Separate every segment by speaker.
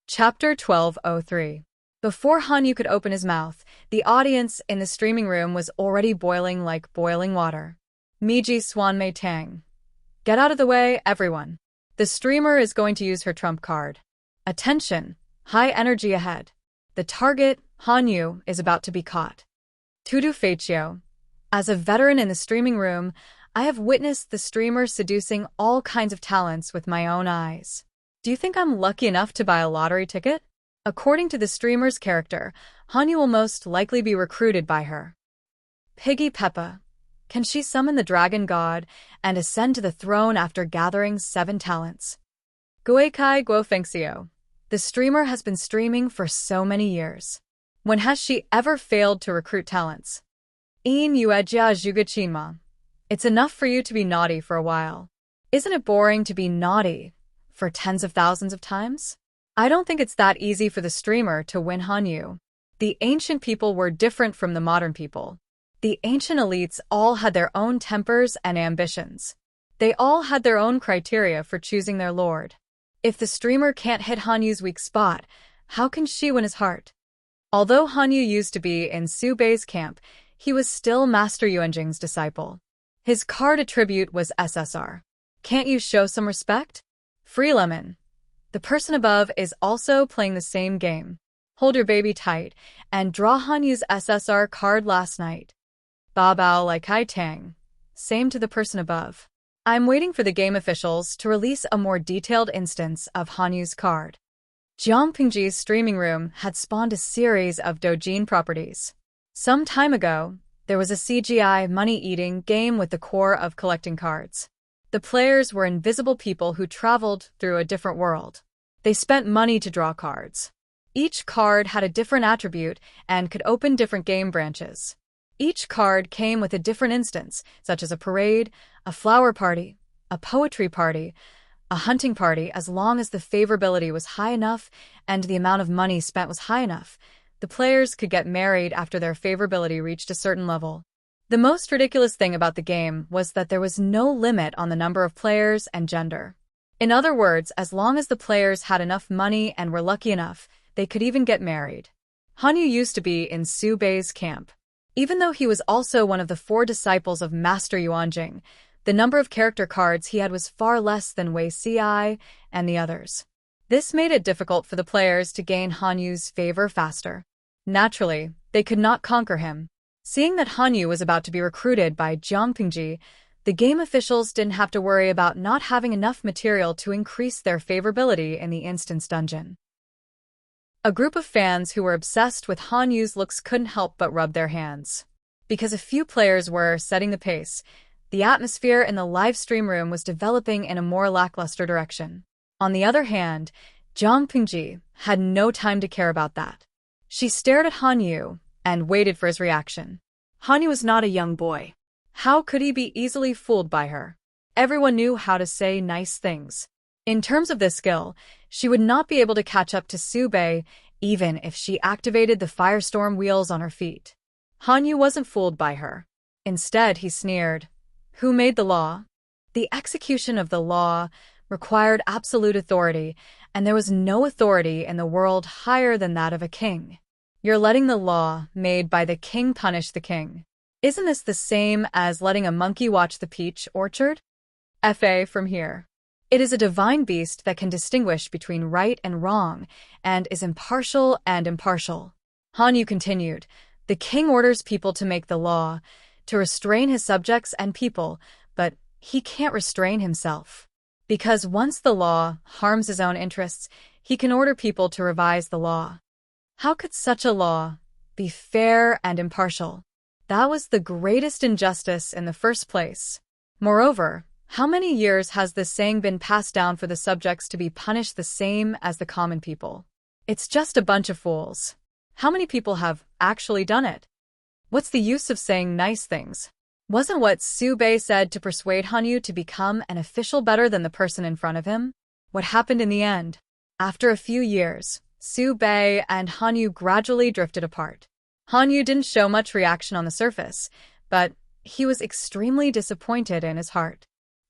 Speaker 1: Chapter 1203. Before Hanyu could open his mouth, the audience in the streaming room was already boiling like boiling water. Miji Swan Mei Tang. Get out of the way, everyone. The streamer is going to use her trump card. Attention, high energy ahead. The target, Hanyu, is about to be caught. Tudu Feichio. As a veteran in the streaming room, I have witnessed the streamer seducing all kinds of talents with my own eyes. Do you think I'm lucky enough to buy a lottery ticket? According to the streamer's character, Hanyu will most likely be recruited by her. Piggy Peppa. Can she summon the dragon god and ascend to the throne after gathering 7 talents? Guikai Guofengxio. The streamer has been streaming for so many years. When has she ever failed to recruit talents? In Yuejia Zhugachinma. It's enough for you to be naughty for a while. Isn't it boring to be naughty for tens of thousands of times? I don't think it's that easy for the streamer to win Hanyu. The ancient people were different from the modern people. The ancient elites all had their own tempers and ambitions. They all had their own criteria for choosing their lord. If the streamer can't hit Hanyu's weak spot, how can she win his heart? Although Hanyu used to be in Su Bei's camp, he was still Master Yuanjing's disciple. His card attribute was SSR. Can't you show some respect? Free Lemon. The person above is also playing the same game. Hold your baby tight and draw Hanyu's SSR card last night. Ba Bao Lai Kai Tang. Same to the person above. I'm waiting for the game officials to release a more detailed instance of Hanyu's card. Jiangpingji's streaming room had spawned a series of doujin properties. Some time ago, there was a CGI money-eating game with the core of collecting cards. The players were invisible people who traveled through a different world. They spent money to draw cards. Each card had a different attribute and could open different game branches. Each card came with a different instance, such as a parade, a flower party, a poetry party, a hunting party. As long as the favorability was high enough and the amount of money spent was high enough, the players could get married after their favorability reached a certain level. The most ridiculous thing about the game was that there was no limit on the number of players and gender. In other words, as long as the players had enough money and were lucky enough, they could even get married. Hanyu used to be in Su Bei's camp. Even though he was also one of the 4 disciples of Master Yuanjing, the number of character cards he had was far less than Wei Ci and the others. This made it difficult for the players to gain Hanyu's favor faster. Naturally, they could not conquer him. Seeing that Hanyu was about to be recruited by Jiangpingji, the game officials didn't have to worry about not having enough material to increase their favorability in the instance dungeon. A group of fans who were obsessed with Hanyu's looks couldn't help but rub their hands. Because a few players were setting the pace, the atmosphere in the live stream room was developing in a more lackluster direction. On the other hand, Jiangpingji had no time to care about that. She stared at Hanyu and waited for his reaction. Hanyu was not a young boy. How could he be easily fooled by her? Everyone knew how to say nice things. In terms of this skill, she would not be able to catch up to Su Bei, even if she activated the firestorm wheels on her feet. Hanyu wasn't fooled by her. Instead, he sneered. Who made the law? The execution of the law required absolute authority, and there was no authority in the world higher than that of a king. You're letting the law made by the king punish the king. Isn't this the same as letting a monkey watch the peach orchard? Fa from here. It is a divine beast that can distinguish between right and wrong, and is impartial and impartial. Hanyu continued, the king orders people to make the law, to restrain his subjects and people, but he can't restrain himself. Because once the law harms his own interests, he can order people to revise the law. How could such a law be fair and impartial? That was the greatest injustice in the first place. Moreover, how many years has this saying been passed down for the subjects to be punished the same as the common people? It's just a bunch of fools. How many people have actually done it? What's the use of saying nice things? Wasn't what Su Bei said to persuade Hanyu to become an official better than the person in front of him? What happened in the end? After a few years, Su Bei and Hanyu gradually drifted apart. Hanyu didn't show much reaction on the surface, but he was extremely disappointed in his heart.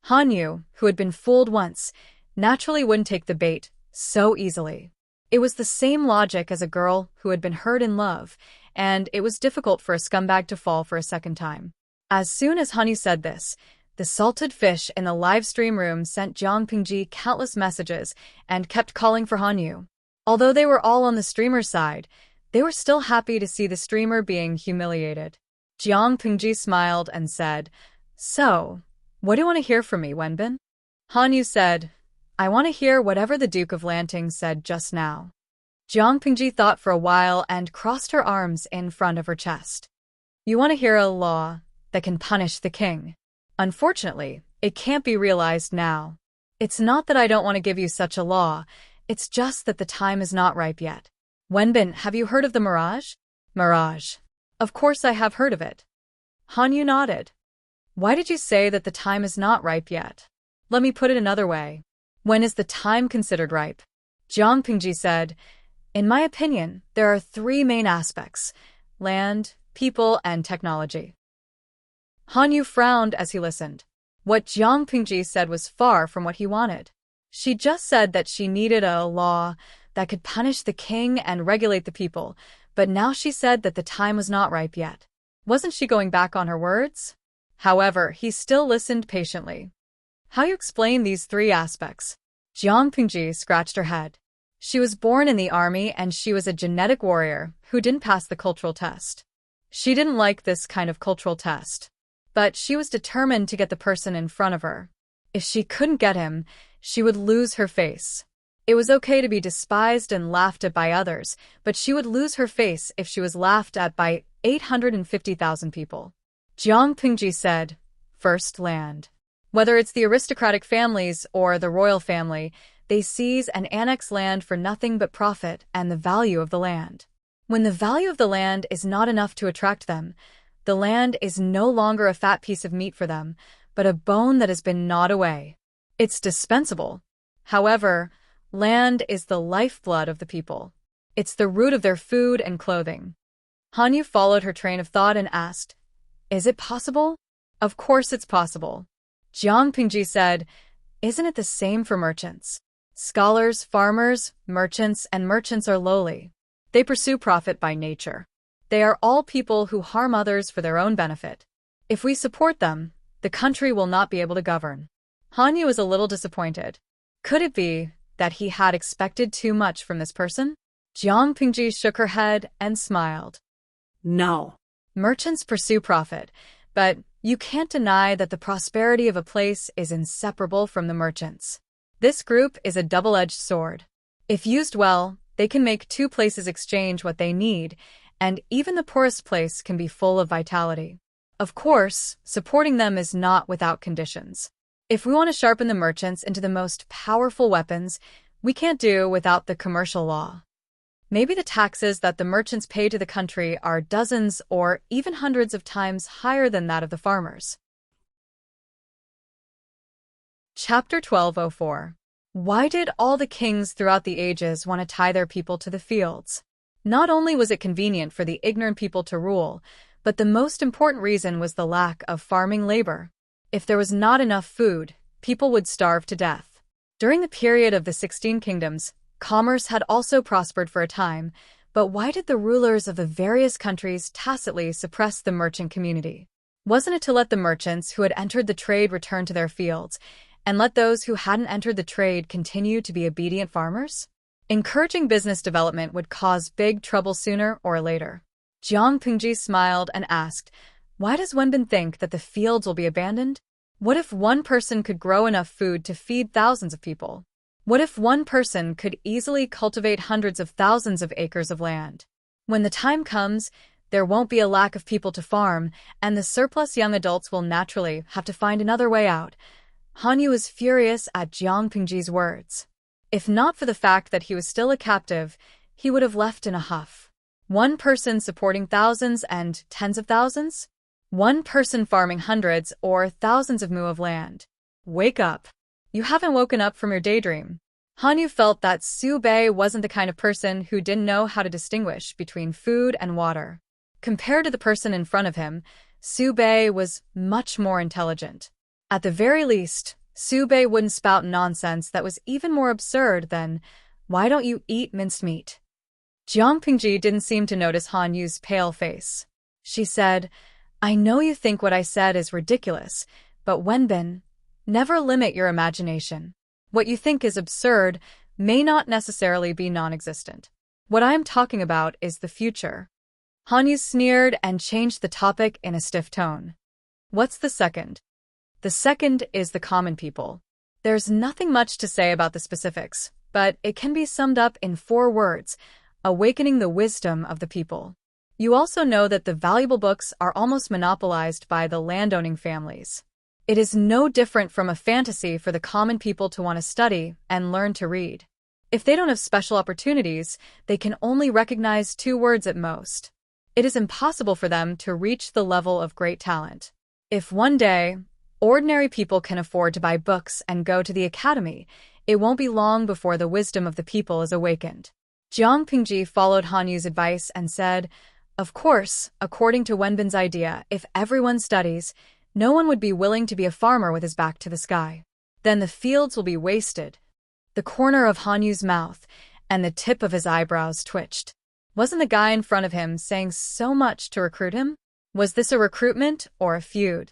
Speaker 1: Hanyu, who had been fooled once, naturally wouldn't take the bait so easily. It was the same logic as a girl who had been hurt in love, and it was difficult for a scumbag to fall for a second time. As soon as Hanyu said this, the salted fish in the live stream room sent Jiang Pingji countless messages and kept calling for Hanyu. Although they were all on the streamer's side, they were still happy to see the streamer being humiliated. Jiang Pingji smiled and said, "So, what do you want to hear from me, Wenbin?" Hanyu said, "I want to hear whatever the Duke of Lanting said just now." Jiang Pingji thought for a while and crossed her arms in front of her chest. "You want to hear a law that can punish the king? Unfortunately, it can't be realized now. It's not that I don't want to give you such a law, it's just that the time is not ripe yet. Wenbin, have you heard of the Mirage?" "Mirage. Of course I have heard of it." Hanyu nodded. "Why did you say that the time is not ripe yet? Let me put it another way. When is the time considered ripe?" Jiang Pingji said, "In my opinion, there are three main aspects: land, people, and technology." Hanyu frowned as he listened. What Jiang Pingji said was far from what he wanted. She just said that she needed a law that could punish the king and regulate the people, but now she said that the time was not ripe yet. Wasn't she going back on her words? However, he still listened patiently. "How you explain these three aspects?" Jiang Pingji scratched her head. She was born in the army and she was a genetic warrior who didn't pass the cultural test. She didn't like this kind of cultural test. But she was determined to get the person in front of her. If she couldn't get him, she would lose her face. It was okay to be despised and laughed at by others, but she would lose her face if she was laughed at by 850,000 people. Jiang Pingji said, "First, land. Whether it's the aristocratic families or the royal family, they seize and annex land for nothing but profit and the value of the land. When the value of the land is not enough to attract them, the land is no longer a fat piece of meat for them, but a bone that has been gnawed away. It's dispensable. However, land is the lifeblood of the people. It's the root of their food and clothing." Hanyu followed her train of thought and asked, "Is it possible?" "Of course it's possible." Jiang Pingji said, "Isn't it the same for merchants? Scholars, farmers, merchants, and merchants are lowly. They pursue profit by nature. They are all people who harm others for their own benefit. If we support them, the country will not be able to govern." Hanyu was a little disappointed. Could it be that he had expected too much from this person? Jiang Pingji shook her head and smiled.
Speaker 2: "No.
Speaker 1: Merchants pursue profit, but you can't deny that the prosperity of a place is inseparable from the merchants. This group is a double-edged sword. If used well, they can make two places exchange what they need, and even the poorest place can be full of vitality. Of course, supporting them is not without conditions. If we want to sharpen the merchants into the most powerful weapons, we can't do without the commercial law. Maybe the taxes that the merchants pay to the country are dozens or even hundreds of times higher than that of the farmers. Chapter 1204. Why did all the kings throughout the ages want to tie their people to the fields? Not only was it convenient for the ignorant people to rule, but the most important reason was the lack of farming labor. If there was not enough food, people would starve to death. During the period of the 16 kingdoms, commerce had also prospered for a time, but why did the rulers of the various countries tacitly suppress the merchant community? Wasn't it to let the merchants who had entered the trade return to their fields, and let those who hadn't entered the trade continue to be obedient farmers? Encouraging business development would cause big trouble sooner or later. Jiang Pingji smiled and asked, "Why does Wenbin think that the fields will be abandoned? What if one person could grow enough food to feed thousands of people? What if one person could easily cultivate hundreds of thousands of acres of land? When the time comes, there won't be a lack of people to farm, and the surplus young adults will naturally have to find another way out." Hanyu was furious at Jiang Pingji's words. If not for the fact that he was still a captive, he would have left in a huff. One person supporting thousands and tens of thousands? One person farming hundreds or thousands of mu of land. Wake up. You haven't woken up from your daydream. Hanyu felt that Su Bei wasn't the kind of person who didn't know how to distinguish between food and water. Compared to the person in front of him, Su Bei was much more intelligent. At the very least, Su Bei wouldn't spout nonsense that was even more absurd than, Why don't you eat minced meat? Jiang Pingji didn't seem to notice Han Yu's pale face. She said, I know you think what I said is ridiculous, but Wenbin, never limit your imagination. What you think is absurd may not necessarily be non-existent. What I am talking about is the future. Han Yu sneered and changed the topic in a stiff tone. What's the second? The second is the common people. There's nothing much to say about the specifics, but it can be summed up in 4 words: awakening the wisdom of the people. You also know that the valuable books are almost monopolized by the landowning families. It is no different from a fantasy for the common people to want to study and learn to read. If they don't have special opportunities, they can only recognize 2 words at most. It is impossible for them to reach the level of great talent. If one day, ordinary people can afford to buy books and go to the academy, it won't be long before the wisdom of the people is awakened. Jiang Pingji followed Han Yu's advice and said, of course, according to Wenbin's idea, if everyone studies, no one would be willing to be a farmer with his back to the sky. Then the fields will be wasted. The corner of Han Yu's mouth and the tip of his eyebrows twitched. Wasn't the guy in front of him saying so much to recruit him? Was this a recruitment or a feud?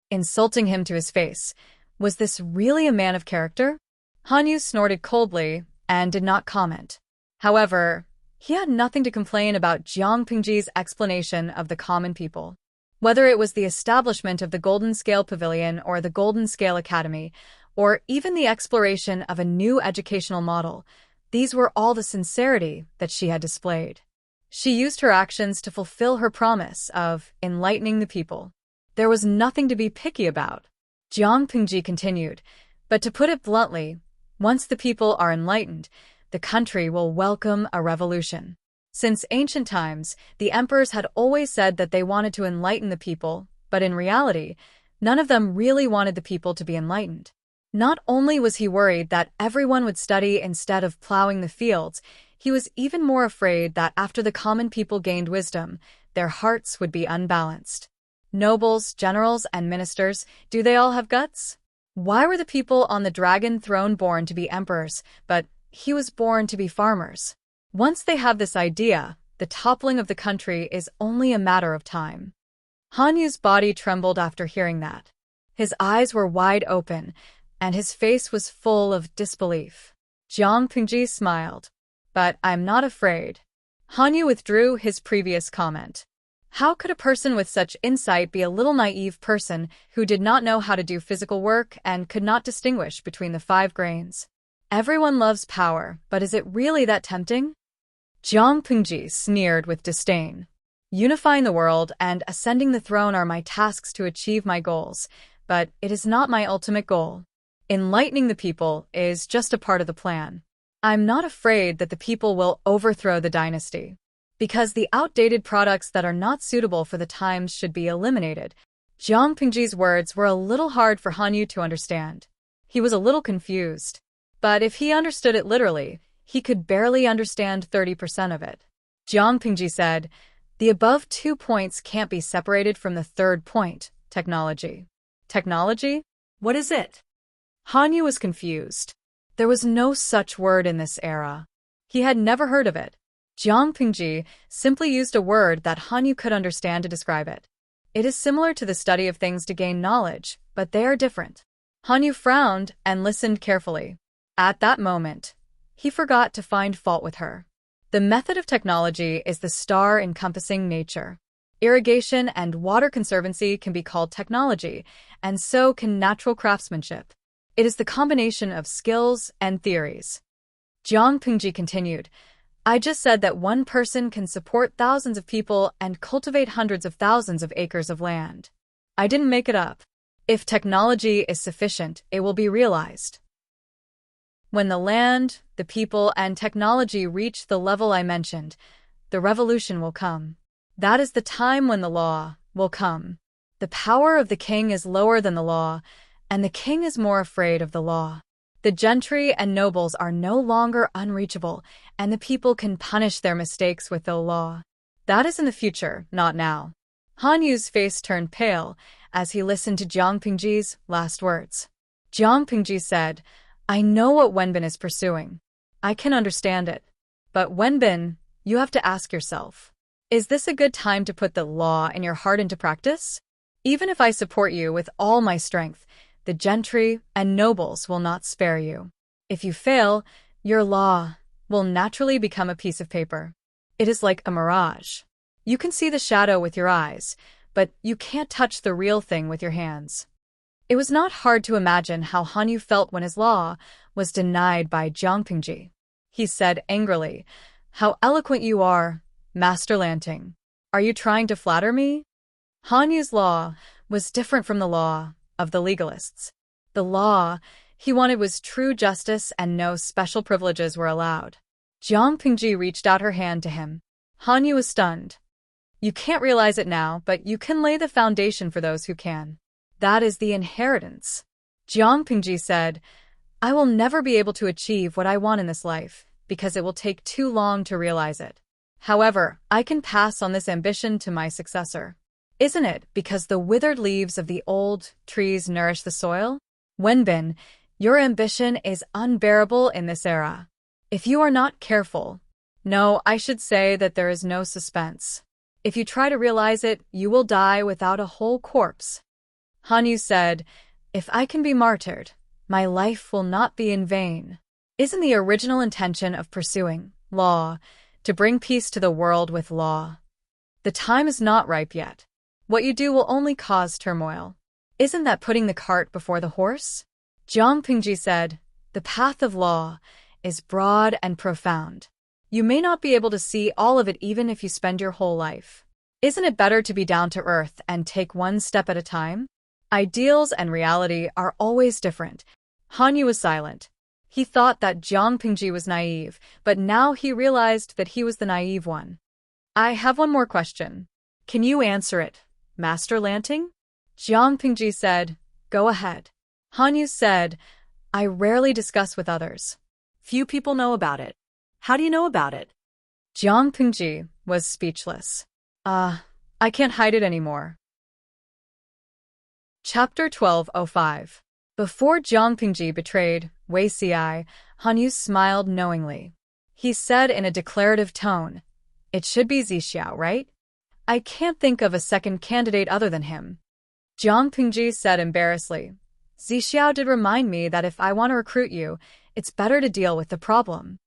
Speaker 1: Insulting him to his face. Was this really a man of character? Han Yu snorted coldly and did not comment. However, he had nothing to complain about Jiang Pingji's explanation of the common people. Whether it was the establishment of the Golden Scale Pavilion or the Golden Scale Academy, or even the exploration of a new educational model, these were all the sincerity that she had displayed. She used her actions to fulfill her promise of enlightening the people. There was nothing to be picky about. Jiang Pingji continued, but to put it bluntly, once the people are enlightened, the country will welcome a revolution. Since ancient times, the emperors had always said that they wanted to enlighten the people, but in reality, none of them really wanted the people to be enlightened. Not only was he worried that everyone would study instead of plowing the fields, he was even more afraid that after the common people gained wisdom, their hearts would be unbalanced. Nobles, generals, and ministers, do they all have guts? Why were the people on the dragon throne born to be emperors, but he was born to be farmers? Once they have this idea, the toppling of the country is only a matter of time. Han Yu's body trembled after hearing that. His eyes were wide open, and his face was full of disbelief. Jiang Pingji smiled. But I'm not afraid. Han Yu withdrew his previous comment. How could a person with such insight be a little naive person who did not know how to do physical work and could not distinguish between the 5 grains? Everyone loves power, but is it really that tempting? Jiang Pingji sneered with disdain. Unifying the world and ascending the throne are my tasks to achieve my goals, but it is not my ultimate goal. Enlightening the people is just a part of the plan. I'm not afraid that the people will overthrow the dynasty. Because the outdated products that are not suitable for the times should be eliminated. Jiang Pingji's words were a little hard for Han Yu to understand. He was a little confused. But if he understood it literally, he could barely understand 30% of it. Jiang Pingji said, the above 2 points can't be separated from the 3rd point, technology. Technology? What is it? Han Yu was confused. There was no such word in this era. He had never heard of it. Jiang Pingji simply used a word that Han Yu could understand to describe it. It is similar to the study of things to gain knowledge, but they are different. Han Yu frowned and listened carefully. At that moment, he forgot to find fault with her. The method of technology is the star encompassing nature. Irrigation and water conservancy can be called technology, and so can natural craftsmanship. It is the combination of skills and theories. Jiang Pingji continued, I just said that one person can support thousands of people and cultivate hundreds of thousands of acres of land. I didn't make it up. If technology is sufficient, it will be realized. When the land, the people, and technology reach the level I mentioned, the revolution will come. That is the time when the law will come. The power of the king is lower than the law, and the king is more afraid of the law. The gentry and nobles are no longer unreachable, and the people can punish their mistakes with the law. That is in the future, not now. Han Yu's face turned pale as he listened to Jiang Pingji's last words. Jiang Pingji said, I know what Wenbin is pursuing. I can understand it. But Wenbin, you have to ask yourself, is this a good time to put the law in your heart into practice? Even if I support you with all my strength, the gentry and nobles will not spare you. If you fail, your law will naturally become a piece of paper. It is like a mirage. You can see the shadow with your eyes, but you can't touch the real thing with your hands. It was not hard to imagine how Hanyu felt when his law was denied by Jiangpingji. He said angrily, "How eloquent you are, Master Lanting. Are you trying to flatter me?" Hanyu's law was different from the law of the legalists. The law he wanted was true justice and no special privileges were allowed. Jiangpingji reached out her hand to him. Hanyu was stunned. You can't realize it now, but you can lay the foundation for those who can. That is the inheritance. Jiangpingji said, I will never be able to achieve what I want in this life, because it will take too long to realize it. However, I can pass on this ambition to my successor. Isn't it because the withered leaves of the old trees nourish the soil? Wenbin, your ambition is unbearable in this era. If you are not careful, no, I should say that there is no suspense. If you try to realize it, you will die without a whole corpse. Hanyu said, if I can be martyred, my life will not be in vain. Isn't the original intention of pursuing law to bring peace to the world with law? The time is not ripe yet. What you do will only cause turmoil. Isn't that putting the cart before the horse? Jiangpingji said, the path of law is broad and profound. You may not be able to see all of it even if you spend your whole life. Isn't it better to be down to earth and take one step at a time? Ideals and reality are always different. Hanyu was silent. He thought that Jiangpingji was naive, but now he realized that he was the naive one. I have one more question. Can you answer it, Master Lanting? Jiangpingji said, go ahead. Hanyu said, I rarely discuss with others. Few people know about it. How do you know about it? Jiangpingji was speechless. I can't hide it anymore. Chapter 1205. Before Jiangpingji betrayed Wei Xi, Hanyu smiled knowingly. He said in a declarative tone, it should be Zixiao, right? I can't think of a second candidate other than him. Jiangpingji said embarrassedly, Zixiao did remind me that if I want to recruit you, it's better to deal with the problem.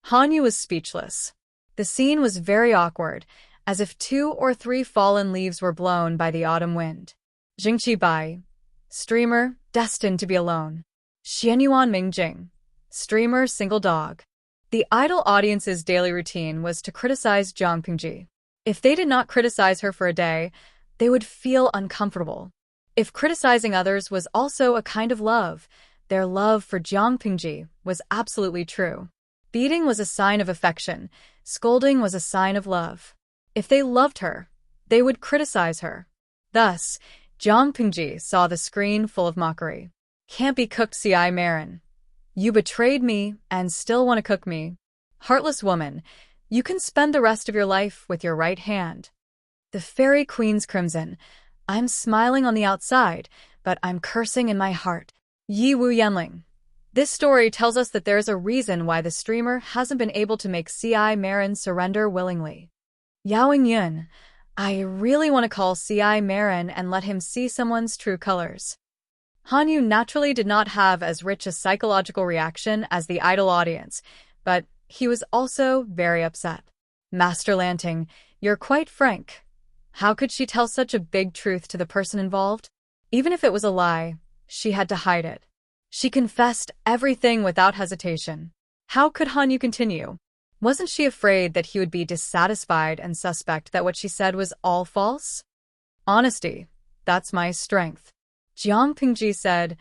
Speaker 1: Hanyu was speechless. The scene was very awkward, as if 2 or 3 fallen leaves were blown by the autumn wind. Jingqi Bai, streamer, destined to be alone. Xianyuan Mingjing, streamer, single dog. The idol audience's daily routine was to criticize Jiangpingji. If they did not criticize her for a day, they would feel uncomfortable. If criticizing others was also a kind of love, their love for Jiangpingji was absolutely true. Beating was a sign of affection, scolding was a sign of love. If they loved her, they would criticize her. Thus, Jiangpingji saw the screen full of mockery. Can't be cooked, Ci Marin. You betrayed me and still want to cook me. Heartless woman, you can spend the rest of your life with your right hand. The fairy queen's crimson. I'm smiling on the outside, but I'm cursing in my heart. Yi Wu Yanling. This story tells us that there is a reason why the streamer hasn't been able to make Ci Marin surrender willingly. Yaoing Yun. I really want to call Ci Marin and let him see someone's true colors. Hanyu naturally did not have as rich a psychological reaction as the idol audience, but he was also very upset. Master Lanting, you're quite frank. How could she tell such a big truth to the person involved? Even if it was a lie, she had to hide it. She confessed everything without hesitation. How could Hanyu continue? Wasn't she afraid that he would be dissatisfied and suspect that what she said was all false? Honesty, that's my strength. Jiangpingji said,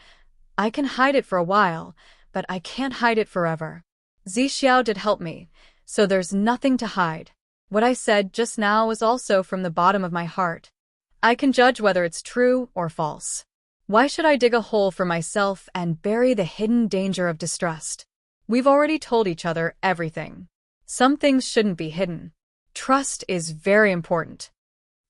Speaker 1: I can hide it for a while, but I can't hide it forever. Zixiao did help me, so there's nothing to hide. What I said just now was also from the bottom of my heart. I can judge whether it's true or false. Why should I dig a hole for myself and bury the hidden danger of distrust? We've already told each other everything. Some things shouldn't be hidden. Trust is very important.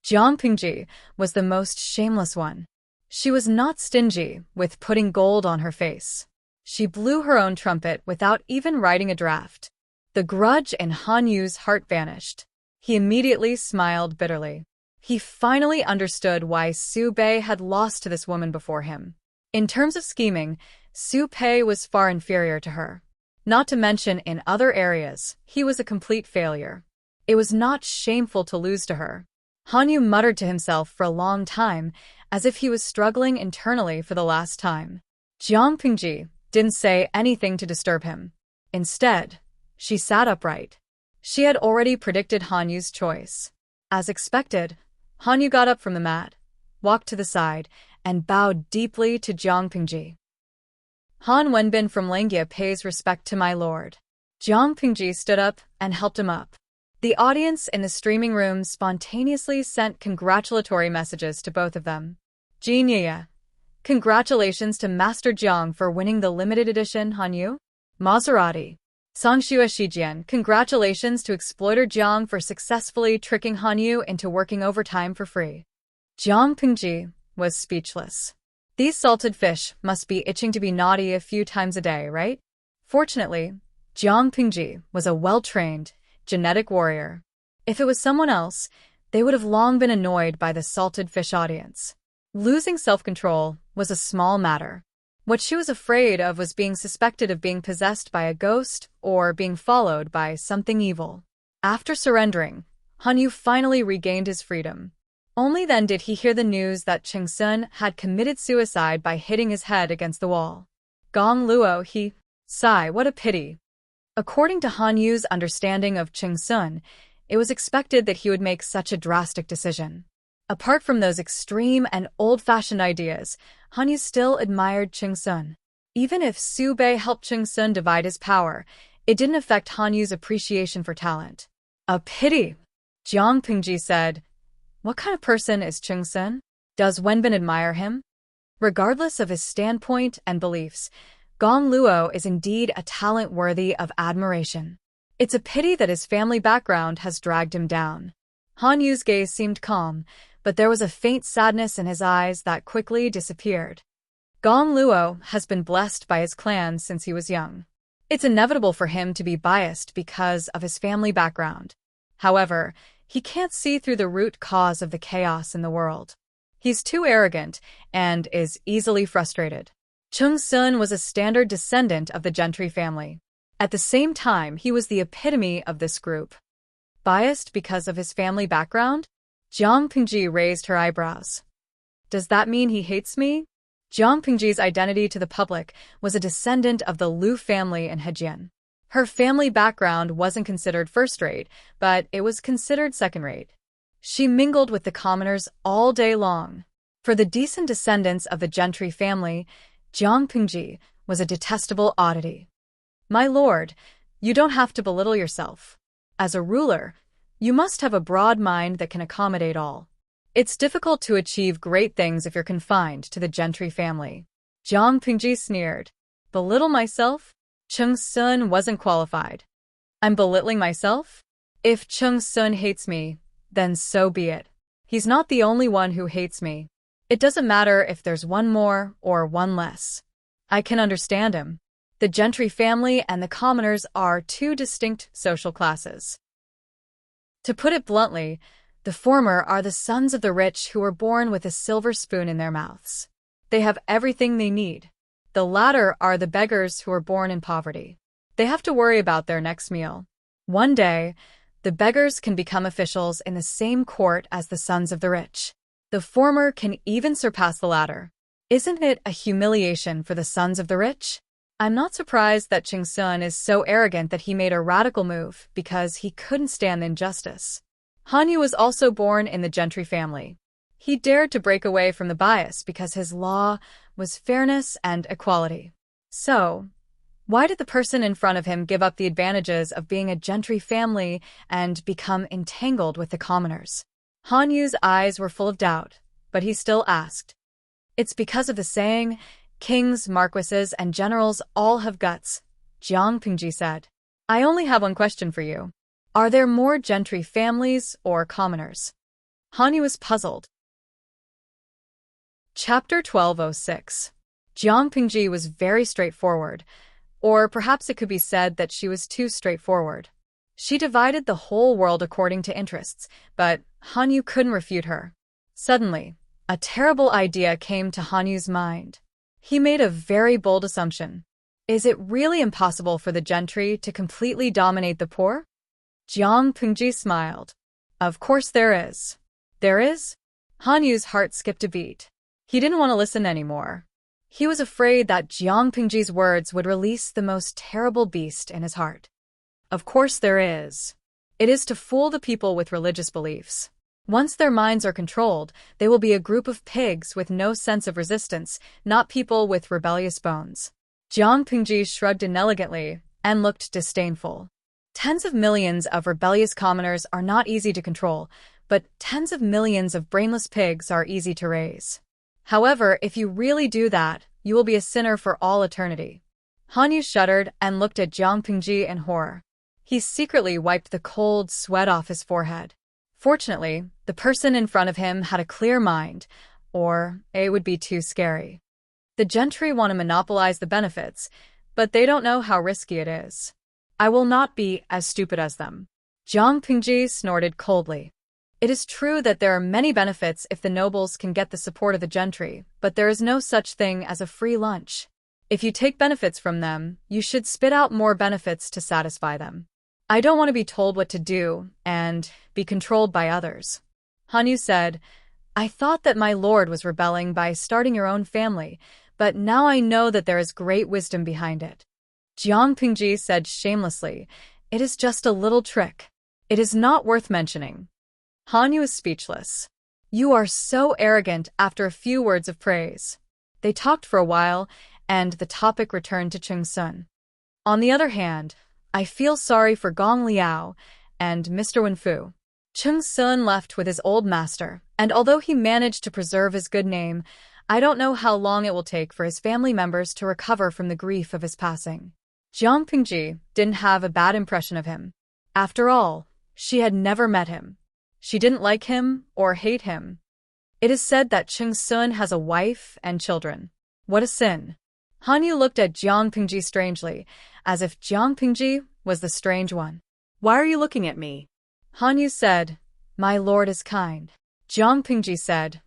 Speaker 1: Jiangpingji was the most shameless one. She was not stingy with putting gold on her face. She blew her own trumpet without even writing a draft. The grudge in Han Yu's heart vanished. He immediately smiled bitterly. He finally understood why Su Bei had lost to this woman before him. In terms of scheming, Su Bei was far inferior to her. Not to mention in other areas, he was a complete failure. It was not shameful to lose to her. Han Yu muttered to himself for a long time, as if he was struggling internally for the last time. Jiang Pingji didn't say anything to disturb him. Instead, she sat upright. She had already predicted Han Yu's choice. As expected, Han Yu got up from the mat, walked to the side, and bowed deeply to Jiang Pingji. Han Wenbin from Langia pays respect to my lord. Jiang Pingji stood up and helped him up. The audience in the streaming room spontaneously sent congratulatory messages to both of them. Jinya, congratulations to Master Jiang for winning the limited edition Han Yu. Maserati. Songshua Shijian, congratulations to exploiter Jiang for successfully tricking Han Yu into working overtime for free. Jiang Pingji was speechless. These salted fish must be itching to be naughty a few times a day, right? Fortunately, Jiang Pingji was a well-trained, genetic warrior. If it was someone else, they would have long been annoyed by the salted fish audience. Losing self-control was a small matter. What she was afraid of was being suspected of being possessed by a ghost or being followed by something evil. After surrendering, Han Yu finally regained his freedom. Only then did he hear the news that Cheng Sun had committed suicide by hitting his head against the wall. Gong Luo, he sigh, what a pity. According to Han Yu's understanding of Cheng Sun, it was expected that he would make such a drastic decision. Apart from those extreme and old-fashioned ideas, Han Yu still admired Cheng Sun. Even if Su Bei helped Cheng Sun divide his power, it didn't affect Han Yu's appreciation for talent. A pity, Jiang Pingji said. What kind of person is Cheng Sun? Does Wenbin admire him? Regardless of his standpoint and beliefs, Gong Luo is indeed a talent worthy of admiration. It's a pity that his family background has dragged him down. Han Yu's gaze seemed calm, but there was a faint sadness in his eyes that quickly disappeared. Gong Luo has been blessed by his clan since he was young. It's inevitable for him to be biased because of his family background. However, he can't see through the root cause of the chaos in the world. He's too arrogant and is easily frustrated. Cheng Sun was a standard descendant of the gentry family. At the same time, he was the epitome of this group. Biased because of his family background? Jiang Pingji raised her eyebrows. Does that mean he hates me? Jiang Pingji's identity to the public was a descendant of the Lu family in Hejian. Her family background wasn't considered first-rate, but it was considered second-rate. She mingled with the commoners all day long. For the decent descendants of the gentry family, Jiang Pingji was a detestable oddity. My lord, you don't have to belittle yourself. As a ruler, you must have a broad mind that can accommodate all. It's difficult to achieve great things if you're confined to the gentry family. Jiang Pingji sneered. Belittle myself? Cheng Sun wasn't qualified. I'm belittling myself? If Cheng Sun hates me, then so be it. He's not the only one who hates me. It doesn't matter if there's one more or one less. I can understand him. The gentry family and the commoners are two distinct social classes. To put it bluntly, the former are the sons of the rich who were born with a silver spoon in their mouths. They have everything they need. The latter are the beggars who are born in poverty. They have to worry about their next meal. One day, the beggars can become officials in the same court as the sons of the rich. The former can even surpass the latter. Isn't it a humiliation for the sons of the rich? I'm not surprised that Cheng Sun is so arrogant that he made a radical move because he couldn't stand the injustice. Han Yu was also born in the gentry family. He dared to break away from the bias because his law was fairness and equality. So, why did the person in front of him give up the advantages of being a gentry family and become entangled with the commoners? Han Yu's eyes were full of doubt, but he still asked. It's because of the saying, kings, marquises, and generals all have guts, Jiang Pingji said. I only have one question for you. Are there more gentry families or commoners? Han Yu was puzzled. Chapter 1206. Jiang Pingji was very straightforward, or perhaps it could be said that she was too straightforward. She divided the whole world according to interests, but Han Yu couldn't refute her. Suddenly, a terrible idea came to Han Yu's mind. He made a very bold assumption. Is it really impossible for the gentry to completely dominate the poor? Jiang Pingji smiled. Of course there is. There is? Han Yu's heart skipped a beat. He didn't want to listen anymore. He was afraid that Jiang Pingji's words would release the most terrible beast in his heart. Of course there is. It is to fool the people with religious beliefs. Once their minds are controlled, they will be a group of pigs with no sense of resistance, not people with rebellious bones. Jiang Pingji shrugged inelegantly and looked disdainful. Tens of millions of rebellious commoners are not easy to control, but tens of millions of brainless pigs are easy to raise. However, if you really do that, you will be a sinner for all eternity. Han Yu shuddered and looked at Jiang Pingji in horror. He secretly wiped the cold sweat off his forehead. Fortunately, the person in front of him had a clear mind, or it would be too scary. The gentry want to monopolize the benefits, but they don't know how risky it is. I will not be as stupid as them. Jiang Pingji snorted coldly. It is true that there are many benefits if the nobles can get the support of the gentry, but there is no such thing as a free lunch. If you take benefits from them, you should spit out more benefits to satisfy them. I don't want to be told what to do and be controlled by others. Han Yu said, I thought that my lord was rebelling by starting your own family, but now I know that there is great wisdom behind it. Jiang Pingji said shamelessly, It is just a little trick. It is not worth mentioning. Han Yu was speechless. You are so arrogant after a few words of praise. They talked for a while, and the topic returned to Chung Sun. On the other hand, I feel sorry for Gong Liao and Mr. Wenfu. Chung Sun left with his old master, and although he managed to preserve his good name, I don't know how long it will take for his family members to recover from the grief of his passing. Jiang Pingji didn't have a bad impression of him. After all, she had never met him. She didn't like him or hate him. It is said that Chung Sun has a wife and children. What a sin. Han Yu looked at Jiang Pingji strangely, as if Jiang Pingji was the strange one.
Speaker 2: Why are you looking at me?
Speaker 1: Han Yu said, My lord is kind. Jiang Pingji said,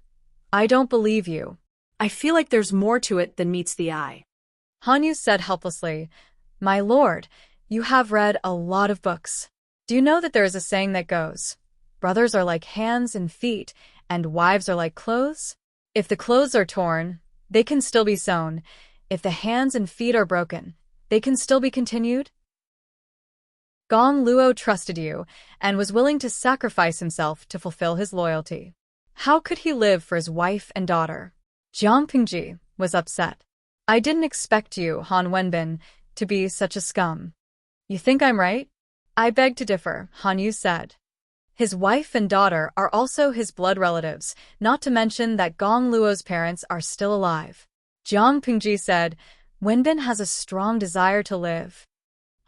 Speaker 1: I don't believe you.
Speaker 2: I feel like there's more to it than meets the eye.
Speaker 1: Han Yu said helplessly, My lord, you have read a lot of books. Do you know that there is a saying that goes, brothers are like hands and feet, and wives are like clothes? If the clothes are torn, they can still be sewn. If the hands and feet are broken, they can still be continued. Gong Luo trusted you and was willing to sacrifice himself to fulfill his loyalty. How could he live for his wife and daughter? Jiang Pingji was upset. I didn't expect you, Han Wenbin, to be such a scum. You think I'm right? I beg to differ, Han Yu said. His wife and daughter are also his blood relatives, not to mention that Gong Luo's parents are still alive. Jiang Pingji said, Wenbin has a strong desire to live.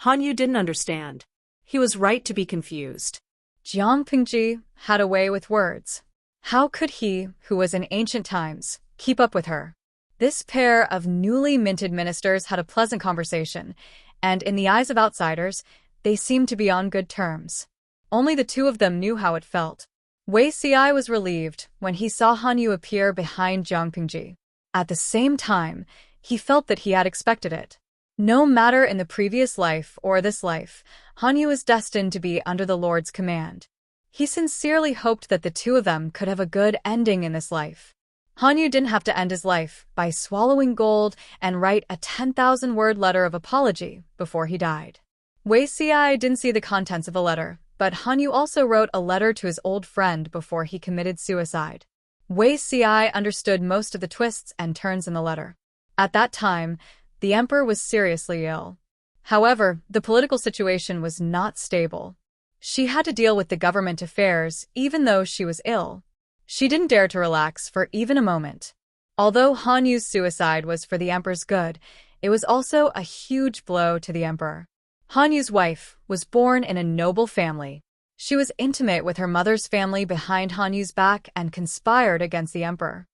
Speaker 2: Han Yu didn't understand. He was right to be confused.
Speaker 1: Jiang Pingji had a way with words. How could he, who was in ancient times, keep up with her? This pair of newly minted ministers had a pleasant conversation, and in the eyes of outsiders, they seemed to be on good terms. Only the two of them knew how it felt. Wei Xiai was relieved when he saw Han Yu appear behind Jiang Pingji. At the same time, he felt that he had expected it. No matter in the previous life or this life, Han Yu is destined to be under the Lord's command. He sincerely hoped that the two of them could have a good ending in this life. Han Yu didn't have to end his life by swallowing gold and write a 10,000-word letter of apology before he died. Wei Xiai didn't see the contents of the letter, but Han Yu also wrote a letter to his old friend before he committed suicide. Wei Xiai understood most of the twists and turns in the letter. At that time, the emperor was seriously ill. However, the political situation was not stable. She had to deal with the government affairs even though she was ill. She didn't dare to relax for even a moment. Although Han Yu's suicide was for the emperor's good, it was also a huge blow to the emperor. Han Yu's wife was born in a noble family. She was intimate with her mother's family behind Han Yu's back and conspired against the emperor.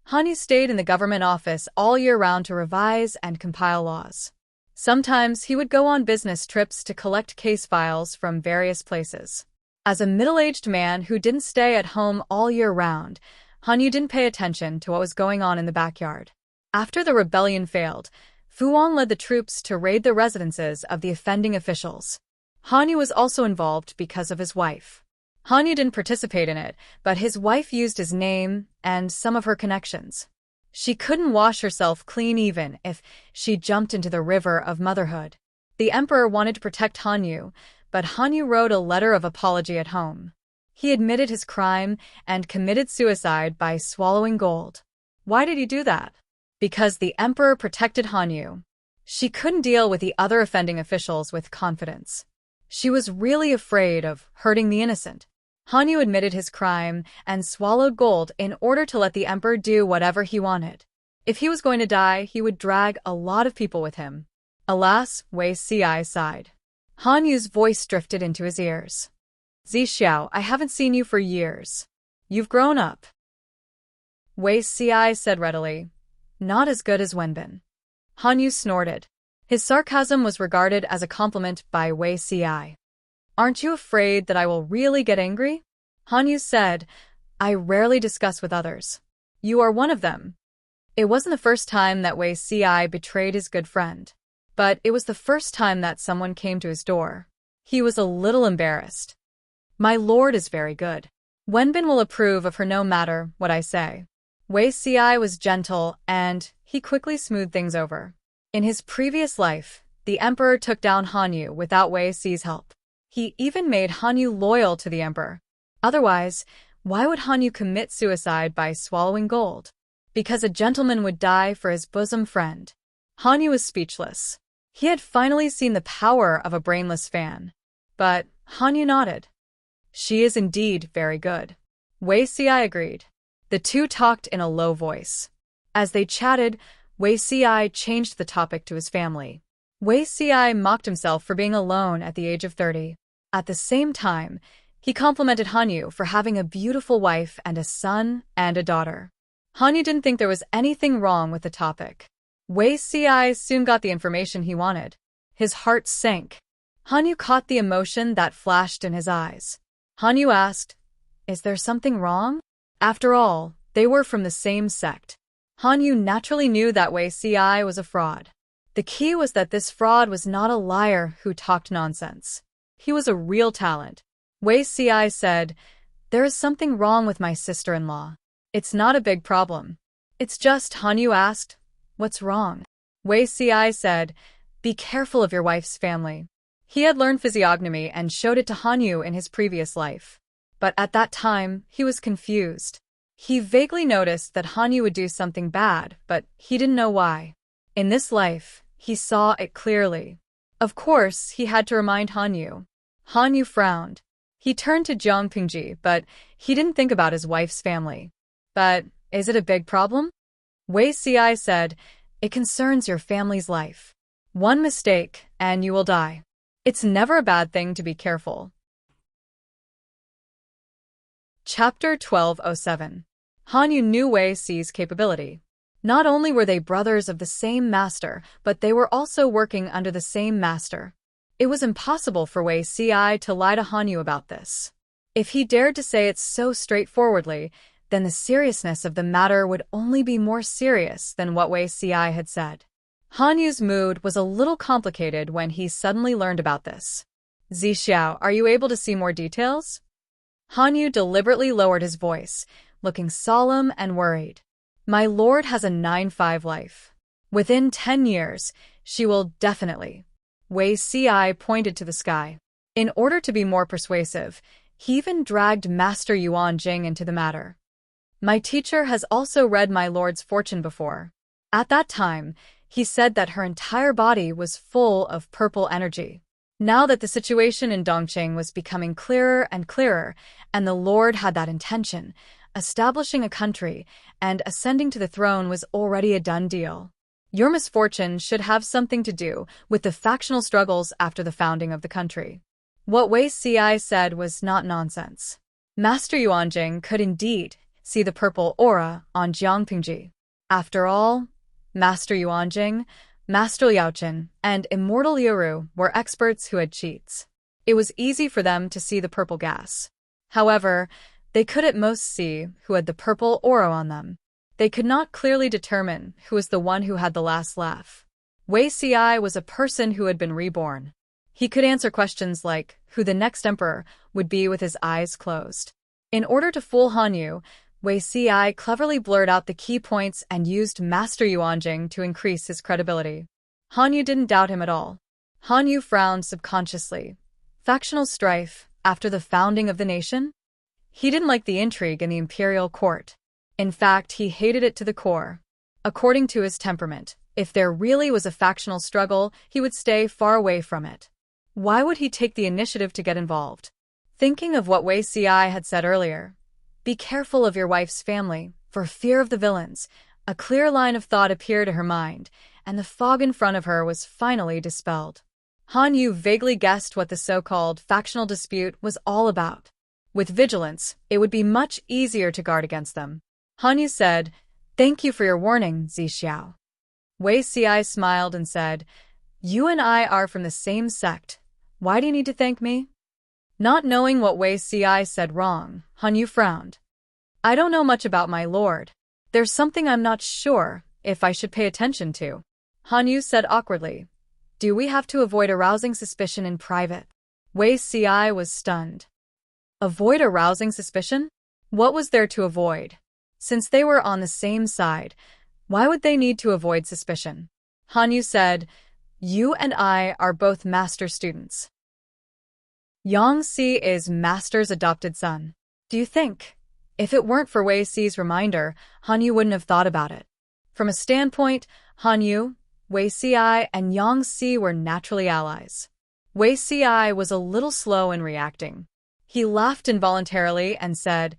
Speaker 1: Han Yu stayed in the government office all year round to revise and compile laws. Sometimes he would go on business trips to collect case files from various places. As a middle-aged man who didn't stay at home all year round, Han Yu didn't pay attention to what was going on in the backyard. After the rebellion failed, Fu Wang led the troops to raid the residences of the offending officials. Han Yu was also involved because of his wife. Han Yu didn't participate in it, but his wife used his name and some of her connections. She couldn't wash herself clean even if she jumped into the river of motherhood. The emperor wanted to protect Han Yu, but Han Yu wrote a letter of apology at home. He admitted his crime and committed suicide by swallowing gold. Why did he do that? Because the emperor protected Han Yu. She couldn't deal with the other offending officials with confidence. She was really afraid of hurting the innocent. Han Yu admitted his crime and swallowed gold in order to let the emperor do whatever he wanted. If he was going to die, he would drag a lot of people with him. Alas, Wei Xiai sighed. Han Yu's voice drifted into his ears. Zi Xiao, I haven't seen you for years. You've grown up. Wei Xiai said readily. Not as good as Wenbin. Han Yu snorted. His sarcasm was regarded as a compliment by Wei Xiai. Aren't you afraid that I will really get angry? Han Yu said, I rarely discuss with others. You are one of them. It wasn't the first time that Wei Xiai betrayed his good friend, but it was the first time that someone came to his door. He was a little embarrassed. My lord is very good. Wenbin will approve of her no matter what I say. Wei Xiai was gentle and he quickly smoothed things over. In his previous life, the emperor took down Han Yu without Wei Xi's help. He even made Han Yu loyal to the emperor. Otherwise, why would Han Yu commit suicide by swallowing gold? Because a gentleman would die for his bosom friend. Han Yu was speechless. He had finally seen the power of a brainless fan. But Han Yu nodded. She is indeed very good. Wei Xiai agreed. The two talked in a low voice. As they chatted, Wei Xiai changed the topic to his family. Wei Xiai mocked himself for being alone at the age of 30. At the same time, he complimented Han Yu for having a beautiful wife and a son and a daughter. Han Yu didn't think there was anything wrong with the topic. Wei Xiai soon got the information he wanted. His heart sank. Han Yu caught the emotion that flashed in his eyes. Han Yu asked, Is there something wrong? After all, they were from the same sect. Han Yu naturally knew that Wei Xiai was a fraud. The key was that this fraud was not a liar who talked nonsense. He was a real talent. Wei Xiai said, There is something wrong with my sister-in-law. It's not a big problem. It's just, Han Yu asked, What's wrong? Wei Xiai said, Be careful of your wife's family. He had learned physiognomy and showed it to Han Yu in his previous life. But at that time, he was confused. He vaguely noticed that Han Yu would do something bad, but he didn't know why. In this life, he saw it clearly. Of course, he had to remind Han Yu. Han Yu frowned. He turned to Jiang Pingji, but he didn't think about his wife's family. But is it a big problem? Wei Xiai said, It concerns your family's life. One mistake, and you will die. It's never a bad thing to be careful. Chapter 1207. Han Yu knew Wei Xi's capability. Not only were they brothers of the same master, but they were also working under the same master. It was impossible for Wei Xiai to lie to Han Yu about this. If he dared to say it so straightforwardly, then the seriousness of the matter would only be more serious than what Wei Xiai had said. Han Yu's mood was a little complicated when he suddenly learned about this. Zi Xiao, are you able to see more details? Han Yu deliberately lowered his voice, looking solemn and worried. My lord has a 9-5 life. Within 10 years, she will definitely. Wei Xiai pointed to the sky. In order to be more persuasive, he even dragged Master Yuan Jing into the matter. My teacher has also read my lord's fortune before. At that time, he said that her entire body was full of purple energy. Now that the situation in Dongqing was becoming clearer and clearer, and the lord had that intention, establishing a country and ascending to the throne was already a done deal. Your misfortune should have something to do with the factional struggles after the founding of the country. What Wei Xiai said was not nonsense. Master Yuanjing could indeed see the purple aura on Jiang Pingji. After all, Master Yuanjing, Master Liaochen, and Immortal Liuru were experts who had cheats. It was easy for them to see the purple gas. However, they could at most see who had the purple aura on them. They could not clearly determine who was the one who had the last laugh. Wei Ci was a person who had been reborn. He could answer questions like who the next emperor would be with his eyes closed. In order to fool Han Yu, Wei Ci cleverly blurred out the key points and used Master Yuanjing to increase his credibility. Han Yu didn't doubt him at all. Han Yu frowned subconsciously. Factional strife after the founding of the nation? He didn't like the intrigue in the imperial court. In fact, he hated it to the core. According to his temperament, if there really was a factional struggle, he would stay far away from it. Why would he take the initiative to get involved? Thinking of what Wei Ci had said earlier, "Be careful of your wife's family, for fear of the villains," a clear line of thought appeared to her mind, and the fog in front of her was finally dispelled. Han Yu vaguely guessed what the so-called factional dispute was all about. With vigilance, it would be much easier to guard against them. Han Yu said, "Thank you for your warning, Zixiao." Wei Ci smiled and said, "You and I are from the same sect. Why do you need to thank me?" Not knowing what Wei Ci said wrong, Han Yu frowned. "I don't know much about my lord. There's something I'm not sure if I should pay attention to." Han Yu said awkwardly, "Do we have to avoid arousing suspicion in private?" Wei Ci was stunned. Avoid arousing suspicion? What was there to avoid? Since they were on the same side, why would they need to avoid suspicion? Han Yu said, "You and I are both master students. Yang Si is master's adopted son. Do you think? If it weren't for Wei Ci's reminder, Han Yu wouldn't have thought about it. From a standpoint, Han Yu, Wei Ci, and Yang Si were naturally allies. Wei Ci was a little slow in reacting. He laughed involuntarily and said,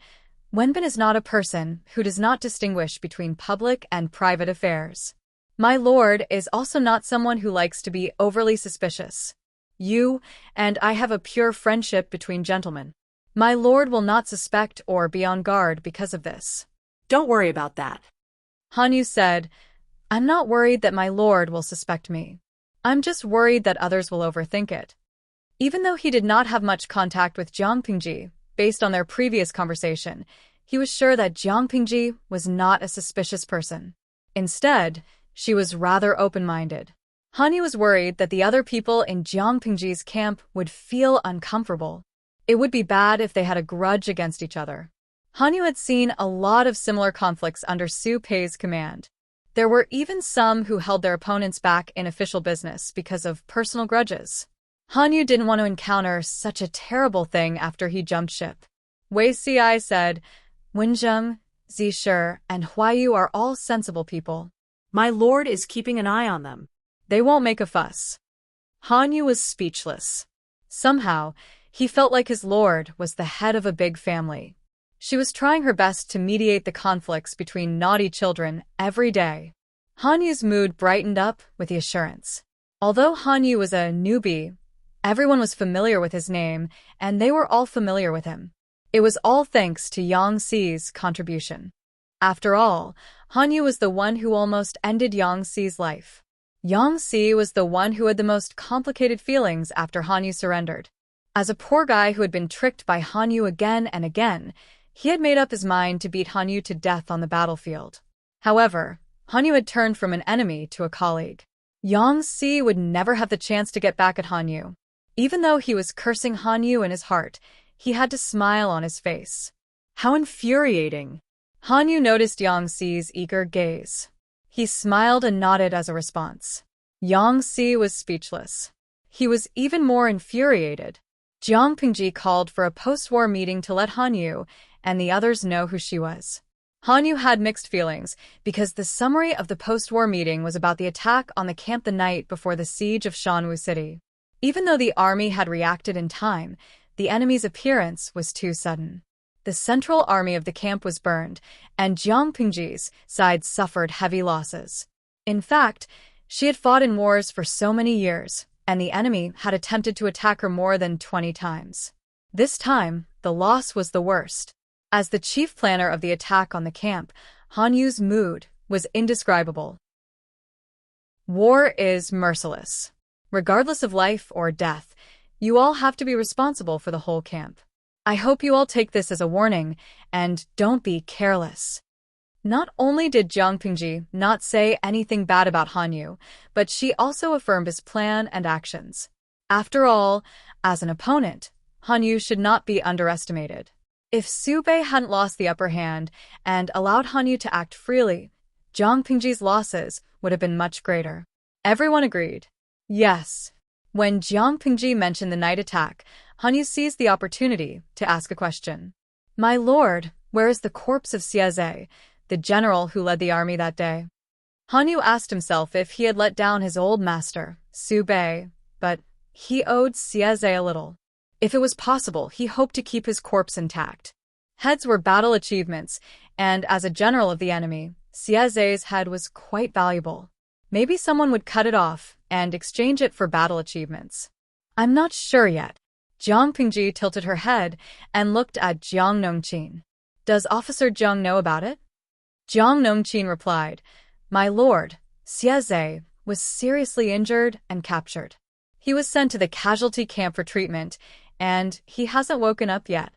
Speaker 1: "Wenbin is not a person who does not distinguish between public and private affairs. My lord is also not someone who likes to be overly suspicious. You and I have a pure friendship between gentlemen. My lord will not suspect or be on guard because of this."
Speaker 2: Don't worry about that.
Speaker 1: Han Yu said, "I'm not worried that my lord will suspect me. I'm just worried that others will overthink it." Even though he did not have much contact with Jiang Pingji, based on their previous conversation, he was sure that Jiang Pingji was not a suspicious person. Instead, she was rather open-minded. Han Yu was worried that the other people in Jiang Pingji's camp would feel uncomfortable. It would be bad if they had a grudge against each other. Han Yu had seen a lot of similar conflicts under Su Pei's command. There were even some who held their opponents back in official business because of personal grudges. Han Yu didn't want to encounter such a terrible thing after he jumped ship. Wei Ci said, "Wenjing, Zisher, and Huayu are all sensible people.
Speaker 2: My lord is keeping an eye on them.
Speaker 1: They won't make a fuss." Han Yu was speechless. Somehow, he felt like his lord was the head of a big family. She was trying her best to mediate the conflicts between naughty children every day. Han Yu's mood brightened up with the assurance. Although Han Yu was a newbie, everyone was familiar with his name, and they were all familiar with him. It was all thanks to Yang Si's contribution. After all, Han Yu was the one who almost ended Yang Si's life. Yang Si was the one who had the most complicated feelings after Han Yu surrendered. As a poor guy who had been tricked by Han Yu again and again, he had made up his mind to beat Han Yu to death on the battlefield. However, Han Yu had turned from an enemy to a colleague. Yang Si would never have the chance to get back at Han Yu. Even though he was cursing Han Yu in his heart, he had to smile on his face. How infuriating! Han Yu noticed Yang Si's eager gaze. He smiled and nodded as a response. Yang Si was speechless. He was even more infuriated. Jiang Pingji called for a post-war meeting to let Han Yu and the others know who she was. Han Yu had mixed feelings because the summary of the post-war meeting was about the attack on the camp the night before the siege of Shanwu City. Even though the army had reacted in time, the enemy's appearance was too sudden. The central army of the camp was burned, and Jiang Pingji's side suffered heavy losses. In fact, she had fought in wars for so many years, and the enemy had attempted to attack her more than 20 times. This time, the loss was the worst. As the chief planner of the attack on the camp, Han Yu's mood was indescribable. War is merciless. Regardless of life or death, you all have to be responsible for the whole camp. I hope you all take this as a warning, and don't be careless. Not only did Jiang Pingji not say anything bad about Han Yu, but she also affirmed his plan and actions. After all, as an opponent, Han Yu should not be underestimated. If Su Bei hadn't lost the upper hand and allowed Han Yu to act freely, Jiang Pingji's losses would have been much greater. Everyone agreed. Yes. When Jiang Pingji mentioned the night attack, Han Yu seized the opportunity to ask a question. My lord, where is the corpse of Xie, the general who led the army that day? Han Yu asked himself if he had let down his old master, Su Bei, but he owed Xie a little. If it was possible, he hoped to keep his corpse intact. Heads were battle achievements, and as a general of the enemy, Xie's head was quite valuable. Maybe someone would cut it off and exchange it for battle achievements. I'm not sure yet. Jiang Pingji tilted her head and looked at Jiang Nongqin. Does Officer Jiang know about it? Jiang Nongqin replied, My lord, Xie was seriously injured and captured. He was sent to the casualty camp for treatment, and he hasn't woken up yet.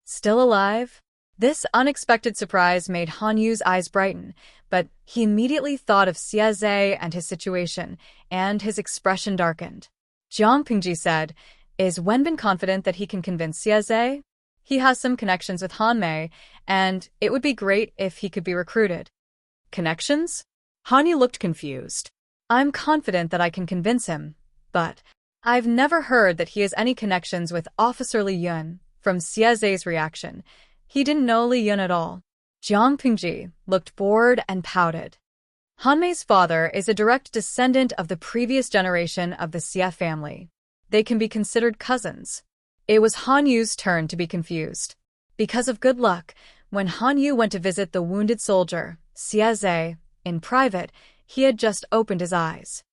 Speaker 1: Still alive? This unexpected surprise made Han Yu's eyes brighten, but he immediately thought of Xie and his situation, and his expression darkened. Jiang Pingji said, Is Wenbin confident that he can convince Xie? He has some connections with Han Mei, and it would be great if he could be recruited. Connections? Han Yu looked confused. I'm confident that I can convince him, but I've never heard that he has any connections with Officer Li Yun. From Xie's reaction, he didn't know Li Yun at all. Jiang Pingji looked bored and pouted. Han Mei's father is a direct descendant of the previous generation of the Xie family. They can be considered cousins. It was Han Yu's turn to be confused. Because of good luck, when Han Yu went to visit the wounded soldier, Xie, in private, he had just opened his eyes.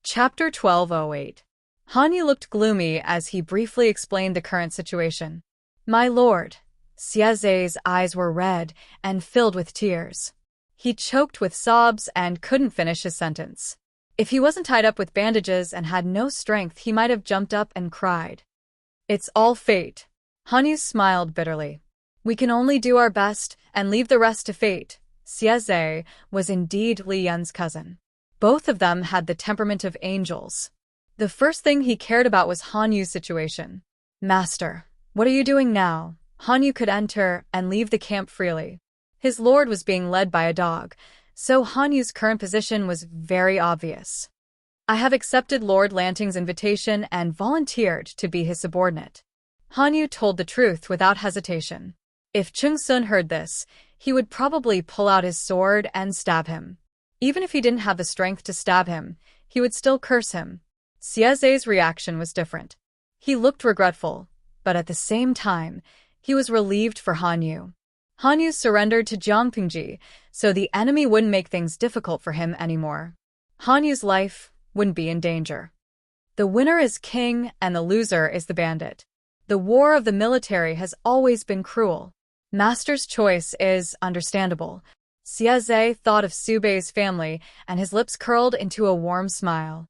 Speaker 1: Chapter 1208. Han Yu looked gloomy as he briefly explained the current situation. My lord, Xie's eyes were red and filled with tears. He choked with sobs and couldn't finish his sentence. If he wasn't tied up with bandages and had no strength, he might have jumped up and cried. It's all fate. Han Yu smiled bitterly. We can only do our best and leave the rest to fate. Xie was indeed Li Yun's cousin. Both of them had the temperament of angels. The first thing he cared about was Han Yu's situation. Master, what are you doing now? Han Yu could enter and leave the camp freely. His lord was being led by a dog, so Han Yu's current position was very obvious. I have accepted Lord Lanting's invitation and volunteered to be his subordinate. Han Yu told the truth without hesitation. If Chung Sun heard this, he would probably pull out his sword and stab him. Even if he didn't have the strength to stab him, he would still curse him. Xie's reaction was different. He looked regretful, but at the same time, he was relieved for Han Yu. Han Yu surrendered to Jiang Pingji, so the enemy wouldn't make things difficult for him anymore. Han Yu's life wouldn't be in danger. The winner is king and the loser is the bandit. The war of the military has always been cruel. Master's choice is understandable. Xie thought of Su Bei's family, and his lips curled into a warm smile.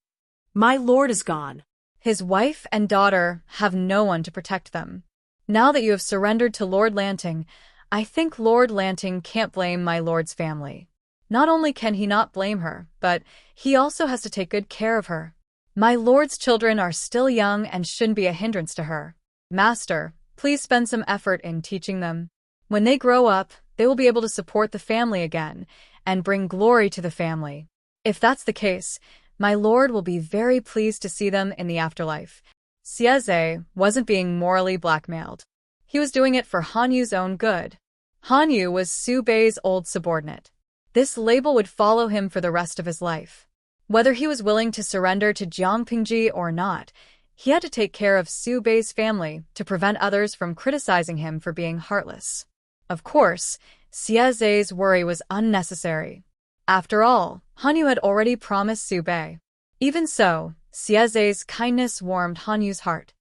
Speaker 2: My lord is gone.
Speaker 1: His wife and daughter have no one to protect them. Now that you have surrendered to Lord Lanting, I think Lord Lanting can't blame my lord's family. Not only can he not blame her, but he also has to take good care of her. My lord's children are still young and shouldn't be a hindrance to her. Master, please spend some effort in teaching them. When they grow up, they will be able to support the family again and bring glory to the family. If that's the case, my lord will be very pleased to see them in the afterlife. Xie wasn't being morally blackmailed. He was doing it for Han Yu's own good. Han Yu was Su Bei's old subordinate. This label would follow him for the rest of his life. Whether he was willing to surrender to Jiang Pingji or not, he had to take care of Su Bei's family to prevent others from criticizing him for being heartless. Of course, Xie's worry was unnecessary. After all, Han Yu had already promised Su Bei. Even so, Xie's kindness warmed Han Yu's heart.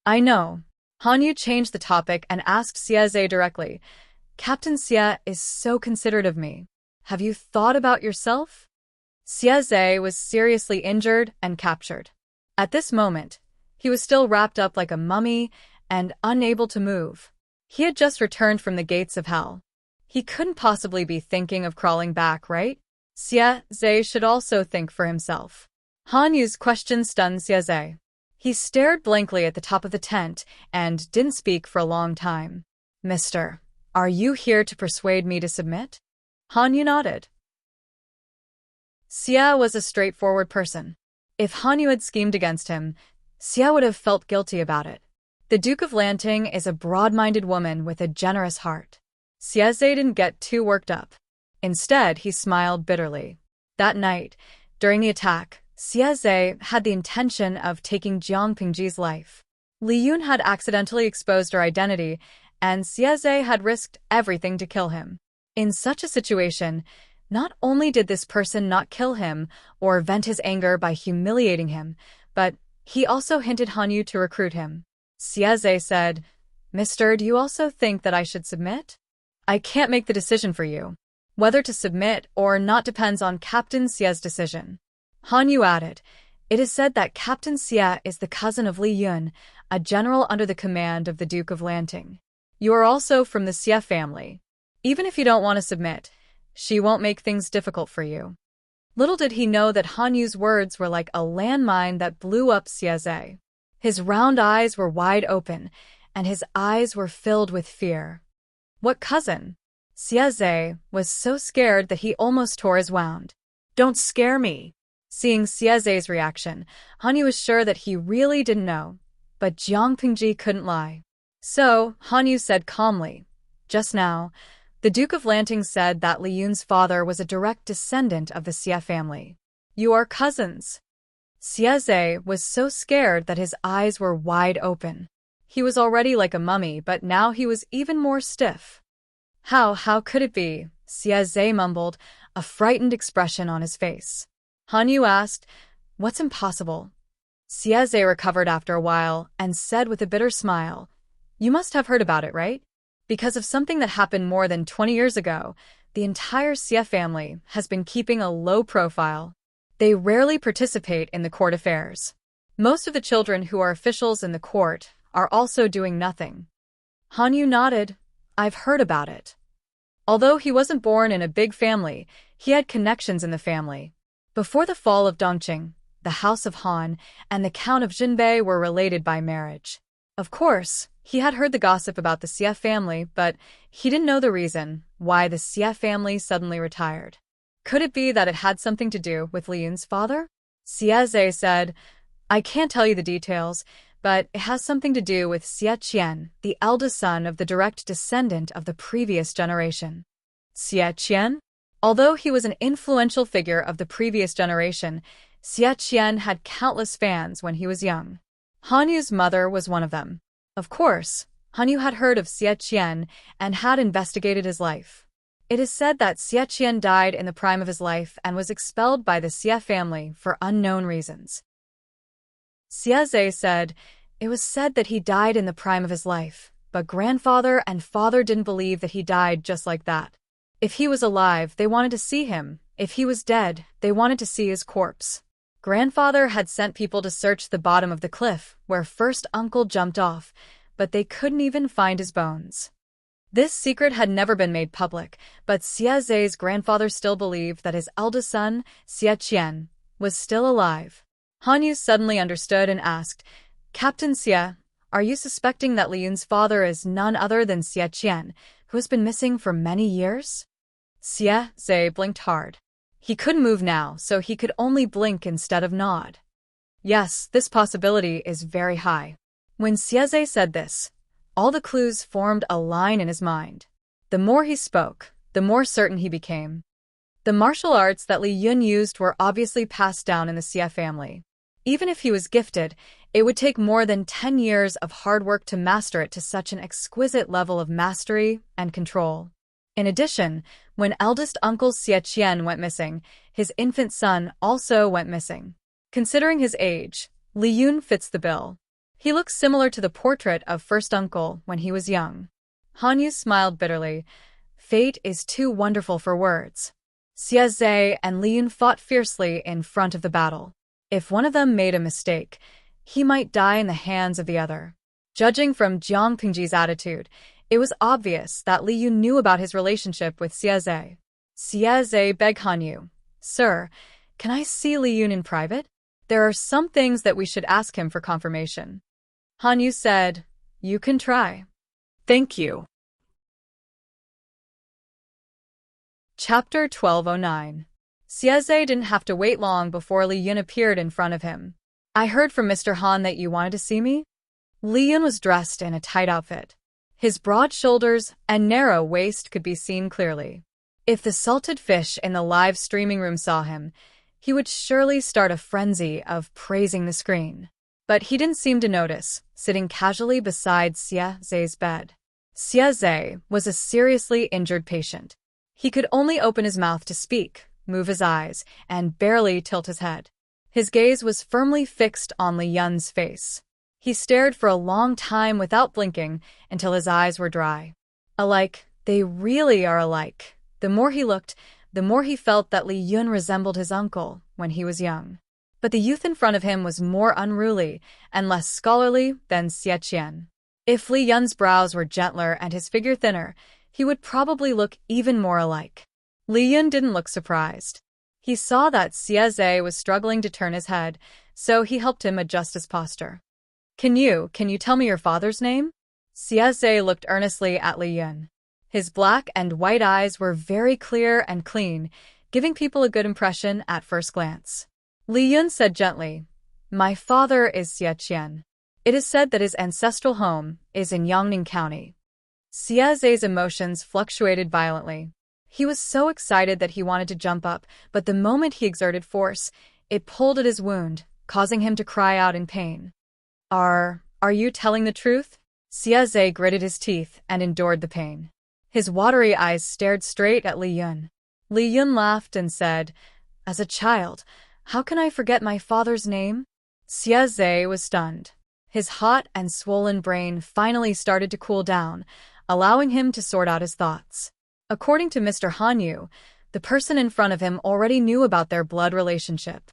Speaker 1: I know. Han Yu changed the topic and asked Xie directly, Captain Xie is so considerate of me. Have you thought about yourself? Xie was seriously injured and captured. At this moment, he was still wrapped up like a mummy and unable to move. He had just returned from the gates of hell. He couldn't possibly be thinking of crawling back, right? Xie should also think for himself. Han Yu's question stunned Xie. He stared blankly at the top of the tent and didn't speak for a long time. Mister, are you here to persuade me to submit? Han Yu nodded. Xie was a straightforward person. If Han Yu had schemed against him, Xie would have felt guilty about it. The Duke of Lanting is a broad-minded woman with a generous heart. Xie didn't get too worked up. Instead, he smiled bitterly. That night, during the attack, Xie had the intention of taking Jiang Pingji's life. Li Yun had accidentally exposed her identity, and Xie had risked everything to kill him. In such a situation, not only did this person not kill him or vent his anger by humiliating him, but he also hinted Han Yu to recruit him. Xie said, Mister, do you also think that I should submit? I can't make the decision for you. Whether to submit or not depends on Captain Xie's decision. Han Yu added, It is said that Captain Xie is the cousin of Li Yun, a general under the command of the Duke of Lanting. You are also from the Xie family. Even if you don't want to submit, she won't make things difficult for you. Little did he know that Han Yu's words were like a landmine that blew up Xie. His round eyes were wide open, and his eyes were filled with fear. What cousin? Xie was so scared that he almost tore his wound. Don't scare me. Seeing Xie's reaction, Han Yu was sure that he really didn't know, but Jiang Pingji couldn't lie. So, Han Yu said calmly, Just now, the Duke of Lanting said that Li Yun's father was a direct descendant of the Xie family. You are cousins. Xie was so scared that his eyes were wide open. He was already like a mummy, but now he was even more stiff. How could it be? Xie mumbled, a frightened expression on his face. Han Yu asked, What's impossible? Xie recovered after a while and said with a bitter smile, You must have heard about it, right? Because of something that happened more than 20 years ago, the entire Xie family has been keeping a low profile. They rarely participate in the court affairs. Most of the children who are officials in the court are also doing nothing. Han Yu nodded. I've heard about it. Although he wasn't born in a big family, he had connections in the family. Before the fall of Dongqing, the House of Han and the Count of Jinbei were related by marriage. Of course, he had heard the gossip about the Xie family, but he didn't know the reason why the Xie family suddenly retired. Could it be that it had something to do with Li Yun's father? Xie said, I can't tell you the details, but it has something to do with Xie Qian, the eldest son of the direct descendant of the previous generation. Xie Qian? Although he was an influential figure of the previous generation, Xie Qian had countless fans when he was young. Han Yu's mother was one of them. Of course, Han Yu had heard of Xie Qian and had investigated his life. It is said that Xie Qian died in the prime of his life and was expelled by the Xie family for unknown reasons. Xie said, It was said that he died in the prime of his life, but grandfather and father didn't believe that he died just like that. If he was alive, they wanted to see him. If he was dead, they wanted to see his corpse. Grandfather had sent people to search the bottom of the cliff where first uncle jumped off, but they couldn't even find his bones. This secret had never been made public, but Xie's grandfather still believed that his eldest son, Xie Qian, was still alive. Han Yu suddenly understood and asked, Captain Xie, are you suspecting that Li Yun's father is none other than Xie Qian, who has been missing for many years? Xie blinked hard. He couldn't move now, so he could only blink instead of nod. Yes, this possibility is very high. When Xie said this, all the clues formed a line in his mind. The more he spoke, the more certain he became. The martial arts that Li Yun used were obviously passed down in the Xie family. Even if he was gifted, it would take more than 10 years of hard work to master it to such an exquisite level of mastery and control. In addition, when eldest uncle Xie Qian went missing, his infant son also went missing. Considering his age, Li Yun fits the bill. He looked similar to the portrait of first uncle when he was young. Han Yu smiled bitterly. Fate is too wonderful for words. Xie Zhe and Li Yun fought fiercely in front of the battle. If one of them made a mistake, he might die in the hands of the other. Judging from Jiang Pingji's attitude, it was obvious that Li Yun knew about his relationship with Xie Zhe. Xie Zhe begged Han Yu, "Sir, can I see Li Yun in private? There are some things that we should ask him for confirmation." Han Yu said, "You can try."
Speaker 2: Thank you.
Speaker 1: Chapter 1209. Xie Zhe didn't have to wait long before Li Yun appeared in front of him. "I heard from Mr. Han that you wanted to see me?" Li Yun was dressed in a tight outfit. His broad shoulders and narrow waist could be seen clearly. If the salted fish in the live streaming room saw him, he would surely start a frenzy of praising the screen. But he didn't seem to notice, sitting casually beside Xie Zhe's bed. Xie Zhe was a seriously injured patient. He could only open his mouth to speak, move his eyes, and barely tilt his head. His gaze was firmly fixed on Li Yun's face. He stared for a long time without blinking until his eyes were dry. Alike, they really are alike. The more he looked, the more he felt that Li Yun resembled his uncle when he was young. But the youth in front of him was more unruly and less scholarly than Xie Qian. If Li Yun's brows were gentler and his figure thinner, he would probably look even more alike. Li Yun didn't look surprised. He saw that Xie Zhe was struggling to turn his head, so he helped him adjust his posture. Can you tell me your father's name?" Xie Zhe looked earnestly at Li Yun. His black and white eyes were very clear and clean, giving people a good impression at first glance. Li Yun said gently, "My father is Xie Qian. It is said that his ancestral home is in Yangning County." Xie Zhe's emotions fluctuated violently. He was so excited that he wanted to jump up, but the moment he exerted force, it pulled at his wound, causing him to cry out in pain. Are you telling the truth?" Xie Zhe gritted his teeth and endured the pain. His watery eyes stared straight at Li Yun. Li Yun laughed and said, "As a child, how can I forget my father's name?" Xie Zhe was stunned. His hot and swollen brain finally started to cool down, allowing him to sort out his thoughts. According to Mr. Han Yu, the person in front of him already knew about their blood relationship.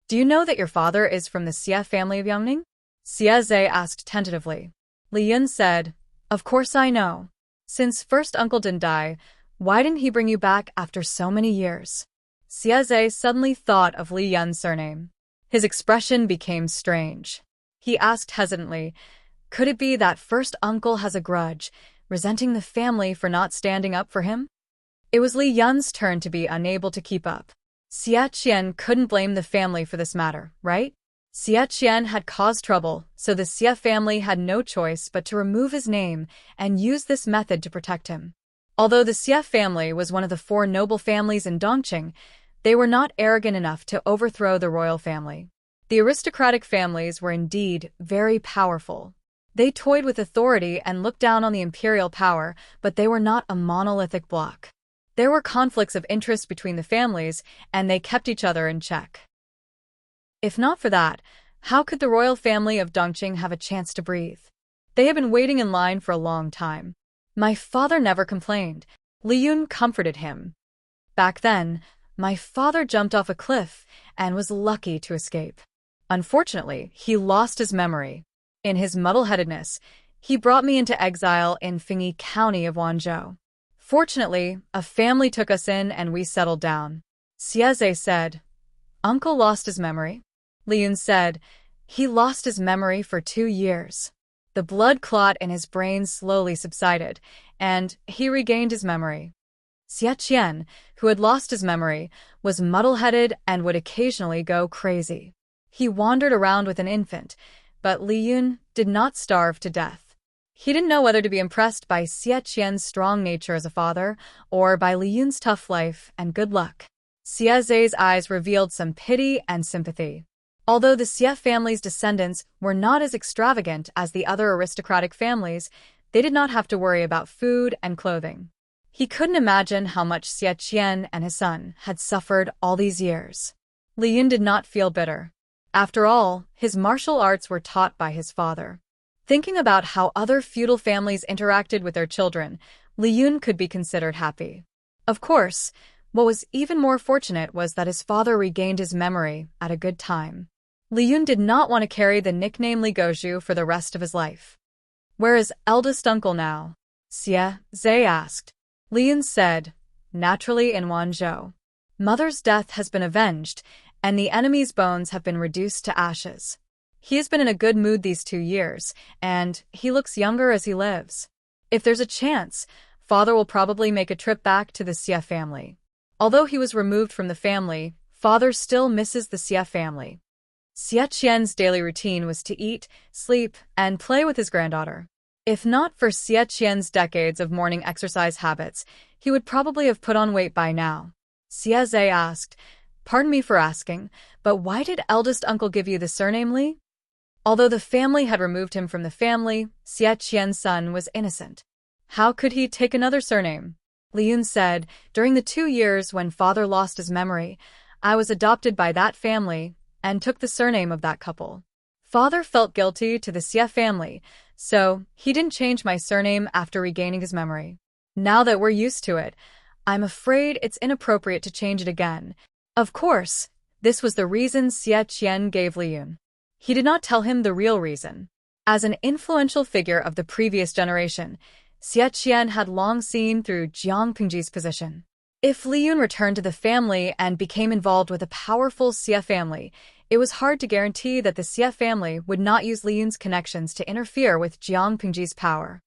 Speaker 1: "Do you know that your father is from the Xie family of Yangning?" Xie Zhe asked tentatively. Li Yun said, "Of course I know. Since first uncle didn't die, why didn't he bring you back after so many years?" Xie Zhe suddenly thought of Li Yun's surname. His expression became strange. He asked hesitantly, "Could it be that first uncle has a grudge, resenting the family for not standing up for him?" It was Li Yun's turn to be unable to keep up. Xie Qian couldn't blame the family for this matter, right? Xie Qian had caused trouble, so the Xie family had no choice but to remove his name and use this method to protect him. Although the Xie family was one of the 4 noble families in Dongqing, they were not arrogant enough to overthrow the royal family. The aristocratic families were indeed very powerful. They toyed with authority and looked down on the imperial power, but they were not a monolithic bloc. There were conflicts of interest between the families, and they kept each other in check. If not for that, how could the royal family of Dongqing have a chance to breathe? They had been waiting in line for a long time. "My father never complained," Li Yun comforted him. "Back then, my father jumped off a cliff and was lucky to escape. Unfortunately, he lost his memory. In his muddle-headedness, he brought me into exile in Fingyi County of Wanzhou. Fortunately, a family took us in and we settled down." Xie Zhe said, "Uncle lost his memory?" Li Yun said, "He lost his memory for 2 years. The blood clot in his brain slowly subsided, and he regained his memory." Xie Qian, who had lost his memory, was muddle-headed and would occasionally go crazy. He wandered around with an infant, but Li Yun did not starve to death. He didn't know whether to be impressed by Xie Qian's strong nature as a father or by Li Yun's tough life and good luck. Xie Zhe's eyes revealed some pity and sympathy. Although the Xie family's descendants were not as extravagant as the other aristocratic families, they did not have to worry about food and clothing. He couldn't imagine how much Xie Qian and his son had suffered all these years. Li Yun did not feel bitter. After all, his martial arts were taught by his father. Thinking about how other feudal families interacted with their children, Li Yun could be considered happy. Of course, what was even more fortunate was that his father regained his memory at a good time. Li Yun did not want to carry the nickname Li Gozhu for the rest of his life. "Where is eldest uncle now?" Xie Zhe asked. Li Yun said, "Naturally in Wanzhou. Mother's death has been avenged, and the enemy's bones have been reduced to ashes. He has been in a good mood these 2 years, and he looks younger as he lives. If there's a chance, father will probably make a trip back to the Xie family." Although he was removed from the family, father still misses the Xie family. Xie Qian's daily routine was to eat, sleep, and play with his granddaughter. If not for Xie Qian's decades of morning exercise habits, he would probably have put on weight by now. Xie Zhe asked, "Pardon me for asking, but why did eldest uncle give you the surname Li?" Although the family had removed him from the family, Xie Qian's son was innocent. How could he take another surname? Li Yun said, "During the 2 years when father lost his memory, I was adopted by that family and took the surname of that couple. Father felt guilty to the Xie family, so he didn't change my surname after regaining his memory. Now that we're used to it, I'm afraid it's inappropriate to change it again." Of course, this was the reason Xie Qian gave Li Yun. He did not tell him the real reason. As an influential figure of the previous generation, Xie Qian had long seen through Jiang Pingji's position. If Li Yun returned to the family and became involved with a powerful Xie family, it was hard to guarantee that the Xie family would not use Li Yun's connections to interfere with Jiang Pingji's power.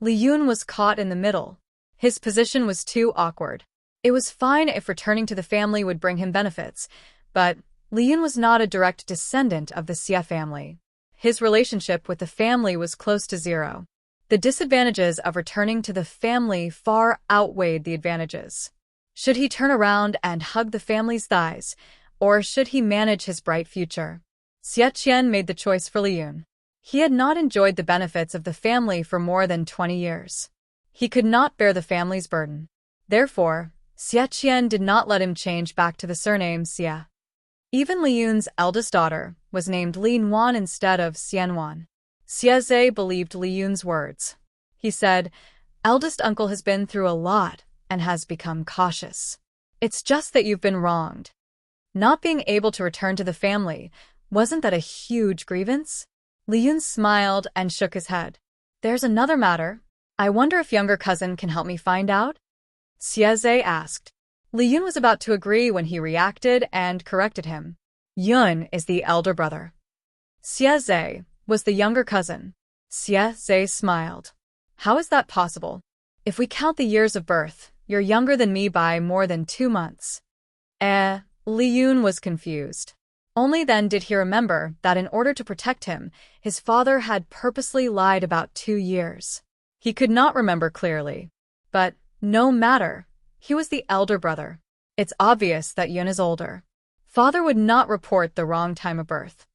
Speaker 1: Li Yun was caught in the middle. His position was too awkward. It was fine if returning to the family would bring him benefits, but Li Yun was not a direct descendant of the Xie family. His relationship with the family was close to zero. The disadvantages of returning to the family far outweighed the advantages. Should he turn around and hug the family's thighs, or should he manage his bright future? Xie Qian made the choice for Li Yun. He had not enjoyed the benefits of the family for more than 20 years. He could not bear the family's burden. Therefore, Xie Qian did not let him change back to the surname Xie. Even Li Yun's eldest daughter was named Li Nuan instead of Xianwan. Xie Zhe believed Li Yun's words. He said, "Eldest uncle has been through a lot and has become cautious. It's just that you've been wronged. Not being able to return to the family, wasn't that a huge grievance?" Li Yun smiled and shook his head. "There's another matter. I wonder if younger cousin can help me find out?" Xie Zhe asked. Li Yun was about to agree when he reacted and corrected him. "Yun is the elder brother. Xie Zhe was the younger cousin." Xie Zhe smiled. "How is that possible? If we count the years of birth, you're younger than me by more than 2 months. Li Yun was confused. Only then did he remember that in order to protect him, his father had purposely lied about 2 years. He could not remember clearly. But, no matter, he was the elder brother. It's obvious that Yun is older. Father would not report the wrong time of birth.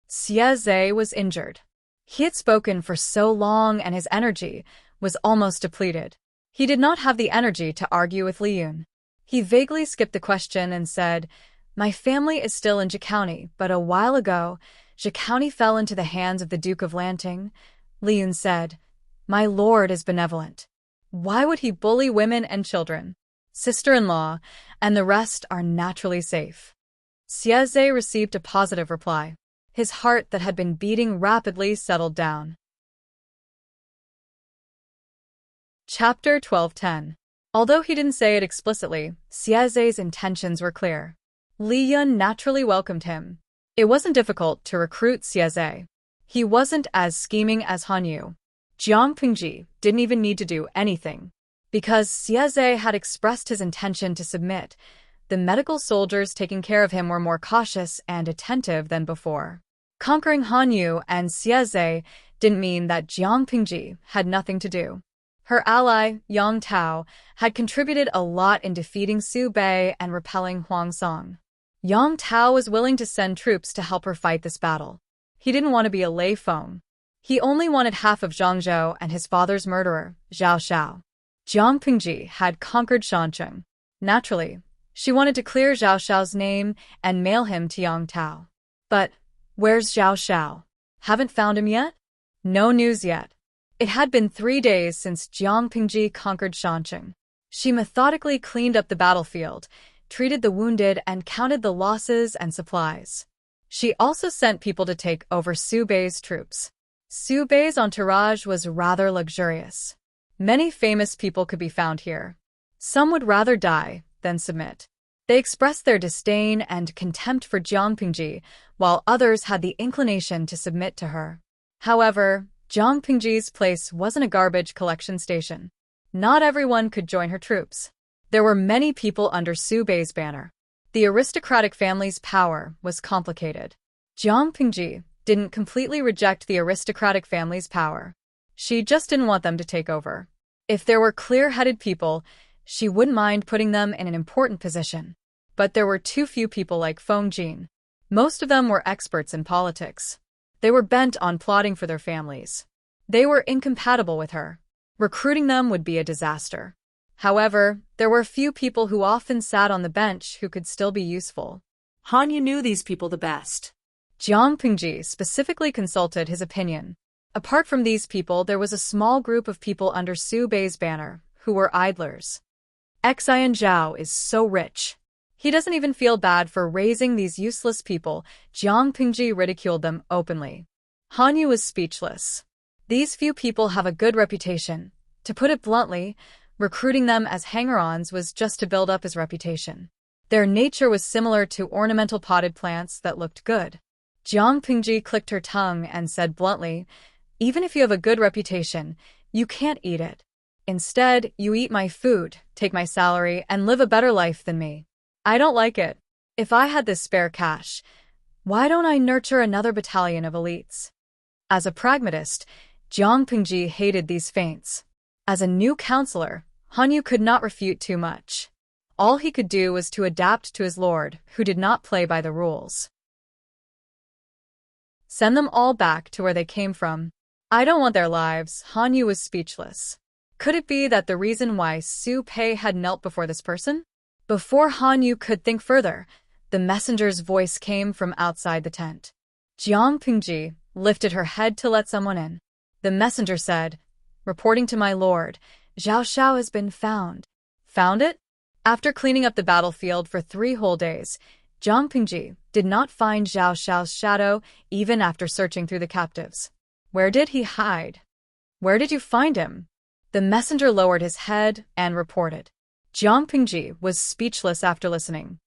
Speaker 1: Xie Zhe was injured. He had spoken for so long and his energy was almost depleted. He did not have the energy to argue with Li Yun. He vaguely skipped the question and said, "My family is still in Zhe County, but a while ago, Zhe County fell into the hands of the Duke of Lanting." Li Yun said, "My lord is benevolent. Why would he bully women and children? Sister-in-law, and the rest are naturally safe." Xie Zhe received a positive reply. His heart that had been beating rapidly settled down. Chapter 12:10. Although he didn't say it explicitly, Xie Zhe's intentions were clear. Li Yun naturally welcomed him. It wasn't difficult to recruit Xie Zhe. He wasn't as scheming as Han Yu. Jiang Pingji didn't even need to do anything. Because Xie Zhe had expressed his intention to submit, the medical soldiers taking care of him were more cautious and attentive than before. Conquering Han Yu and Xie Zhe didn't mean that Jiang Pingji had nothing to do. Her ally, Yang Tao, had contributed a lot in defeating Su Bei and repelling Huang Song. Yang Tao was willing to send troops to help her fight this battle. He didn't want to be a Lei Feng. He only wanted half of Zhangzhou and his father's murderer, Zhao Xiao. Jiang Pingji had conquered Shancheng. Naturally, She wanted to clear Zhao Xiao's name and mail him to Yang Tao. But where's Zhao Xiao? Haven't found him yet? No news yet. It had been 3 days since Jiang Pingji conquered Shanqing. She methodically cleaned up the battlefield, treated the wounded, and counted the losses and supplies. She also sent people to take over Su Bei's troops. Su Bei's entourage was rather luxurious. Many famous people could be found here. Some would rather die than submit. They expressed their disdain and contempt for Jiang Pingji, while others had the inclination to submit to her. However, Jiang Pingji's place wasn't a garbage collection station. Not everyone could join her troops. There were many people under Su Bei's banner. The aristocratic family's power was complicated. Jiang Pingji didn't completely reject the aristocratic family's power. She just didn't want them to take over. If there were clear-headed people, she wouldn't mind putting them in an important position. But there were too few people like Feng Jin. Most of them were experts in politics. They were bent on plotting for their families. They were incompatible with her. Recruiting them would be a disaster. However, there were few people who often sat on the bench who could still be useful.
Speaker 2: Han Yu knew these people the best.
Speaker 1: Jiang Pingji specifically consulted his opinion. Apart from these people, there was a small group of people under Su Bei's banner who were idlers. Xian Zhao is so rich. He doesn't even feel bad for raising these useless people. Jiang Pingji ridiculed them openly. Han Yu was speechless. These few people have a good reputation. To put it bluntly, recruiting them as hanger-ons was just to build up his reputation. Their nature was similar to ornamental potted plants that looked good. Jiang Pingji clicked her tongue and said bluntly, "Even if you have a good reputation, you can't eat it. Instead, you eat my food, take my salary, and live a better life than me. I don't like it. If I had this spare cash, why don't I nurture another battalion of elites?" As a pragmatist, Jiang Pingji hated these feints. As a new counselor, Han Yu could not refute too much. All he could do was to adapt to his lord, who did not play by the rules. Send them all back to where they came from. I don't want their lives. Han Yu was speechless. Could it be that the reason why Su Pei had knelt before this person? Before Han Yu could think further, the messenger's voice came from outside the tent. Jiang Pingji lifted her head to let someone in. The messenger said, "Reporting to my lord, Zhao Xiao has been found." Found it? After cleaning up the battlefield for 3 whole days, Jiang Pingji did not find Zhao Xiao's shadow even after searching through the captives. Where did he hide? Where did you find him? The messenger lowered his head and reported. Jiang Pingji was speechless after listening.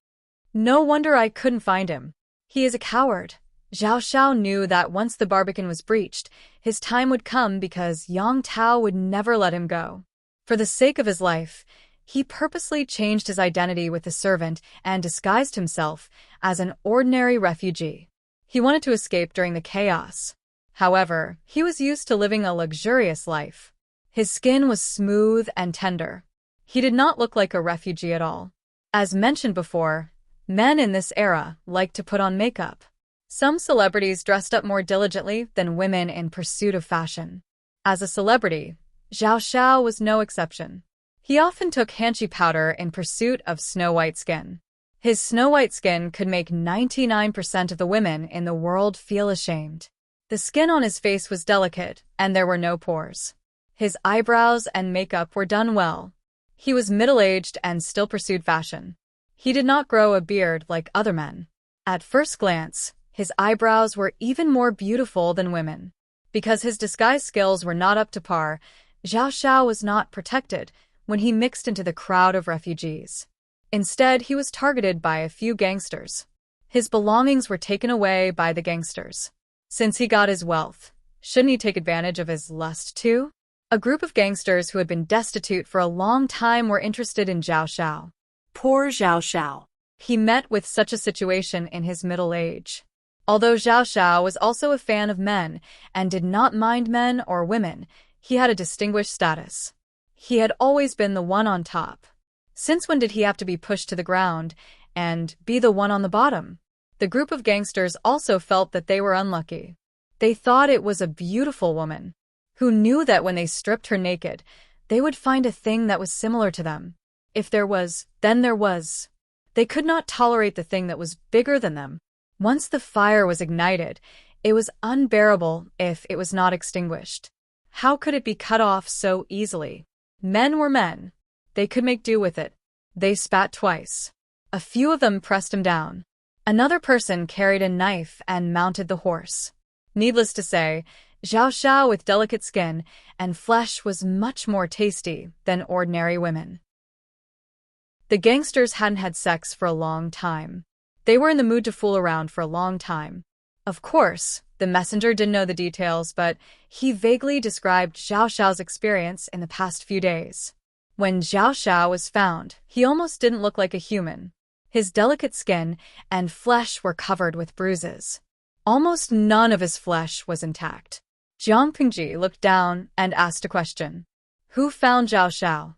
Speaker 1: No wonder I couldn't find him. He is a coward. Zhao Xiao knew that once the barbican was breached, his time would come because Yang Tao would never let him go. For the sake of his life, he purposely changed his identity with the servant and disguised himself as an ordinary refugee. He wanted to escape during the chaos. However, he was used to living a luxurious life. His skin was smooth and tender. He did not look like a refugee at all. As mentioned before, men in this era liked to put on makeup. Some celebrities dressed up more diligently than women in pursuit of fashion. As a celebrity, Zhao Xiao was no exception. He often took hanshi powder in pursuit of snow-white skin. His snow-white skin could make 99% of the women in the world feel ashamed. The skin on his face was delicate, and there were no pores. His eyebrows and makeup were done well. He was middle-aged and still pursued fashion. He did not grow a beard like other men. At first glance, his eyebrows were even more beautiful than women. Because his disguise skills were not up to par, Zhao Xiao was not protected when he mixed into the crowd of refugees. Instead, he was targeted by a few gangsters. His belongings were taken away by the gangsters. Since he got his wealth, shouldn't he take advantage of his lust too? A group of gangsters who had been destitute for a long time were interested in Zhao Xiao.
Speaker 2: Poor Zhao Xiao.
Speaker 1: He met with such a situation in his middle age. Although Zhao Xiao was also a fan of men and did not mind men or women, he had a distinguished status. He had always been the one on top. Since when did he have to be pushed to the ground and be the one on the bottom? The group of gangsters also felt that they were unlucky. They thought it was a beautiful woman, who knew that when they stripped her naked, they would find a thing that was similar to them. If there was, then there was. They could not tolerate the thing that was bigger than them. Once the fire was ignited, it was unbearable if it was not extinguished. How could it be cut off so easily? Men were men. They could make do with it. They spat twice. A few of them pressed him down. Another person carried a knife and mounted the horse. Needless to say, Xiao Xiao with delicate skin and flesh was much more tasty than ordinary women. The gangsters hadn't had sex for a long time. They were in the mood to fool around for a long time. Of course, the messenger didn't know the details, but he vaguely described Xiao Xiao's experience in the past few days. When Xiao Xiao was found, he almost didn't look like a human. His delicate skin and flesh were covered with bruises. Almost none of his flesh was intact. Jiang Pingji looked down and asked a question. Who found Xiao Xiao?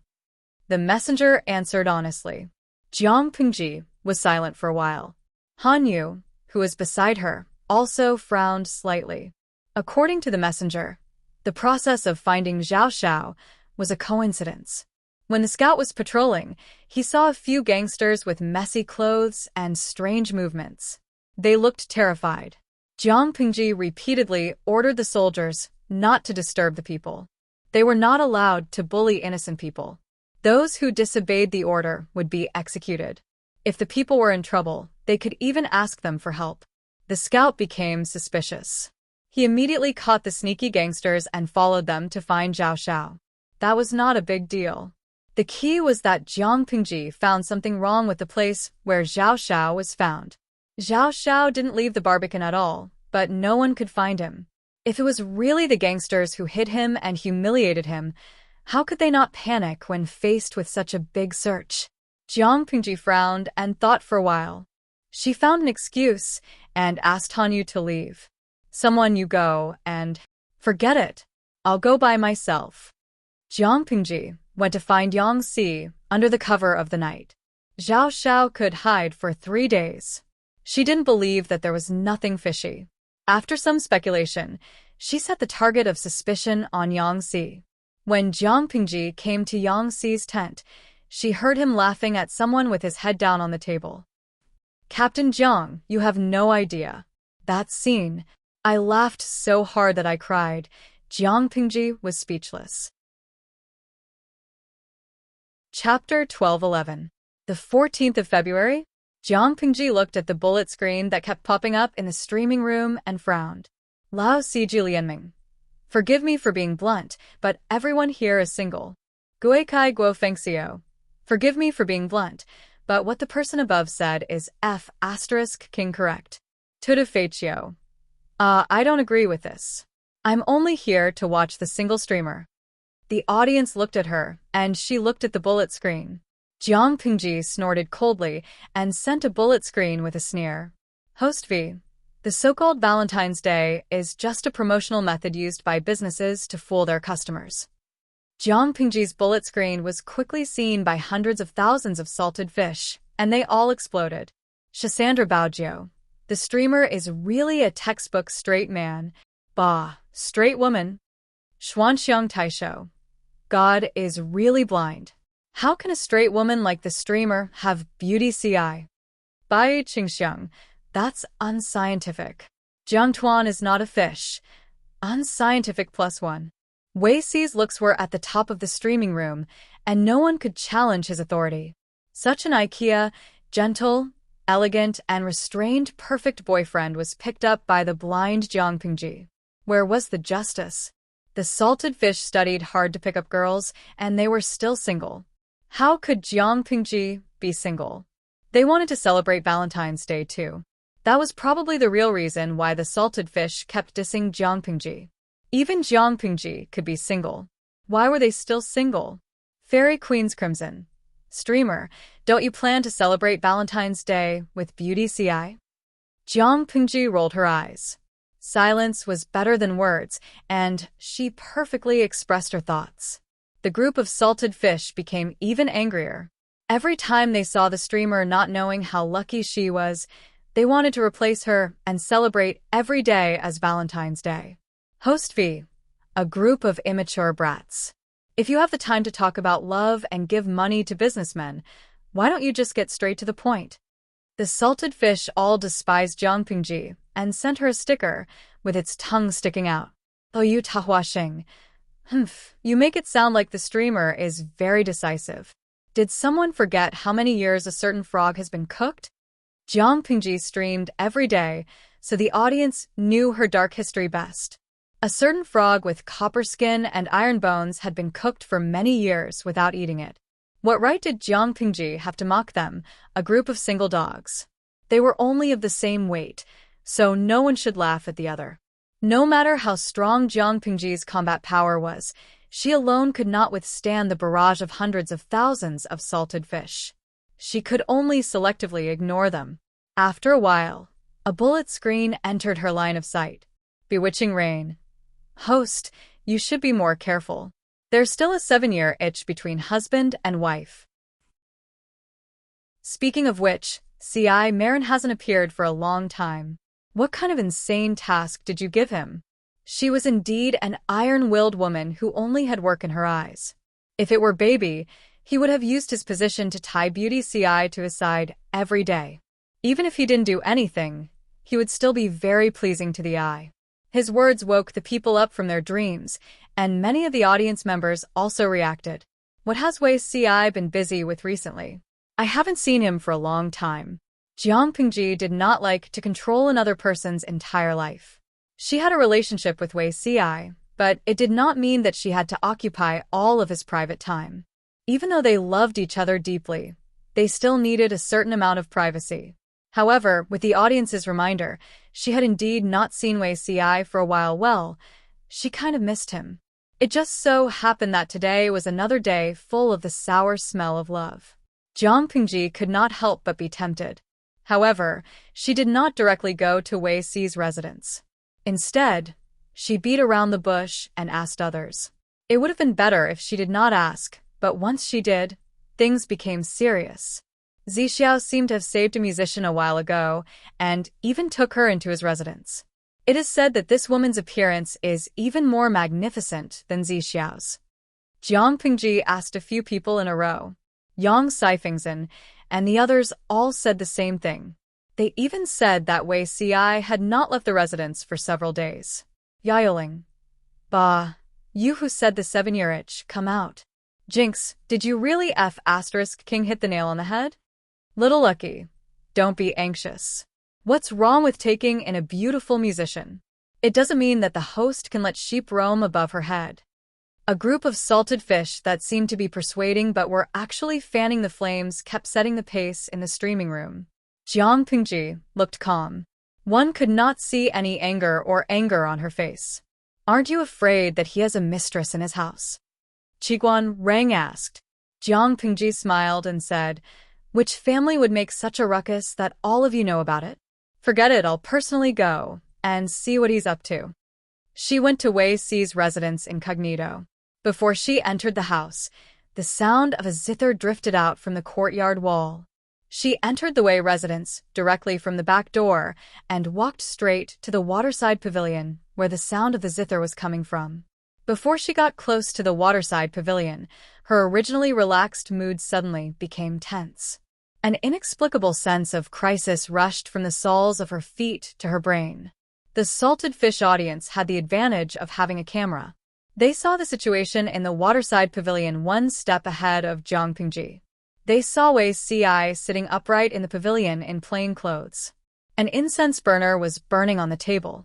Speaker 1: The messenger answered honestly. Jiang Pingji was silent for a while. Han Yu, who was beside her, also frowned slightly. According to the messenger, the process of finding Xiao Xiao was a coincidence. When the scout was patrolling, he saw a few gangsters with messy clothes and strange movements. They looked terrified. Jiang Pingji repeatedly ordered the soldiers not to disturb the people. They were not allowed to bully innocent people. Those who disobeyed the order would be executed. If the people were in trouble, they could even ask them for help. The scout became suspicious. He immediately caught the sneaky gangsters and followed them to find Xiao Xiao. That was not a big deal. The key was that Jiang Pingji found something wrong with the place where Xiao Xiao was found. Xiao Xiao didn't leave the Barbican at all, but no one could find him. If it was really the gangsters who hid him and humiliated him, how could they not panic when faced with such a big search? Jiang Pingji frowned and thought for a while. She found an excuse and asked Han Yu to leave. Someone you go and... Forget it. I'll go by myself. Jiang Pingji went to find Yang Si under the cover of the night. Xiao Xiao could hide for 3 days. She didn't believe that there was nothing fishy. After some speculation, she set the target of suspicion on Yang Si. When Jiang Pingji came to Yang Si's tent, she heard him laughing at someone with his head down on the table. Captain Jiang, you have no idea. That scene, I laughed so hard that I cried. Jiang Pingji was speechless. Chapter 1211. The 14th of February, Jiang Pingji looked at the bullet screen that kept popping up in the streaming room and frowned. Lao Si Lianming. Forgive me for being blunt, but everyone here is single. Guikai Guo Fengxiu. Forgive me for being blunt, but what the person above said is F** King correct. Tuda Feichio. I don't agree with this. I'm only here to watch the single streamer. The audience looked at her, and she looked at the bullet screen. Jiang Pingji snorted coldly and sent a bullet screen with a sneer. Host V. The so-called Valentine's Day is just a promotional method used by businesses to fool their customers. Jiang Pingji's bullet screen was quickly seen by hundreds of thousands of salted fish, and they all exploded. Shandra Baojiu. The streamer is really a textbook straight man. Bah, straight woman. Xuanxiang Taishou. God is really blind. How can a straight woman like the streamer have beauty CI? Bai Qingxiang. That's unscientific. Jiang Tuan is not a fish. Unscientific +1. Wei Si's looks were at the top of the streaming room, and no one could challenge his authority. Such an IKEA, gentle, elegant, and restrained perfect boyfriend was picked up by the blind Jiang Pingji. Where was the justice? The salted fish studied hard to pick up girls, and they were still single. How could Jiang Pingji be single? They wanted to celebrate Valentine's Day too. That was probably the real reason why the salted fish kept dissing Jiang Pingji. Even Jiang Pingji could be single. Why were they still single? Fairy Queen's Crimson. Streamer, don't you plan to celebrate Valentine's Day with Beauty CI? Jiang Pingji rolled her eyes. Silence was better than words, and she perfectly expressed her thoughts. The group of salted fish became even angrier. Every time they saw the streamer not knowing how lucky she was, they wanted to replace her and celebrate every day as Valentine's Day. Host V. A group of immature brats. If you have the time to talk about love and give money to businessmen, Why don't you just get straight to the point? The salted fish all despised Jiang Pingji and sent her a sticker with its tongue sticking out. Oh, you Tahuasheng. Humph, you make it sound like the streamer is very decisive. Did someone forget how many years a certain frog has been cooked? Jiang Pingji streamed every day, so the audience knew her dark history best. A certain frog with copper skin and iron bones had been cooked for many years without eating it. What right did Jiang Pingji have to mock them, a group of single dogs? They were only of the same weight, so no one should laugh at the other. No matter how strong Jiang Pingji's combat power was, she alone could not withstand the barrage of hundreds of thousands of salted fish. She could only selectively ignore them. After a while, a bullet screen entered her line of sight. Bewitching rain. Host, you should be more careful. There's still a 7-year itch between husband and wife. Speaking of which, CI Marin hasn't appeared for a long time. What kind of insane task did you give him? She was indeed an iron-willed woman who only had work in her eyes. If it were Baby, he would have used his position to tie Beauty CI to his side every day. Even if he didn't do anything, he would still be very pleasing to the eye. His words woke the people up from their dreams, and many of the audience members also reacted. What has Wei CI been busy with recently? I haven't seen him for a long time. Jiang Pingji did not like to control another person's entire life. She had a relationship with Wei CI, but it did not mean that she had to occupy all of his private time. Even though they loved each other deeply, they still needed a certain amount of privacy. However, with the audience's reminder, she had indeed not seen Wei CI for a while. Well, she kind of missed him. It just so happened that today was another day full of the sour smell of love. Jiang Pingji could not help but be tempted. However, she did not directly go to Wei Ci's residence. Instead, she beat around the bush and asked others. It would have been better if she did not ask, but once she did, things became serious. Zixiao seemed to have saved a musician a while ago and even took her into his residence. It is said that this woman's appearance is even more magnificent than Zixiao's. Jiang Pingji asked a few people in a row. Yang Saifengzhen and the others all said the same thing. They even said that Wei CI had not left the residence for several days. Yaoling. Bah, you who said the 7-year itch, come out. Jinx, did you really King hit the nail on the head? Little Lucky, don't be anxious. What's wrong with taking in a beautiful musician? It doesn't mean that the host can let sheep roam above her head. A group of salted fish that seemed to be persuading but were actually fanning the flames kept setting the pace in the streaming room. Jiang Pingji looked calm. One could not see any anger on her face. Aren't you afraid that he has a mistress in his house? Qiguan Rang asked. Jiang Pingji smiled and said, which family would make such a ruckus that all of you know about it? Forget it, I'll personally go and see what he's up to. She went to Wei Ci's residence incognito. Before she entered the house, the sound of a zither drifted out from the courtyard wall. She entered the Wei residence directly from the back door and walked straight to the waterside pavilion where the sound of the zither was coming from. Before she got close to the waterside pavilion, her originally relaxed mood suddenly became tense. An inexplicable sense of crisis rushed from the soles of her feet to her brain. The salted fish audience had the advantage of having a camera. They saw the situation in the waterside pavilion one step ahead of Jiang Pingji. They saw Wei CI sitting upright in the pavilion in plain clothes. An incense burner was burning on the table.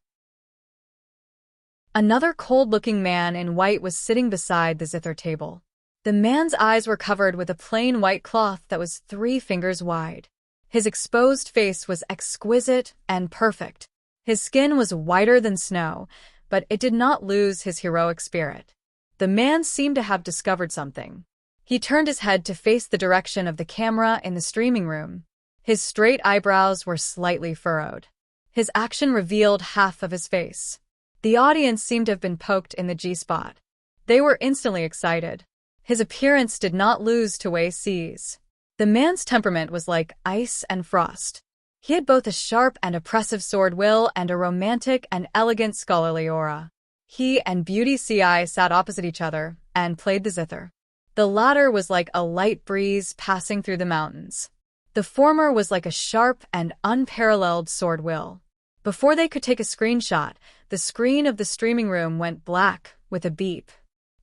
Speaker 1: Another cold-looking man in white was sitting beside the zither table. The man's eyes were covered with a plain white cloth that was 3 fingers wide. His exposed face was exquisite and perfect. His skin was whiter than snow, but it did not lose his heroic spirit. The man seemed to have discovered something. He turned his head to face the direction of the camera in the streaming room. His straight eyebrows were slightly furrowed. His action revealed half of his face. The audience seemed to have been poked in the G-spot. They were instantly excited. His appearance did not lose to Wei Ci's. The man's temperament was like ice and frost. He had both a sharp and oppressive sword will and a romantic and elegant scholarly aura. He and Beauty CI sat opposite each other and played the zither. The latter was like a light breeze passing through the mountains. The former was like a sharp and unparalleled sword will. Before they could take a screenshot, the screen of the streaming room went black with a beep.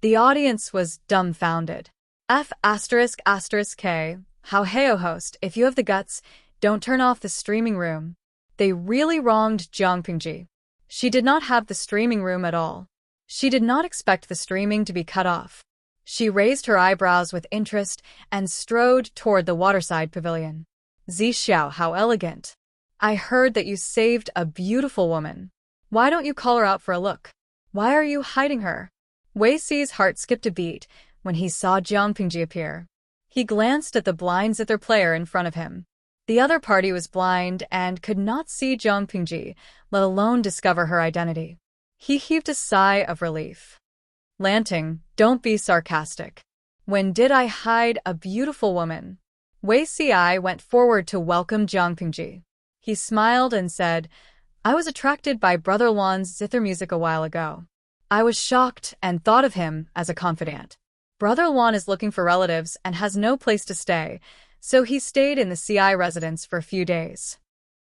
Speaker 1: The audience was dumbfounded. F***K, how heyo host, if you have the guts, don't turn off the streaming room. They really wronged Jiangpingji. She did not have the streaming room at all. She did not expect the streaming to be cut off. She raised her eyebrows with interest and strode toward the waterside pavilion. Xiao, how elegant. I heard that you saved a beautiful woman. Why don't you call her out for a look? Why are you hiding her? Wei Xi's heart skipped a beat when he saw Jiangpingji appear. He glanced at the blind zither player in front of him. The other party was blind and could not see Jiangpingji, let alone discover her identity. He heaved a sigh of relief. Lanting, don't be sarcastic. When did I hide a beautiful woman? Wei Xi went forward to welcome Jiangpingji. He smiled and said, I was attracted by Brother Luan's zither music a while ago. I was shocked and thought of him as a confidant. Brother Luan is looking for relatives and has no place to stay, so he stayed in the CI residence for a few days.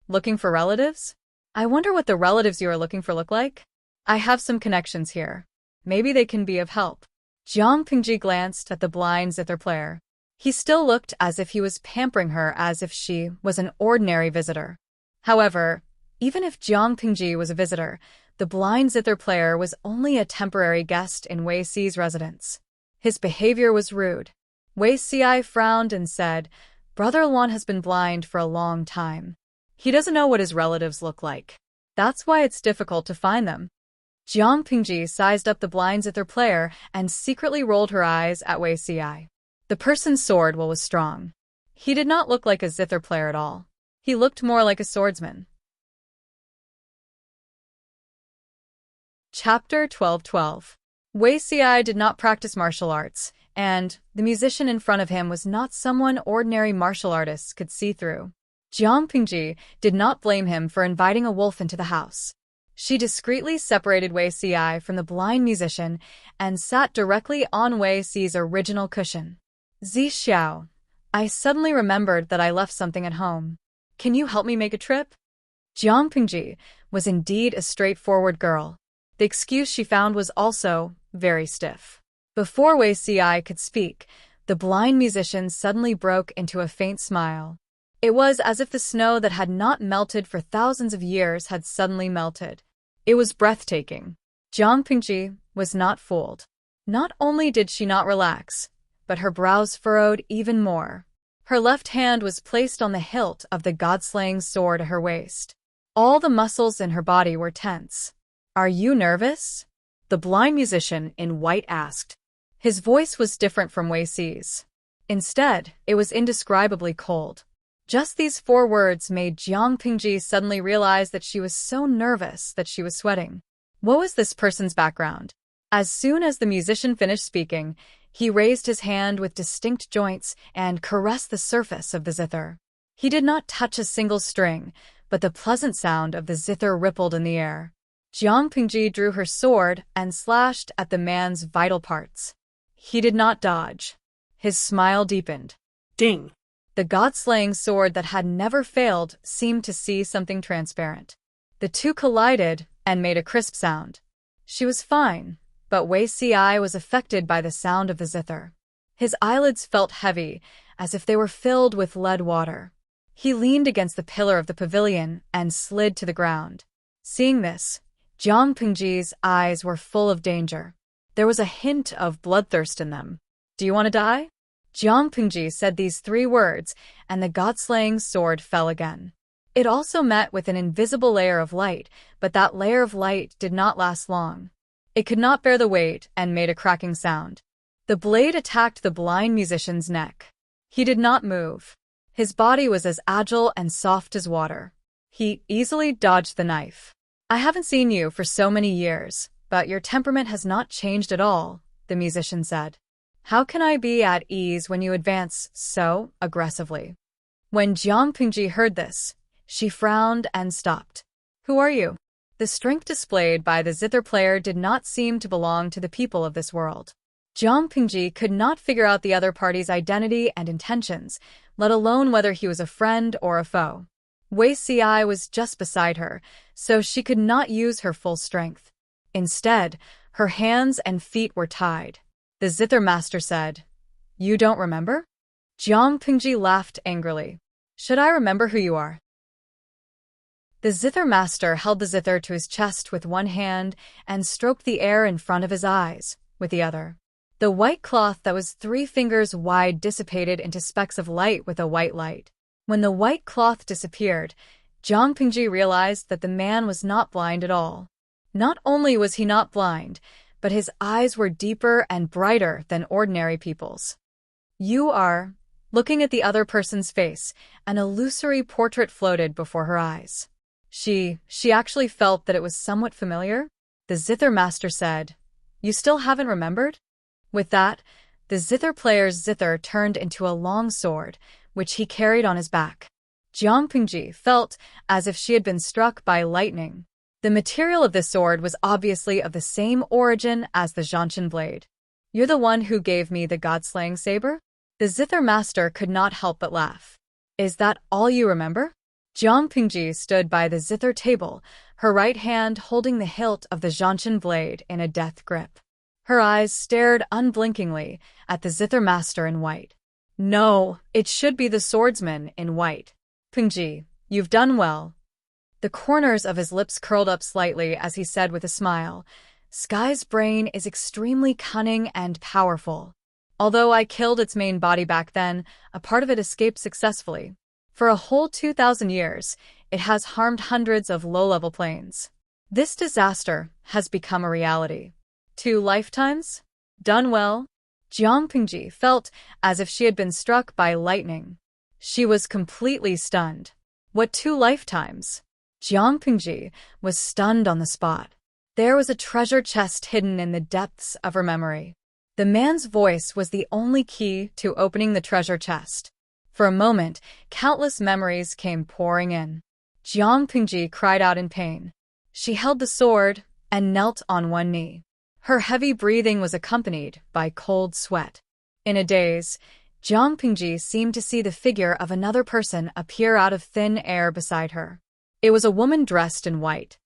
Speaker 1: Looking for relatives? I wonder what the relatives you are looking for look like? I have some connections here. Maybe they can be of help. Jiangpingji glanced at the blind zither player. He still looked as if he was pampering her as if she was an ordinary visitor. However, even if Jiangpingji was a visitor, the blind zither player was only a temporary guest in Wei Xi's residence. His behavior was rude. Wei Xi frowned and said, Brother Luan has been blind for a long time. He doesn't know what his relatives look like. That's why it's difficult to find them. Jiangpingji sized up the blind zither player and secretly rolled her eyes at Wei Xi. The person's sword will was strong. He did not look like a zither player at all. He looked more like a swordsman. Chapter 12:12. Wei Xi did not practice martial arts, and the musician in front of him was not someone ordinary martial artists could see through. Jiangpingji did not blame him for inviting a wolf into the house. She discreetly separated Wei Xi from the blind musician and sat directly on Wei Xi's original cushion. Xiao, I suddenly remembered that I left something at home. Can you help me make a trip? Jiangpingji was indeed a straightforward girl. The excuse she found was also very stiff. Before Wei Xi could speak, the blind musician suddenly broke into a faint smile. It was as if the snow that had not melted for thousands of years had suddenly melted. It was breathtaking. Jiangpingji was not fooled. Not only did she not relax, but her brows furrowed even more. Her left hand was placed on the hilt of the god-slaying sword at her waist. All the muscles in her body were tense. Are you nervous? The blind musician in white asked. His voice was different from Wei Xi's. Instead, it was indescribably cold. Just these 4 words made Jiangpingji suddenly realize that she was so nervous that she was sweating. What was this person's background? As soon as the musician finished speaking, he raised his hand with distinct joints and caressed the surface of the zither. He did not touch a single string, but the pleasant sound of the zither rippled in the air. Jiangpingji drew her sword and slashed at the man's vital parts. He did not dodge. His smile deepened.
Speaker 2: Ding!
Speaker 1: The god-slaying sword that had never failed seemed to see something transparent. The two collided and made a crisp sound. She was fine, but Wei Xi was affected by the sound of the zither. His eyelids felt heavy, as if they were filled with lead water. He leaned against the pillar of the pavilion and slid to the ground. Seeing this, Jiangpingji's eyes were full of danger. There was a hint of bloodthirst in them. Do you want to die? Jiangpingji said these 3 words, and the god-slaying sword fell again. It also met with an invisible layer of light, but that layer of light did not last long. It could not bear the weight and made a cracking sound. The blade attacked the blind musician's neck. He did not move. His body was as agile and soft as water. He easily dodged the knife. I haven't seen you for so many years, but your temperament has not changed at all, the musician said. How can I be at ease when you advance so aggressively? When Jiangpingji heard this, she frowned and stopped. Who are you? The strength displayed by the zither player did not seem to belong to the people of this world. Jiang Pingji could not figure out the other party's identity and intentions, let alone whether he was a friend or a foe. Wei Ci was just beside her, so she could not use her full strength. Instead, her hands and feet were tied. The zither master said, "You don't remember?" Jiang Pingji laughed angrily. "Should I remember who you are?" The zither master held the zither to his chest with one hand and stroked the air in front of his eyes with the other. The white cloth that was 3 fingers wide dissipated into specks of light with a white light. When the white cloth disappeared, Jiang Pingji realized that the man was not blind at all. Not only was he not blind, but his eyes were deeper and brighter than ordinary people's. "You are..." Looking at the other person's face, an illusory portrait floated before her eyes. She actually felt that it was somewhat familiar. The zither master said, "You still haven't remembered?" With that, the zither player's zither turned into a long sword, which he carried on his back. Jiang Pingji felt as if she had been struck by lightning. The material of the sword was obviously of the same origin as the Zhanshan blade. "You're the one who gave me the god-slaying saber?" The zither master could not help but laugh. "Is that all you remember?" Jiang Pingji stood by the zither table, her right hand holding the hilt of the Zhanshan blade in a death grip. Her eyes stared unblinkingly at the zither master in white. "No, it should be the swordsman in white. Pingji, you've done well." The corners of his lips curled up slightly as he said with a smile, "Sky's brain is extremely cunning and powerful. Although I killed its main body back then, a part of it escaped successfully. For a whole 2,000 years, it has harmed hundreds of low-level planes. This disaster has become a reality. 2 lifetimes? Done well." Jiang Pingji felt as if she had been struck by lightning. She was completely stunned. What 2 lifetimes? Jiang Pingji was stunned on the spot. There was a treasure chest hidden in the depths of her memory. The man's voice was the only key to opening the treasure chest. For a moment, countless memories came pouring in. Jiang Pingji cried out in pain. She held the sword and knelt on one knee. Her heavy breathing was accompanied by cold sweat. In a daze, Jiang Pingji seemed to see the figure of another person appear out of thin air beside her. It was a woman dressed in white.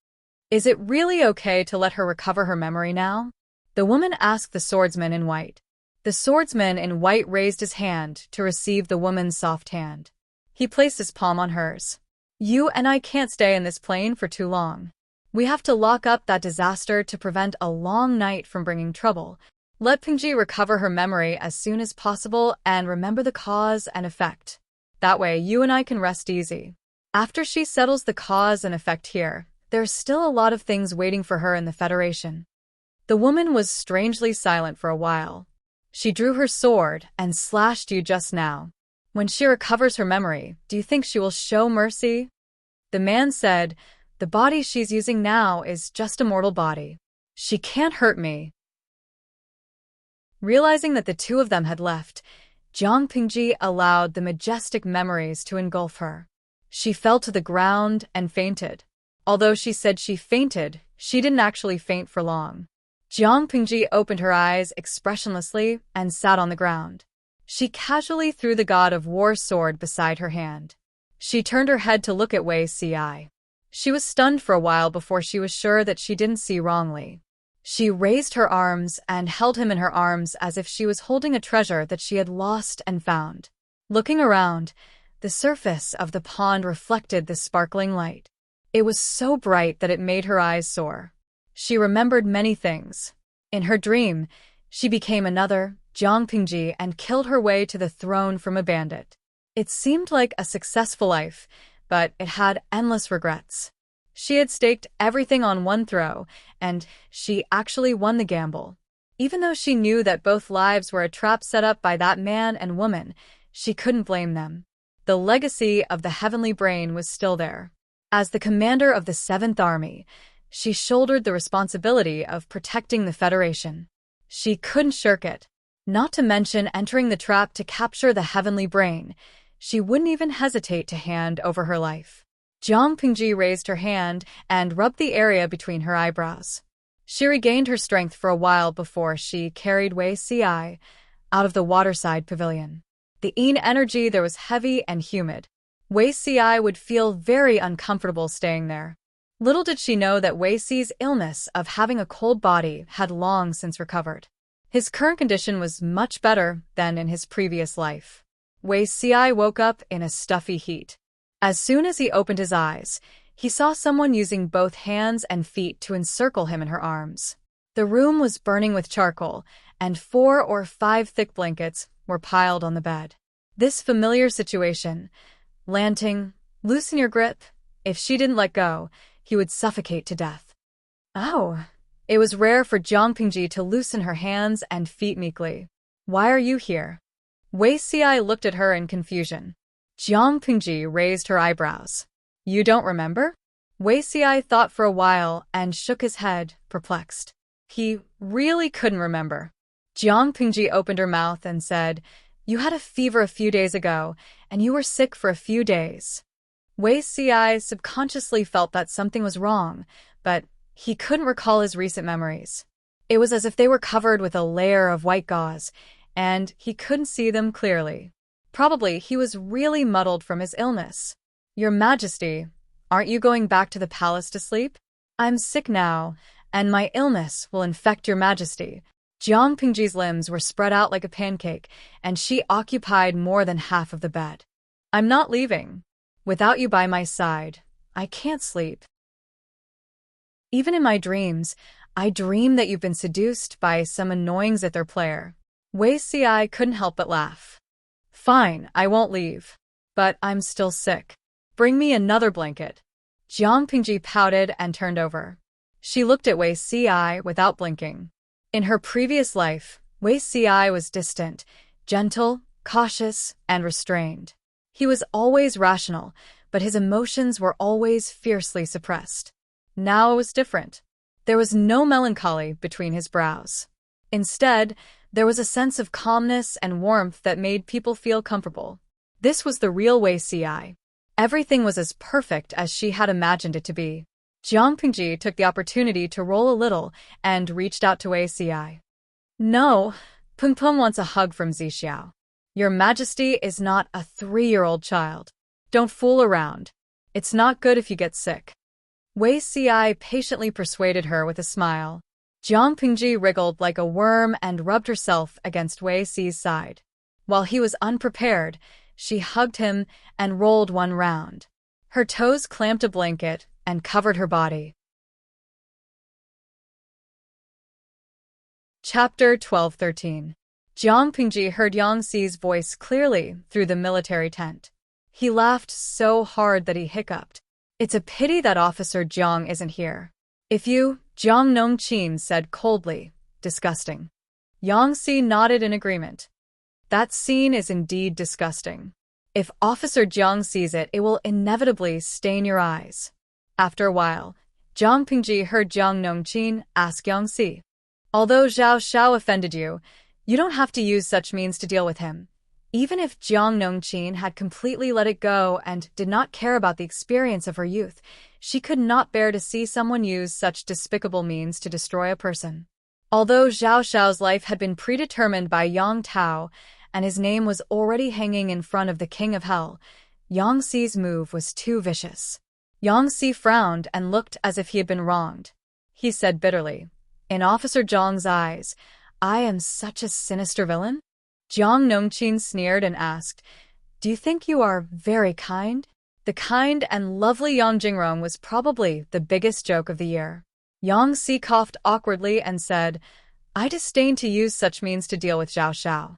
Speaker 1: "Is it really okay to let her recover her memory now?" The woman asked the swordsman in white. The swordsman in white raised his hand to receive the woman's soft hand. He placed his palm on hers. "You and I can't stay in this plane for too long. We have to lock up that disaster to prevent a long night from bringing trouble. Let Pingji recover her memory as soon as possible and remember the cause and effect. That way you and I can rest easy. After she settles the cause and effect here, there's still a lot of things waiting for her in the Federation." The woman was strangely silent for a while. "She drew her sword and slashed you just now. When she recovers her memory, do you think she will show mercy?" The man said, "The body she's using now is just a mortal body. She can't hurt me." Realizing that the 2 of them had left, Jiang Pingji allowed the majestic memories to engulf her. She fell to the ground and fainted. Although she said she fainted, she didn't actually faint for long. Jiang Pingji opened her eyes expressionlessly and sat on the ground. She casually threw the god of war's sword beside her hand. She turned her head to look at Wei Ci. She was stunned for a while before she was sure that she didn't see wrongly. She raised her arms and held him in her arms as if she was holding a treasure that she had lost and found. Looking around, the surface of the pond reflected the sparkling light. It was so bright that it made her eyes soar. She remembered many things. In her dream, she became another, Jiang Pingji, and killed her way to the throne from a bandit. It seemed like a successful life, but it had endless regrets. She had staked everything on one throw, and she actually won the gamble. Even though she knew that both lives were a trap set up by that man and woman, she couldn't blame them. The legacy of the heavenly brain was still there. As the commander of the 7th Army, she shouldered the responsibility of protecting the Federation. She couldn't shirk it. Not to mention entering the trap to capture the heavenly brain, she wouldn't even hesitate to hand over her life. Jiang Pingji raised her hand and rubbed the area between her eyebrows. She regained her strength for a while before she carried Wei Si out of the waterside pavilion. The energy there was heavy and humid. Wei Si would feel very uncomfortable staying there. Little did she know that Wei Si's illness of having a cold body had long since recovered. His current condition was much better than in his previous life. Wei Si woke up in a stuffy heat. As soon as he opened his eyes, he saw someone using both hands and feet to encircle him in her arms. The room was burning with charcoal, and 4 or 5 thick blankets were piled on the bed. This familiar situation, Lanting, loosen your grip. If she didn't let go, he would suffocate to death. Oh. It was rare for Jiang Pingji to loosen her hands and feet meekly. Why are you here? Wei Si looked at her in confusion. Jiang Pingji raised her eyebrows. You don't remember? Wei Si thought for a while and shook his head, perplexed. He really couldn't remember. Jiang Pingji opened her mouth and said, You had a fever a few days ago, and you were sick for a few days. Wei Si subconsciously felt that something was wrong, but he couldn't recall his recent memories. It was as if they were covered with a layer of white gauze, and he couldn't see them clearly. Probably he was really muddled from his illness. Your Majesty, aren't you going back to the palace to sleep? I'm sick now, and my illness will infect your Majesty. Jiang Pingji's limbs were spread out like a pancake, and she occupied more than half of the bed. I'm not leaving. Without you by my side, I can't sleep. Even in my dreams, I dream that you've been seduced by some annoying zither player. Wei Si couldn't help but laugh. Fine, I won't leave. But I'm still sick. Bring me another blanket. Jiang Pingji pouted and turned over. She looked at Wei Si without blinking. In her previous life, Wei Si was distant, gentle, cautious, and restrained. He was always rational, but his emotions were always fiercely suppressed. Now it was different. There was no melancholy between his brows. Instead, there was a sense of calmness and warmth that made people feel comfortable. This was the real Wei Si. Everything was as perfect as she had imagined it to be. Jiang Pingji took the opportunity to roll a little and reached out to Wei Si. No, Peng Peng wants a hug from Zixiao. Your Majesty is not a 3-year-old child. Don't fool around. It's not good if you get sick. Wei Si patiently persuaded her with a smile. Jiang Pingji wriggled like a worm and rubbed herself against Wei Si's side. While he was unprepared, she hugged him and rolled one round. Her toes clamped a blanket and covered her body. Chapter 12-13. Jiang Pingji heard Yang Xi's voice clearly through the military tent. He laughed so hard that he hiccuped. It's a pity that Officer Jiang isn't here. If you, Jiang Nongqin said coldly, disgusting. Yang Xi nodded in agreement. That scene is indeed disgusting. If Officer Jiang sees it, it will inevitably stain your eyes. After a while, Jiang Pingji heard Jiang Nongqin ask Yang Xi. Although Zhao Xiao offended you, you don't have to use such means to deal with him. Even if Jiang Nongqin had completely let it go and did not care about the experience of her youth, she could not bear to see someone use such despicable means to destroy a person. Although Zhao Xiao's life had been predetermined by Yang Tao, and his name was already hanging in front of the King of Hell, Yang Xi's move was too vicious. Yang Xi frowned and looked as if he had been wronged. He said bitterly, in Officer Zhang's eyes, I am such a sinister villain? Jiang Nongqin sneered and asked, Do you think you are very kind? The kind and lovely Yang Jingrong was probably the biggest joke of the year. Yang Xi coughed awkwardly and said, I disdain to use such means to deal with Zhao Xiao.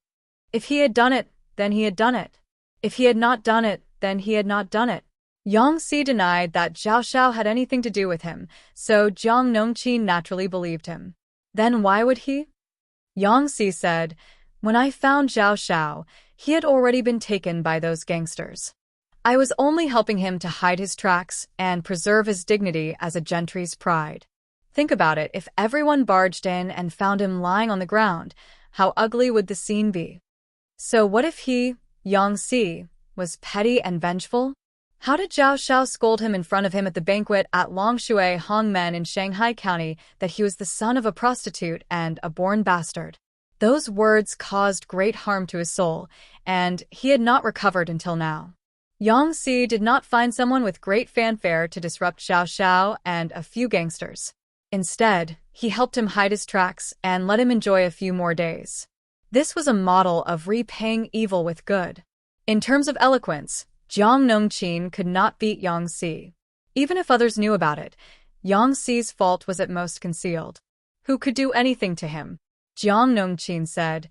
Speaker 1: If he had done it, then he had done it. If he had not done it, then he had not done it. Yang Xi denied that Zhao Xiao had anything to do with him, so Jiang Nongqin naturally believed him. Then why would he? Yang Xi said, When I found Zhao Xiao, he had already been taken by those gangsters. I was only helping him to hide his tracks and preserve his dignity as a gentry's pride. Think about it, if everyone barged in and found him lying on the ground, how ugly would the scene be? So what if he, Yang Xi, was petty and vengeful? How did Zhao Xiao scold him in front of him at the banquet at Longshui Hongmen in Shanghai County that he was the son of a prostitute and a born bastard? Those words caused great harm to his soul, and he had not recovered until now. Yang Si did not find someone with great fanfare to disrupt Zhao Xiao and a few gangsters. Instead, he helped him hide his tracks and let him enjoy a few more days. This was a model of repaying evil with good. In terms of eloquence, Jiang Nongqin could not beat Yang Si. Even if others knew about it, Yang Si's fault was at most concealed. Who could do anything to him? Jiang Nongqin said,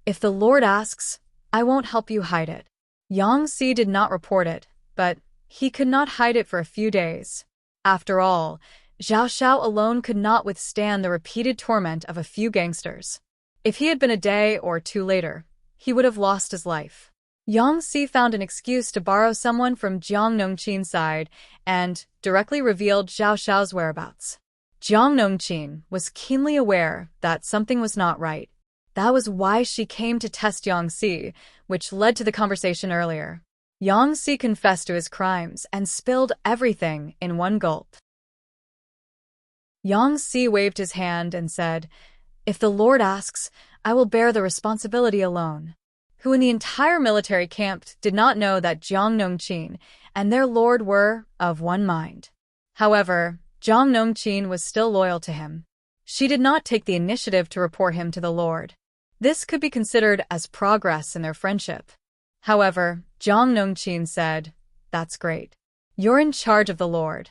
Speaker 1: "If the Lord asks, I won't help you hide it." Yang Si did not report it, but he could not hide it for a few days. After all, Zhao Xiao alone could not withstand the repeated torment of a few gangsters. If he had been a day or two later, he would have lost his life. Yang Si found an excuse to borrow someone from Jiang Nongqin's side and directly revealed Zhao Xiao's whereabouts. Jiang Nongqin was keenly aware that something was not right. That was why she came to test Yang Si, which led to the conversation earlier. Yang Si confessed to his crimes and spilled everything in one gulp. Yang Si waved his hand and said, "If the Lord asks, I will bear the responsibility alone." Who in the entire military camp did not know that Jiang Nongqin and their lord were of one mind. However, Jiang Nongqin was still loyal to him. She did not take the initiative to report him to the lord. This could be considered as progress in their friendship. However, Jiang Nongqin said, "That's great. You're in charge of the lord."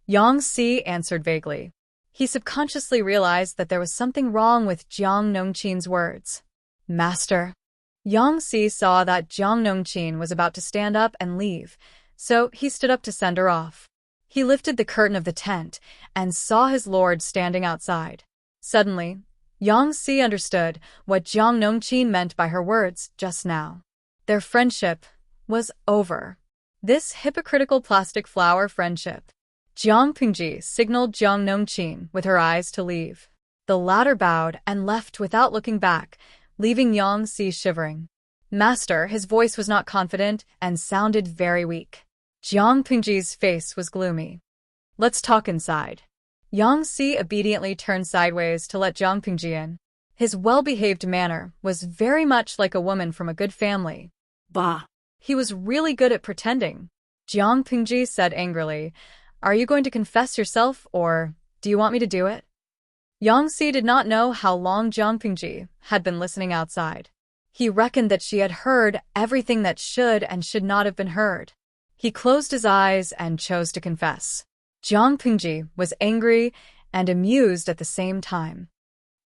Speaker 1: Yang Si answered vaguely. He subconsciously realized that there was something wrong with Jiang Nongqin's words. "Master." Yang Si saw that Jiang Nongqin was about to stand up and leave, so he stood up to send her off. He lifted the curtain of the tent and saw his lord standing outside. Suddenly, Yang Si understood what Jiang Nongqin meant by her words just now. Their friendship was over. This hypocritical plastic flower friendship. Jiang Pingji signaled Jiang Nongqin with her eyes to leave. The latter bowed and left without looking back, leaving Yang Si shivering. "Master," his voice was not confident and sounded very weak. Jiang Pingji's face was gloomy. "Let's talk inside." Yang Si obediently turned sideways to let Jiang Pingji in. His well-behaved manner was very much like a woman from a good family.
Speaker 2: Bah!
Speaker 1: He was really good at pretending. Jiang Pingji said angrily, "Are you going to confess yourself, or do you want me to do it?" Yang Si did not know how long Jiang Pingji had been listening outside. He reckoned that she had heard everything that should and should not have been heard. He closed his eyes and chose to confess. Jiang Pingji was angry and amused at the same time.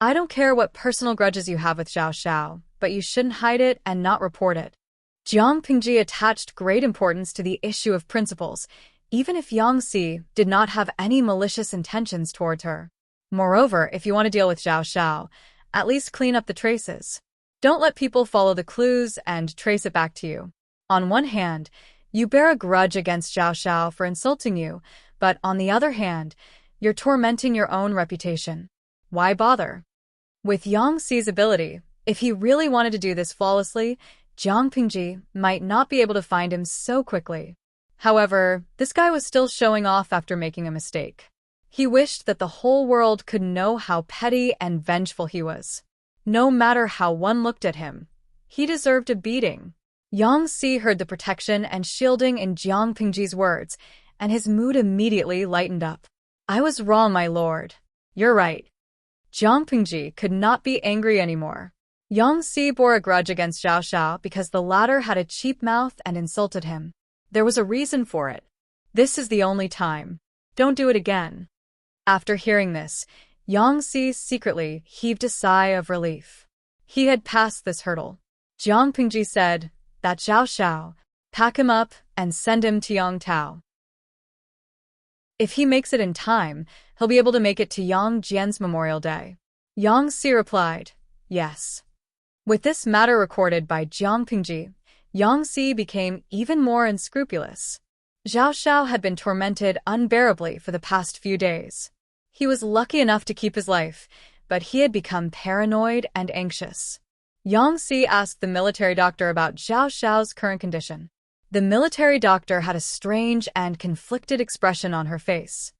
Speaker 1: "I don't care what personal grudges you have with Zhao Xiao, but you shouldn't hide it and not report it." Jiang Pingji attached great importance to the issue of principles, even if Yang Si did not have any malicious intentions towards her. Moreover, if you want to deal with Zhao Xiao, at least clean up the traces. Don't let people follow the clues and trace it back to you. On one hand, you bear a grudge against Zhao Xiao for insulting you, but on the other hand, you're tormenting your own reputation. Why bother? With Yang Si's ability, if he really wanted to do this flawlessly, Jiang Pingji might not be able to find him so quickly. However, this guy was still showing off after making a mistake. He wished that the whole world could know how petty and vengeful he was. No matter how one looked at him, he deserved a beating. Yang Si heard the protection and shielding in Jiang Pingji's words, and his mood immediately lightened up. "I was wrong, my lord. You're right." Jiang Pingji could not be angry anymore. Yang Si bore a grudge against Zhao Xiao because the latter had a cheap mouth and insulted him. There was a reason for it. This is the only time. Don't do it again. After hearing this, Yang Si secretly heaved a sigh of relief. He had passed this hurdle. Jiang Pingji said, "That Zhao Xiao, pack him up and send him to Yangtao. If he makes it in time, he'll be able to make it to Yang Jian's Memorial Day." Yang Si replied, "Yes." With this matter recorded by Jiang Pingji, Yang Si became even more unscrupulous. Zhao Xiao had been tormented unbearably for the past few days. He was lucky enough to keep his life, but he had become paranoid and anxious. Yang Si asked the military doctor about Zhao Xiao's current condition. The military doctor had a strange and conflicted expression on her face.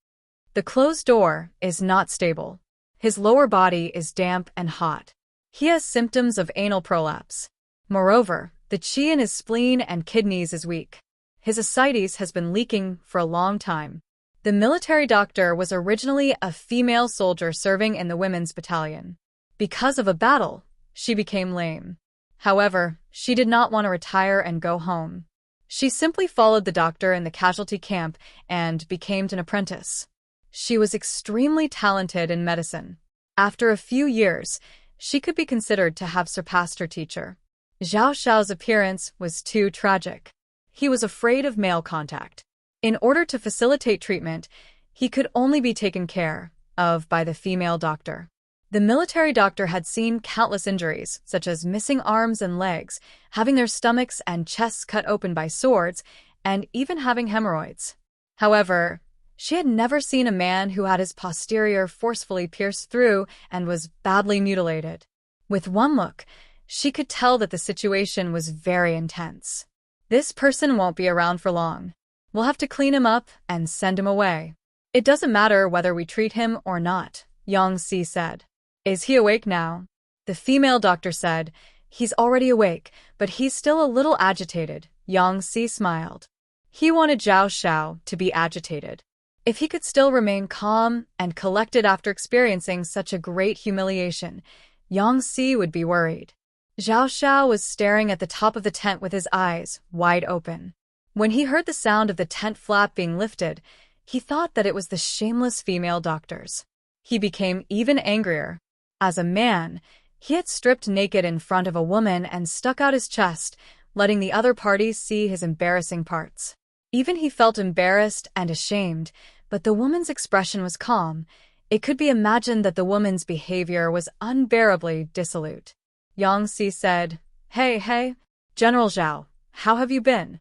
Speaker 1: The closed door is not stable. His lower body is damp and hot. He has symptoms of anal prolapse. Moreover, the qi in his spleen and kidneys is weak. His ascites has been leaking for a long time. The military doctor was originally a female soldier serving in the women's battalion. Because of a battle, she became lame. However, she did not want to retire and go home. She simply followed the doctor in the casualty camp and became an apprentice. She was extremely talented in medicine. After a few years, she could be considered to have surpassed her teacher. Zhao Xiao's appearance was too tragic. He was afraid of male contact. In order to facilitate treatment, he could only be taken care of by the female doctor. The military doctor had seen countless injuries, such as missing arms and legs, having their stomachs and chests cut open by swords, and even having hemorrhoids. However, she had never seen a man who had his posterior forcefully pierced through and was badly mutilated. With one look, she could tell that the situation was very intense. This person won't be around for long. We'll have to clean him up and send him away. It doesn't matter whether we treat him or not, Yang Si said. Is he awake now? The female doctor said. He's already awake, but he's still a little agitated, Yang Si smiled. He wanted Zhao Xiao to be agitated. If he could still remain calm and collected after experiencing such a great humiliation, Yang Si would be worried. Zhao Xiao was staring at the top of the tent with his eyes wide open. When he heard the sound of the tent flap being lifted, he thought that it was the shameless female doctors. He became even angrier. As a man, he had stripped naked in front of a woman and stuck out his chest, letting the other parties see his embarrassing parts. Even he felt embarrassed and ashamed, but the woman's expression was calm. It could be imagined that the woman's behavior was unbearably dissolute. Yang Si said, Hey, General Zhao, how have you been?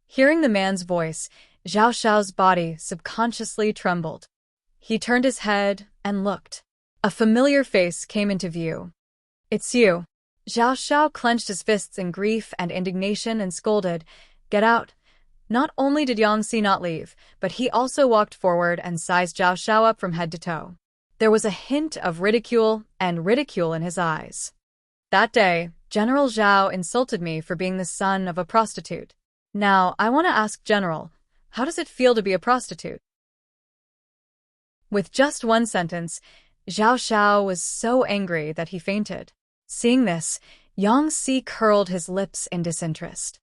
Speaker 1: Hearing the man's voice, Zhao Xiao's body subconsciously trembled. He turned his head and looked. A familiar face came into view. It's you. Zhao Xiao clenched his fists in grief and indignation and scolded, Get out. Not only did Yang Si not leave, but he also walked forward and sized Zhao Xiao up from head to toe. There was a hint of ridicule in his eyes. That day, General Zhao insulted me for being the son of a prostitute. Now, I want to ask General, how does it feel to be a prostitute? With just one sentence, Zhao Xiao was so angry that he fainted. Seeing this, Yang Si curled his lips in disinterest.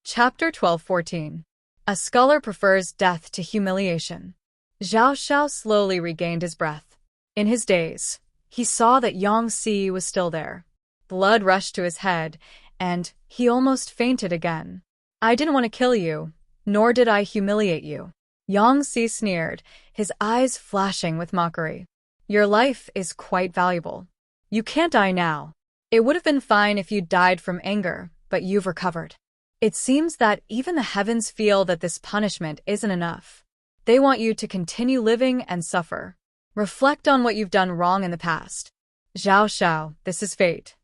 Speaker 1: Chapter 12-14. A scholar prefers death to humiliation. Zhao Xiao slowly regained his breath. In his daze, he saw that Yang Si was still there. Blood rushed to his head, and he almost fainted again. I didn't want to kill you, nor did I humiliate you. Yang Si sneered, his eyes flashing with mockery. Your life is quite valuable. You can't die now. It would have been fine if you died from anger, but you've recovered. It seems that even the heavens feel that this punishment isn't enough. They want you to continue living and suffer. Reflect on what you've done wrong in the past. Zhao Xiao, this is fate.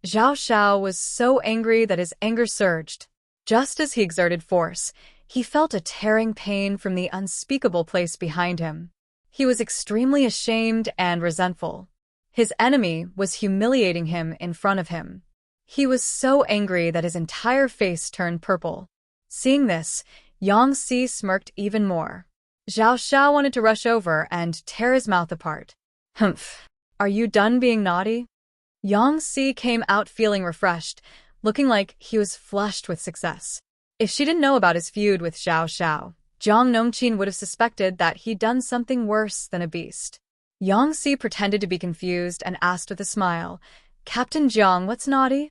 Speaker 1: Zhao Xiao was so angry that his anger surged. Just as he exerted force, he felt a tearing pain from the unspeakable place behind him. He was extremely ashamed and resentful. His enemy was humiliating him in front of him. He was so angry that his entire face turned purple. Seeing this, Yang Si smirked even more. Zhao Xiao wanted to rush over and tear his mouth apart. Humph. Are you done being naughty? Yang Si came out feeling refreshed, looking like he was flushed with success. If she didn't know about his feud with Zhao Xiao, Jiang Nongqin would have suspected that he'd done something worse than a beast. Yang Si pretended to be confused and asked with a smile, Captain Jiang, what's naughty?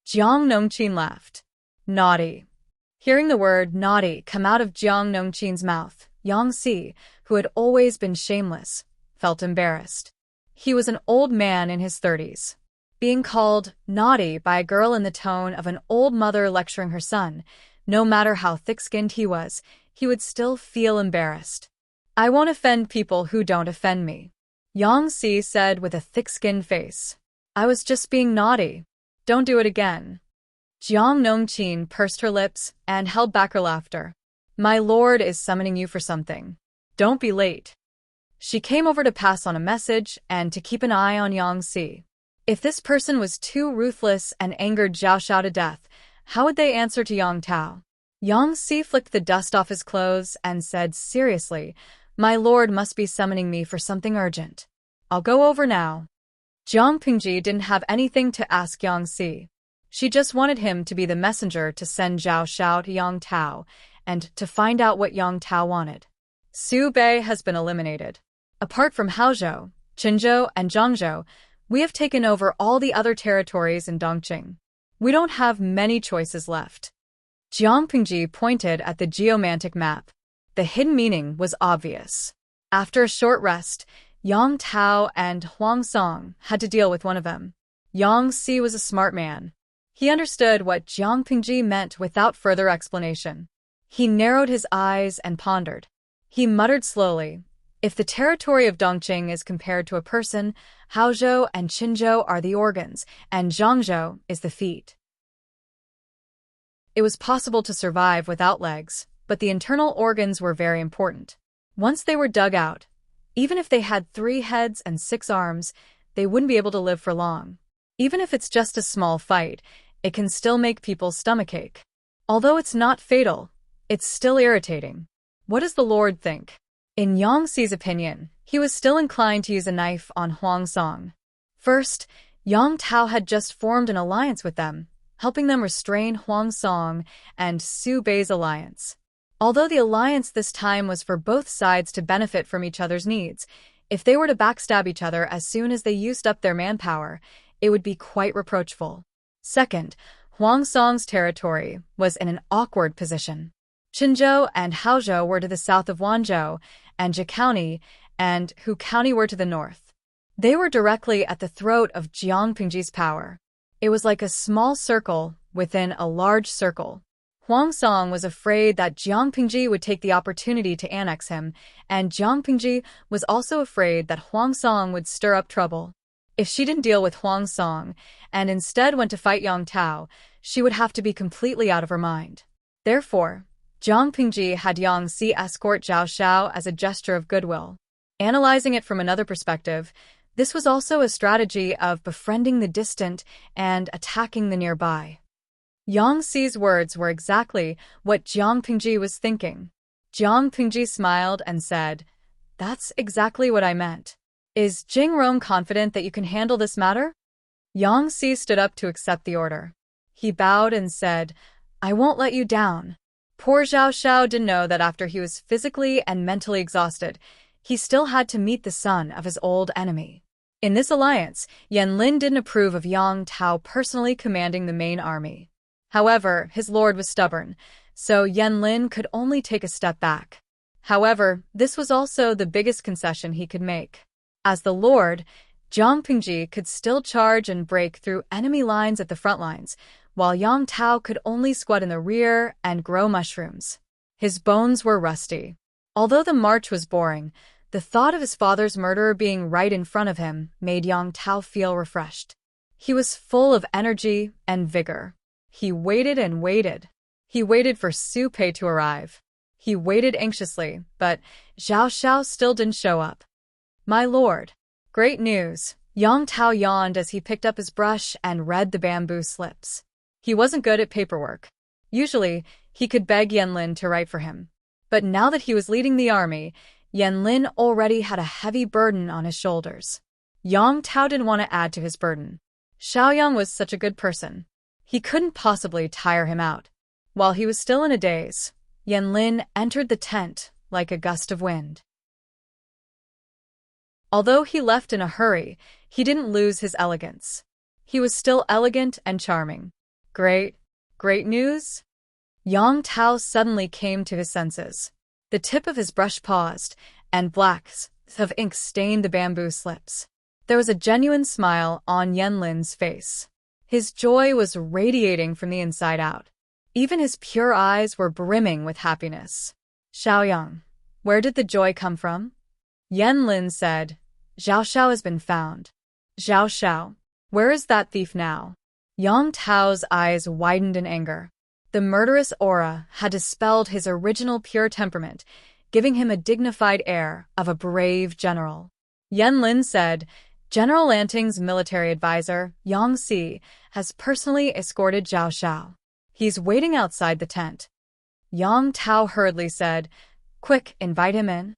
Speaker 1: Jiang Nongqin laughed. Naughty. Hearing the word naughty come out of Jiang Nongqin's mouth, Yang Si, who had always been shameless, felt embarrassed. He was an old man in his 30s. Being called naughty by a girl in the tone of an old mother lecturing her son, no matter how thick-skinned he would still feel embarrassed. I won't offend people who don't offend me, Yang Si said with a thick-skinned face. I was just being naughty. Don't do it again. Jiang Nongqin pursed her lips and held back her laughter. My lord is summoning you for something. Don't be late. She came over to pass on a message and to keep an eye on Yang Si. If this person was too ruthless and angered Zhao Xiao to death, how would they answer to Yang Tao? Yang Si flicked the dust off his clothes and said seriously, My lord must be summoning me for something urgent. I'll go over now. Jiang Pingji didn't have anything to ask Yang Si. She just wanted him to be the messenger to send Zhao Xiao to Yang Tao and to find out what Yang Tao wanted. Su Bei has been eliminated. Apart from Haozhou, Qinzhou, and Zhangzhou, we have taken over all the other territories in Dongqing. We don't have many choices left. Jiang Pingji pointed at the geomantic map. The hidden meaning was obvious. After a short rest, Yang Tao and Huang Song had to deal with one of them. Yang Si was a smart man. He understood what Jiang Pingji meant without further explanation. He narrowed his eyes and pondered. He muttered slowly, If the territory of Dongqing is compared to a person, Haozhou and Qinzhou are the organs, and Zhangzhou is the feet. It was possible to survive without legs, but the internal organs were very important. Once they were dug out, even if they had 3 heads and 6 arms, they wouldn't be able to live for long. Even if it's just a small fight, it can still make people's stomachache. Although it's not fatal, it's still irritating. What does the Lord think? In Yang Si's opinion, he was still inclined to use a knife on Huang Song. First, Yang Tao had just formed an alliance with them, helping them restrain Huang Song and Su Bei's alliance. Although the alliance this time was for both sides to benefit from each other's needs, if they were to backstab each other as soon as they used up their manpower, it would be quite reproachful. Second, Huang Song's territory was in an awkward position. Qinzhou and Haozhou were to the south of Wanzhou, and Zhe County and Hu County were to the north. They were directly at the throat of Jiang Pingji's power. It was like a small circle within a large circle. Huang Song was afraid that Jiang Pingji would take the opportunity to annex him, and Jiang Pingji was also afraid that Huang Song would stir up trouble. If she didn't deal with Huang Song, and instead went to fight Yang Tao, she would have to be completely out of her mind. Therefore, Jiang Pingji had Yang Si escort Zhao Xiao as a gesture of goodwill. Analyzing it from another perspective, this was also a strategy of befriending the distant and attacking the nearby. Yang Si's words were exactly what Jiang Pingji was thinking. Jiang Pingji smiled and said, That's exactly what I meant. Is Jing Rong confident that you can handle this matter? Yang Si stood up to accept the order. He bowed and said, I won't let you down. Poor Zhao Xiao didn't know that after he was physically and mentally exhausted, he still had to meet the son of his old enemy. In this alliance, Yan Lin didn't approve of Yang Tao personally commanding the main army. However, his lord was stubborn, so Yan Lin could only take a step back. However, this was also the biggest concession he could make. As the lord, Jiang Pingji could still charge and break through enemy lines at the front lines, while Yang Tao could only squat in the rear and grow mushrooms. His bones were rusty. Although the march was boring, the thought of his father's murderer being right in front of him made Yang Tao feel refreshed. He was full of energy and vigor. He waited and waited. He waited for Su Pei to arrive. He waited anxiously, but Zhao Xiao still didn't show up. My lord. Great news. Yang Tao yawned as he picked up his brush and read the bamboo slips. He wasn't good at paperwork. Usually, he could beg Yan Lin to write for him. But now that he was leading the army, Yan Lin already had a heavy burden on his shoulders. Yang Tao didn't want to add to his burden. Xiaoyang was such a good person. He couldn't possibly tire him out. While he was still in a daze, Yan Lin entered the tent like a gust of wind. Although he left in a hurry, he didn't lose his elegance. He was still elegant and charming. Great news? Yang Tao suddenly came to his senses. The tip of his brush paused, and blacks of ink stained the bamboo slips. There was a genuine smile on Yan Lin's face. His joy was radiating from the inside out. Even his pure eyes were brimming with happiness. Xiaoyang, where did the joy come from? Yan Lin said, Zhao Xiao has been found. Zhao Xiao, where is that thief now? Yang Tao's eyes widened in anger. The murderous aura had dispelled his original pure temperament, giving him a dignified air of a brave general. Yan Lin said, General Lanting's military advisor, Yang Si, has personally escorted Zhao Xiao. He's waiting outside the tent. Yang Tao hurriedly said, Quick, invite him in.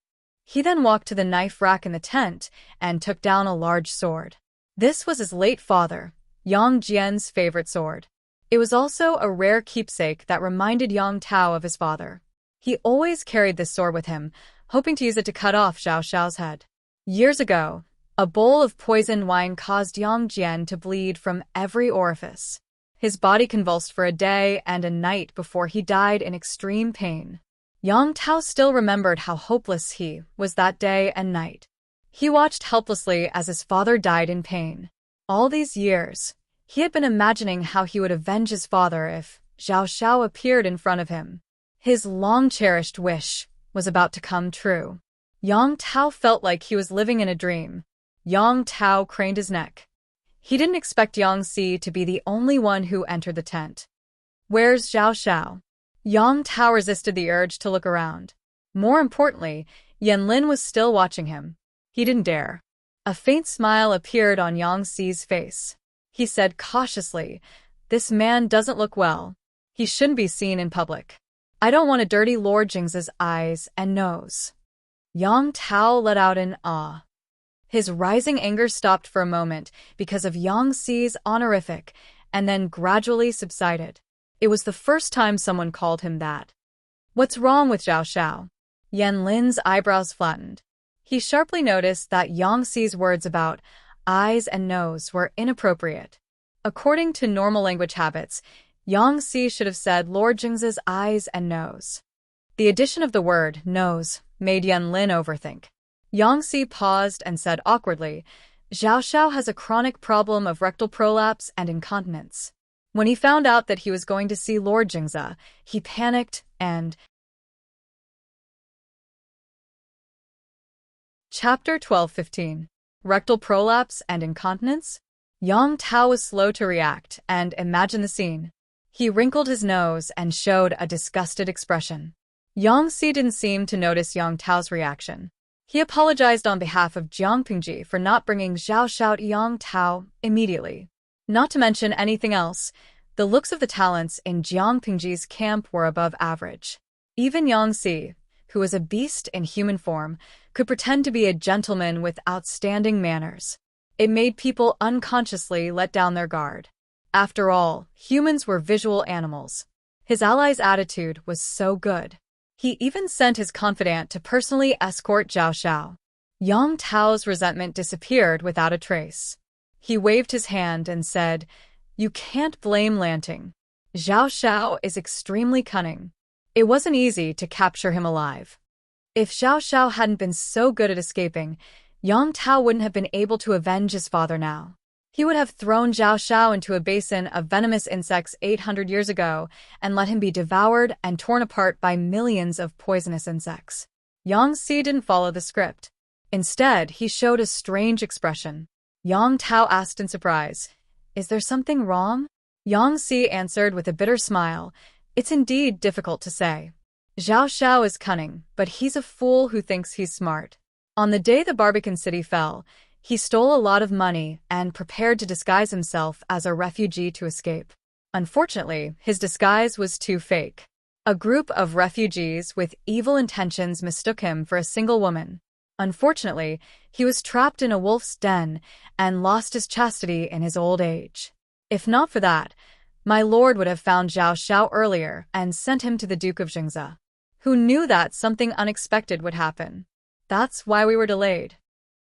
Speaker 1: He then walked to the knife rack in the tent and took down a large sword. This was his late father, Yang Jian's favorite sword. It was also a rare keepsake that reminded Yang Tao of his father. He always carried this sword with him, hoping to use it to cut off Zhao Xiao's head. Years ago, a bowl of poisoned wine caused Yang Jian to bleed from every orifice. His body convulsed for a day and a night before he died in extreme pain. Yang Tao still remembered how hopeless he was that day and night. He watched helplessly as his father died in pain. All these years, he had been imagining how he would avenge his father if Zhao Xiao appeared in front of him. His long-cherished wish was about to come true. Yang Tao felt like he was living in a dream. Yang Tao craned his neck. He didn't expect Yang Si to be the only one who entered the tent. Where's Zhao Xiao? Yang Tao resisted the urge to look around. More importantly, Yan Lin was still watching him. He didn't dare. A faint smile appeared on Yang Si's face. He said cautiously, This man doesn't look well. He shouldn't be seen in public. I don't want to dirty Lord Jing's eyes and nose. Yang Tao let out an ah. His rising anger stopped for a moment because of Yang Si's honorific and then gradually subsided. It was the first time someone called him that. What's wrong with Zhao Xiao? Yan Lin's eyebrows flattened. He sharply noticed that Yang Si's words about eyes and nose were inappropriate. According to normal language habits, Yang Si should have said Lord Jing's eyes and nose. The addition of the word nose made Yan Lin overthink. Yang Si paused and said awkwardly, Zhao Xiao has a chronic problem of rectal prolapse and incontinence. When he found out that he was going to see Lord Jingza, he panicked and... Chapter 12:15. Rectal prolapse and incontinence? Yang Tao was slow to react and imagine the scene. He wrinkled his nose and showed a disgusted expression. Yang Si didn't seem to notice Yang Tao's reaction. He apologized on behalf of Jiang Pingji for not bringing Zhao Xiao to Yang Tao immediately. Not to mention anything else, the looks of the talents in Jiang Pingji's camp were above average. Even Yang Si, who was a beast in human form, could pretend to be a gentleman with outstanding manners. It made people unconsciously let down their guard. After all, humans were visual animals. His ally's attitude was so good. He even sent his confidant to personally escort Zhao Xiao. Yang Tao's resentment disappeared without a trace. He waved his hand and said, You can't blame Lanting. Zhao Xiao is extremely cunning. It wasn't easy to capture him alive. If Zhao Xiao hadn't been so good at escaping, Yang Tao wouldn't have been able to avenge his father now. He would have thrown Zhao Xiao into a basin of venomous insects 800 years ago and let him be devoured and torn apart by millions of poisonous insects. Yang Si didn't follow the script. Instead, he showed a strange expression. Yang Tao asked in surprise, Is there something wrong? Yang Si answered with a bitter smile, It's indeed difficult to say. Zhao Xiao is cunning, but he's a fool who thinks he's smart. On the day the Barbican city fell, he stole a lot of money and prepared to disguise himself as a refugee to escape. Unfortunately, his disguise was too fake. A group of refugees with evil intentions mistook him for a single woman. Unfortunately, he was trapped in a wolf's den and lost his chastity in his old age. If not for that, my lord would have found Zhao Xiao earlier and sent him to the Duke of Jingza, who knew that something unexpected would happen. That's why we were delayed.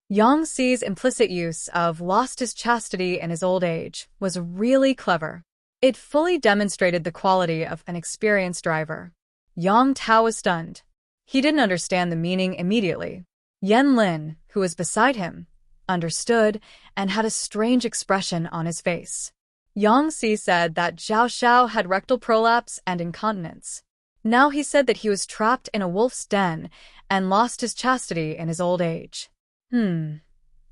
Speaker 1: Yang Si's implicit use of lost his chastity in his old age was really clever. It fully demonstrated the quality of an experienced driver. Yang Tao was stunned. He didn't understand the meaning immediately. Yan Lin, who was beside him, understood and had a strange expression on his face. Yang Si said that Zhao Xiao had rectal prolapse and incontinence. Now he said that he was trapped in a wolf's den and lost his chastity in his old age.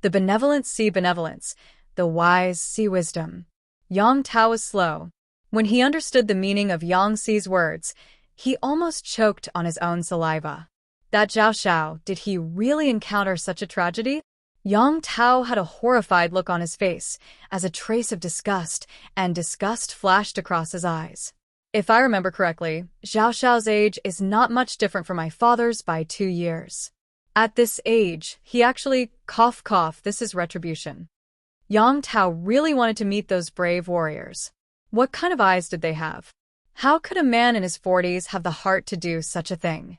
Speaker 1: The benevolent see benevolence, the wise see wisdom. Yang Tao was slow. When he understood the meaning of Yang Xi's words, he almost choked on his own saliva. That Zhao Xiao, did he really encounter such a tragedy? Yang Tao had a horrified look on his face, as a trace of disgust flashed across his eyes. If I remember correctly, Zhao Xiao's age is not much different from my father's by 2 years. At this age, he actually, cough, this is retribution. Yang Tao really wanted to meet those brave warriors. What kind of eyes did they have? How could a man in his 40s have the heart to do such a thing?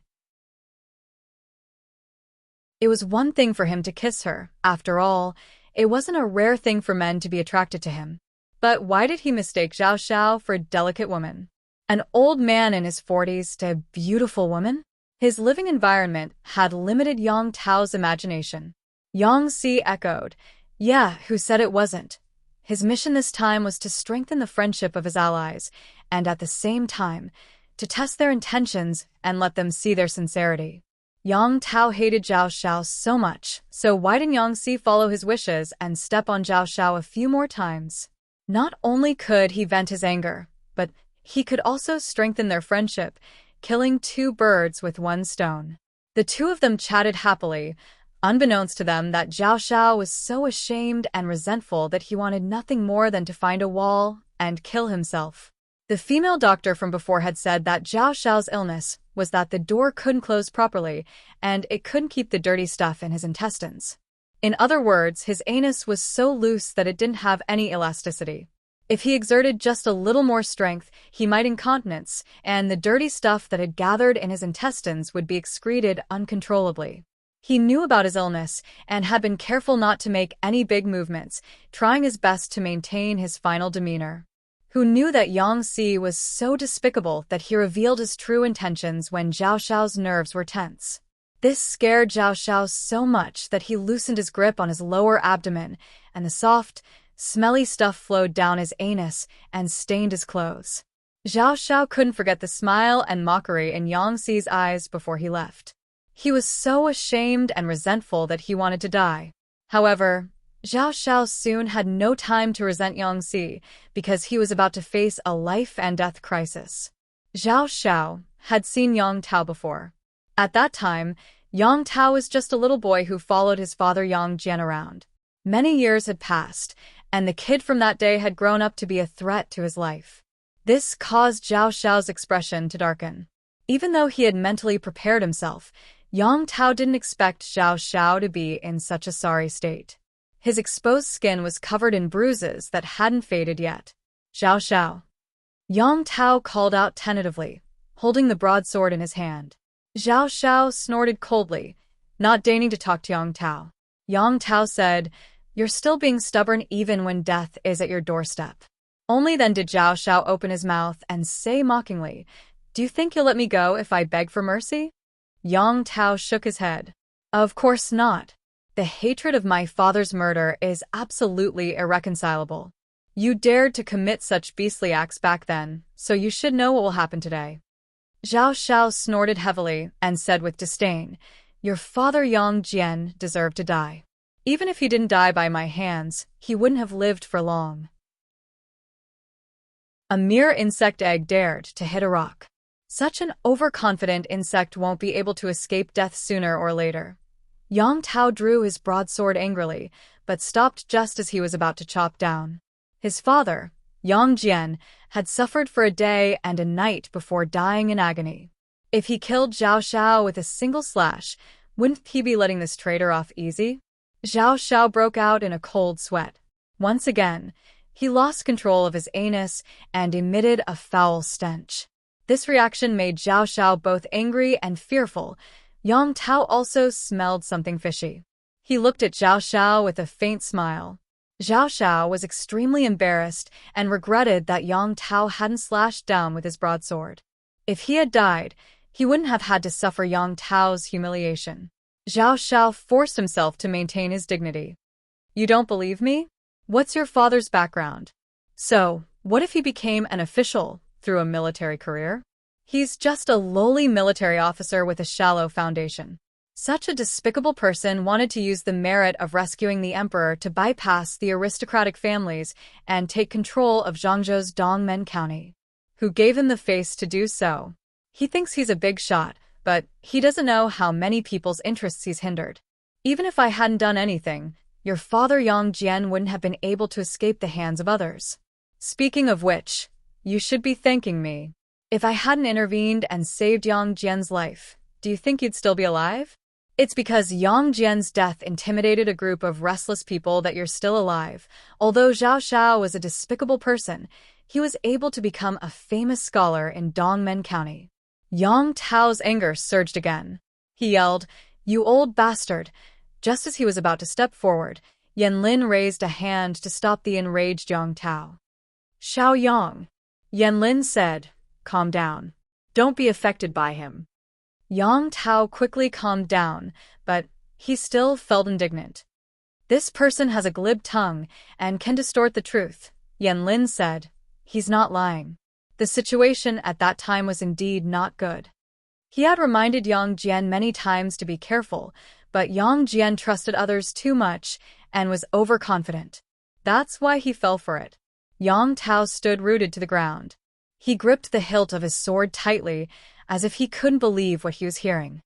Speaker 1: It was one thing for him to kiss her. After all, it wasn't a rare thing for men to be attracted to him. But why did he mistake Zhao Xiao for a delicate woman? An old man in his 40s to a beautiful woman? His living environment had limited Yang Tao's imagination. Yang Xi echoed, "Yeah, who said it wasn't?" His mission this time was to strengthen the friendship of his allies, and at the same time, to test their intentions and let them see their sincerity. Yang Tao hated Zhao Xiao so much, so why didn't Yang Xi follow his wishes and step on Zhao Xiao a few more times? Not only could he vent his anger, but he could also strengthen their friendship, killing 2 birds with 1 stone. The 2 of them chatted happily, unbeknownst to them that Zhao Xiao was so ashamed and resentful that he wanted nothing more than to find a wall and kill himself. The female doctor from before had said that Zhao Xiao's illness was that the door couldn't close properly and it couldn't keep the dirty stuff in his intestines. In other words, his anus was so loose that it didn't have any elasticity. If he exerted just a little more strength, he might incontinence, and the dirty stuff that had gathered in his intestines would be excreted uncontrollably. He knew about his illness and had been careful not to make any big movements, trying his best to maintain his final demeanor. Who knew that Yang Xi was so despicable that he revealed his true intentions when Zhao Xiao's nerves were tense. This scared Zhao Xiao so much that he loosened his grip on his lower abdomen, and the soft, smelly stuff flowed down his anus and stained his clothes. Zhao Xiao couldn't forget the smile and mockery in Yang Xi's eyes before he left. He was so ashamed and resentful that he wanted to die. However, Zhao Xiao soon had no time to resent Yang Xi because he was about to face a life-and-death crisis. Zhao Xiao had seen Yang Tao before. At that time, Yang Tao was just a little boy who followed his father Yang Jian around. Many years had passed, and the kid from that day had grown up to be a threat to his life. This caused Zhao Xiao's expression to darken. Even though he had mentally prepared himself, Yang Tao didn't expect Zhao Xiao to be in such a sorry state. His exposed skin was covered in bruises that hadn't faded yet. "Zhao Xiao." Yang Tao called out tentatively, holding the broadsword in his hand. Zhao Xiao snorted coldly, not deigning to talk to Yang Tao. Yang Tao said, "You're still being stubborn even when death is at your doorstep." Only then did Zhao Xiao open his mouth and say mockingly, "Do you think you'll let me go if I beg for mercy?" Yang Tao shook his head. "Of course not. The hatred of my father's murder is absolutely irreconcilable. You dared to commit such beastly acts back then, so you should know what will happen today." Zhao Xiao snorted heavily and said with disdain, "Your father Yang Jian deserved to die. Even if he didn't die by my hands, he wouldn't have lived for long." A mere insect egg dared to hit a rock. Such an overconfident insect won't be able to escape death sooner or later. Yang Tao drew his broadsword angrily, but stopped just as he was about to chop down. His father, Yang Jian, had suffered for a day and a night before dying in agony. If he killed Zhao Xiao with a single slash, wouldn't he be letting this traitor off easy? Zhao Xiao broke out in a cold sweat. Once again, he lost control of his anus and emitted a foul stench. This reaction made Zhao Xiao both angry and fearful. Yang Tao also smelled something fishy. He looked at Zhao Xiao with a faint smile. Zhao Xiao was extremely embarrassed and regretted that Yang Tao hadn't slashed down with his broadsword. If he had died, he wouldn't have had to suffer Yang Tao's humiliation. Zhao Xiao forced himself to maintain his dignity. "You don't believe me? What's your father's background? So, what if he became an official through a military career? He's just a lowly military officer with a shallow foundation." Such a despicable person wanted to use the merit of rescuing the emperor to bypass the aristocratic families and take control of Zhangzhou's Dongmen County. Who gave him the face to do so? He thinks he's a big shot, but he doesn't know how many people's interests he's hindered. Even if I hadn't done anything, your father Yang Jian wouldn't have been able to escape the hands of others. Speaking of which, you should be thanking me. If I hadn't intervened and saved Yang Jian's life, do you think you'd still be alive? It's because Yang Jian's death intimidated a group of restless people that you're still alive. Although Zhao Xiao was a despicable person, he was able to become a famous scholar in Dongmen County. Yang Tao's anger surged again. He yelled, "You old bastard!" Just as he was about to step forward, Yan Lin raised a hand to stop the enraged Yang Tao. "Xiao Yang," Yan Lin said, "calm down. Don't be affected by him." Yang Tao quickly calmed down, but he still felt indignant. "This person has a glib tongue and can distort the truth," Yan Lin said. "He's not lying." The situation at that time was indeed not good. He had reminded Yang Jian many times to be careful, but Yang Jian trusted others too much and was overconfident. That's why he fell for it. Yang Tao stood rooted to the ground. He gripped the hilt of his sword tightly, as if he couldn't believe what he was hearing.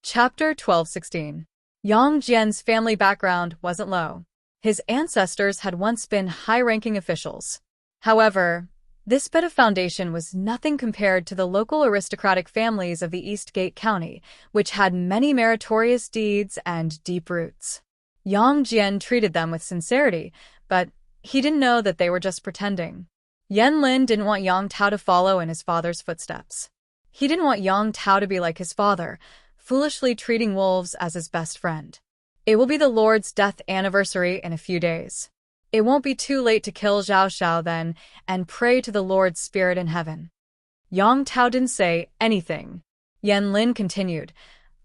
Speaker 1: Chapter 12:16. Yang Jian's family background wasn't low. His ancestors had once been high-ranking officials. However, this bit of foundation was nothing compared to the local aristocratic families of the Eastgate County, which had many meritorious deeds and deep roots. Yang Jian treated them with sincerity, but he didn't know that they were just pretending. Yan Lin didn't want Yang Tao to follow in his father's footsteps. He didn't want Yang Tao to be like his father, foolishly treating wolves as his best friend. It will be the Lord's death anniversary in a few days. It won't be too late to kill Zhao Xiao then and pray to the Lord's spirit in heaven. Yang Tao didn't say anything. Yan Lin continued,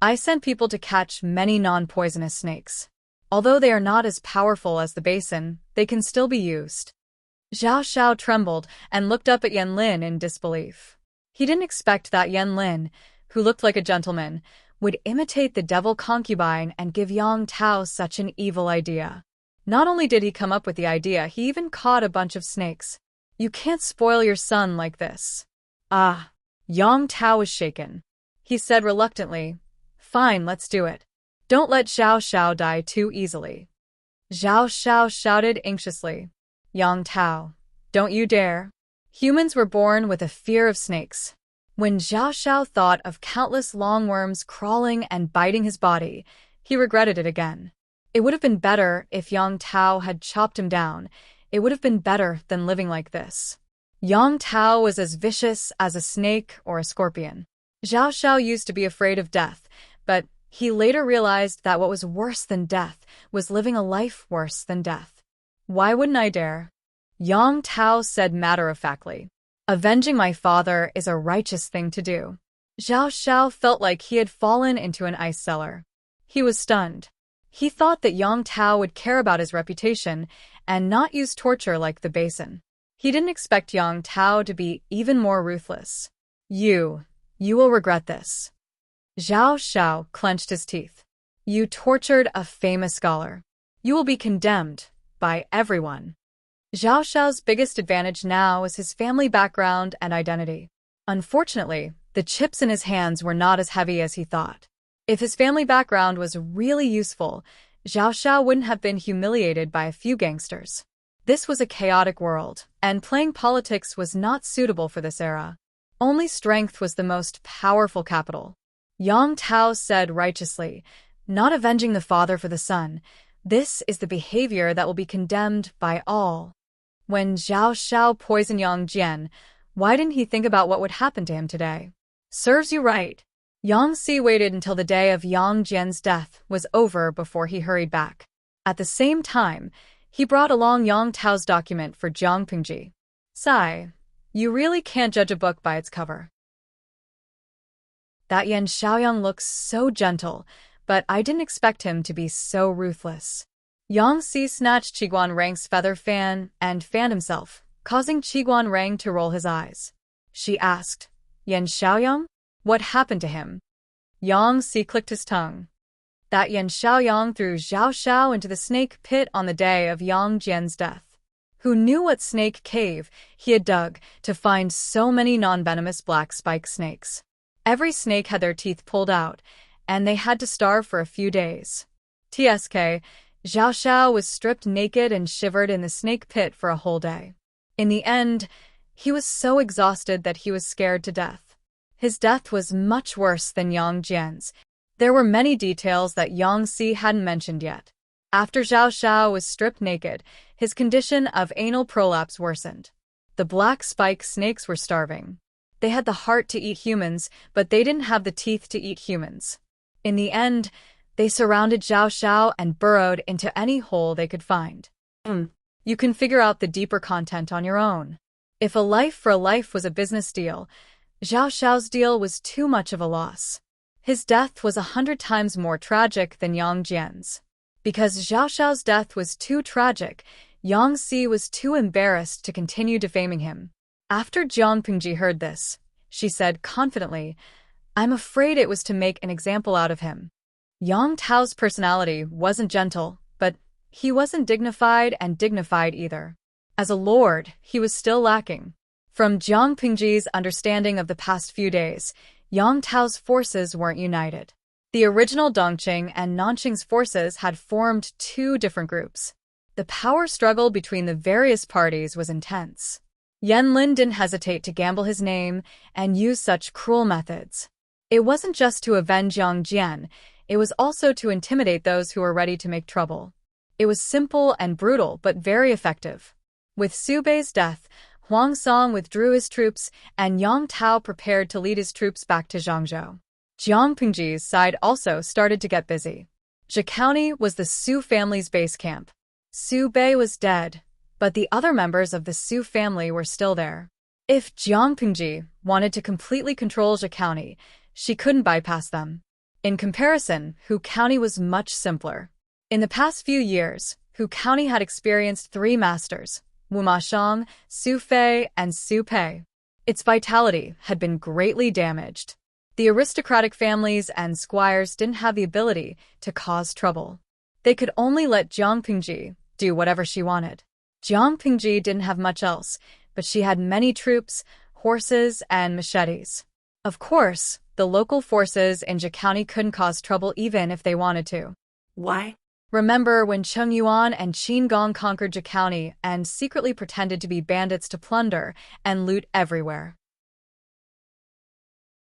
Speaker 1: "I sent people to catch many non-poisonous snakes. Although they are not as powerful as the basin, they can still be used." Zhao Xiao trembled and looked up at Yan Lin in disbelief. He didn't expect that Yan Lin, who looked like a gentleman, would imitate the devil concubine and give Yang Tao such an evil idea. Not only did he come up with the idea, he even caught a bunch of snakes. "You can't spoil your son like this." "Ah." Yang Tao was shaken. He said reluctantly, "Fine, let's do it. Don't let Zhao Xiao die too easily." Zhao Xiao shouted anxiously, "Yang Tao, don't you dare." Humans were born with a fear of snakes. When Zhao Xiao thought of countless longworms crawling and biting his body, he regretted it again. It would have been better if Yang Tao had chopped him down. It would have been better than living like this. Yang Tao was as vicious as a snake or a scorpion. Zhao Xiao used to be afraid of death, but he later realized that what was worse than death was living a life worse than death. "Why wouldn't I dare?" Yang Tao said matter-of-factly. "Avenging my father is a righteous thing to do." Zhao Xiao felt like he had fallen into an ice cellar. He was stunned. He thought that Yang Tao would care about his reputation and not use torture like the basin. He didn't expect Yang Tao to be even more ruthless. You will regret this." Zhao Xiao clenched his teeth. "You tortured a famous scholar. You will be condemned by everyone." Zhao Xiao's biggest advantage now was his family background and identity. Unfortunately, the chips in his hands were not as heavy as he thought. If his family background was really useful, Zhao Xiao wouldn't have been humiliated by a few gangsters. This was a chaotic world, and playing politics was not suitable for this era. Only strength was the most powerful capital. Yang Tao said righteously, "Not avenging the father for the son. This is the behavior that will be condemned by all." When Zhao Xiao poisoned Yang Jian, why didn't he think about what would happen to him today? Serves you right. Yang Si waited until the day of Yang Jian's death was over before he hurried back. At the same time, he brought along Yang Tao's document for Jiang Pingji. "Sai, you really can't judge a book by its cover. That Yan Xiaoyang looks so gentle, but I didn't expect him to be so ruthless." Yang Si snatched Qiguan Rang's feather fan and fanned himself, causing Qiguan Rang to roll his eyes. She asked, Yan Xiaoyang? What happened to him? Yang Si clicked his tongue. That Yan Xiaoyang threw Zhao Xiao into the snake pit on the day of Yang Jian's death. Who knew what snake cave he had dug to find so many non-venomous black spike snakes? Every snake had their teeth pulled out, and they had to starve for a few days. TSK, Zhao Xiao was stripped naked and shivered in the snake pit for a whole day. In the end, he was so exhausted that he was scared to death. His death was much worse than Yang Jian's. There were many details that Yang Si hadn't mentioned yet. After Zhao Xiao was stripped naked, his condition of anal prolapse worsened. The black spike snakes were starving. They had the heart to eat humans, but they didn't have the teeth to eat humans. In the end, they surrounded Zhao Xiao and burrowed into any hole they could find. You can figure out the deeper content on your own. If a life for a life was a business deal, Zhao Xiao's deal was too much of a loss. His death was 100 times more tragic than Yang Jian's. Because Zhao Xiao's death was too tragic, Yang Si was too embarrassed to continue defaming him. After Jiang Pingji heard this, she said confidently, "I'm afraid it was to make an example out of him." Yang Tao's personality wasn't gentle, but he wasn't dignified either. As a lord, he was still lacking. From Jiang Pingji's understanding of the past few days, Yang Tao's forces weren't united. The original Dongqing and Nanqing's forces had formed two different groups. The power struggle between the various parties was intense. Yan Lin didn't hesitate to gamble his name and use such cruel methods. It wasn't just to avenge Yang Jian, it was also to intimidate those who were ready to make trouble. It was simple and brutal, but very effective. With Su Bei's death, Huang Song withdrew his troops, and Yang Tao prepared to lead his troops back to Zhangzhou. Jiang Pingji's side also started to get busy. Zhe County was the Su family's base camp. Su Bei was dead, but the other members of the Su family were still there. If Jiang Pingji wanted to completely control Zhe County, she couldn't bypass them. In comparison, Hu County was much simpler. In the past few years, Hu County had experienced three masters, Wu Mashang, Su Fei, and Su Pei. Its vitality had been greatly damaged. The aristocratic families and squires didn't have the ability to cause trouble. They could only let Jiang Pingji do whatever she wanted. Jiang Pingji didn't have much else, but she had many troops, horses, and machetes. Of course, the local forces in Zhe County couldn't cause trouble even if they wanted to.
Speaker 2: Why?
Speaker 1: Remember when Cheng Yuan and Qin Gong conquered Zhe County and secretly pretended to be bandits to plunder and loot everywhere?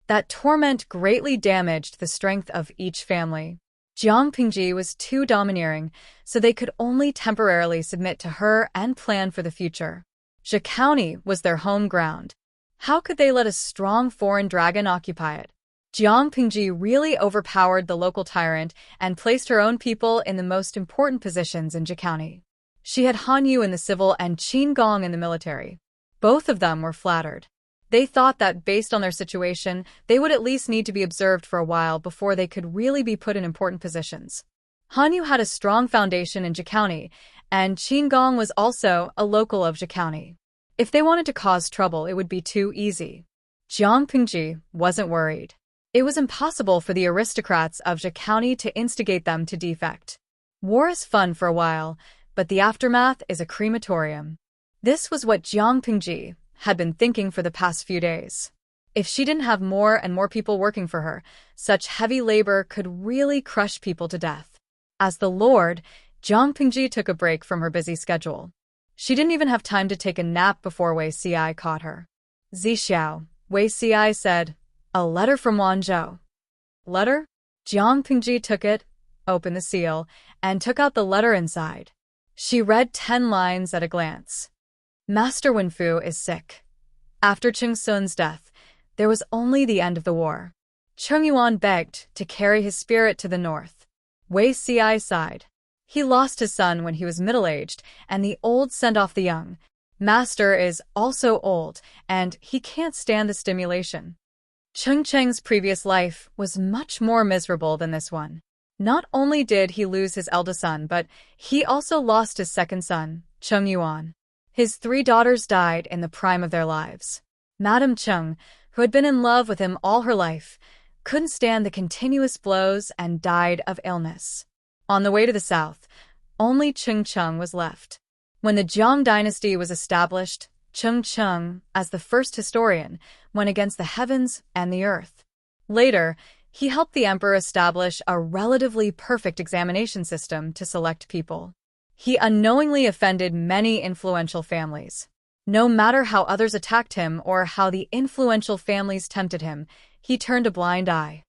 Speaker 1: That torment greatly damaged the strength of each family. Jiang Pingji was too domineering, so they could only temporarily submit to her and plan for the future. Zhe County was their home ground. How could they let a strong foreign dragon occupy it? Jiang Pingji really overpowered the local tyrant and placed her own people in the most important positions in Zhe County. She had Han Yu in the civil and Qin Gong in the military. Both of them were flattered. They thought that based on their situation, they would at least need to be observed for a while before they could really be put in important positions. Han Yu had a strong foundation in Zhe County, and Qin Gong was also a local of Zhe County. If they wanted to cause trouble, it would be too easy. Jiang Pingji wasn't worried. It was impossible for the aristocrats of Zhe County to instigate them to defect. War is fun for a while, but the aftermath is a crematorium. This was what Jiang Pingji had been thinking for the past few days. If she didn't have more and more people working for her, such heavy labor could really crush people to death. As the Lord, Jiang Pingji took a break from her busy schedule. She didn't even have time to take a nap before Wei Ci caught her. Zixiao, Wei Ci said, "A letter from Wanzhou." Letter? Jiang Pingji took it, opened the seal, and took out the letter inside. She read 10 lines at a glance. Master Wenfu is sick. After Cheng Sun's death, there was only the end of the war. Cheng Yuan begged to carry his spirit to the north. Wei Ci sighed. He lost his son when he was middle-aged, and the old send off the young. Master is also old, and he can't stand the stimulation. Cheng Cheng's previous life was much more miserable than this one. Not only did he lose his eldest son, but he also lost his second son, Cheng Yuan. His 3 daughters died in the prime of their lives. Madame Cheng, who had been in love with him all her life, couldn't stand the continuous blows and died of illness. On the way to the south, only Cheng was left. When the Jiang dynasty was established, Cheng, as the first historian, went against the heavens and the earth. Later, he helped the emperor establish a relatively perfect examination system to select people. He unknowingly offended many influential families. No matter how others attacked him or how the influential families tempted him, he turned a blind eye.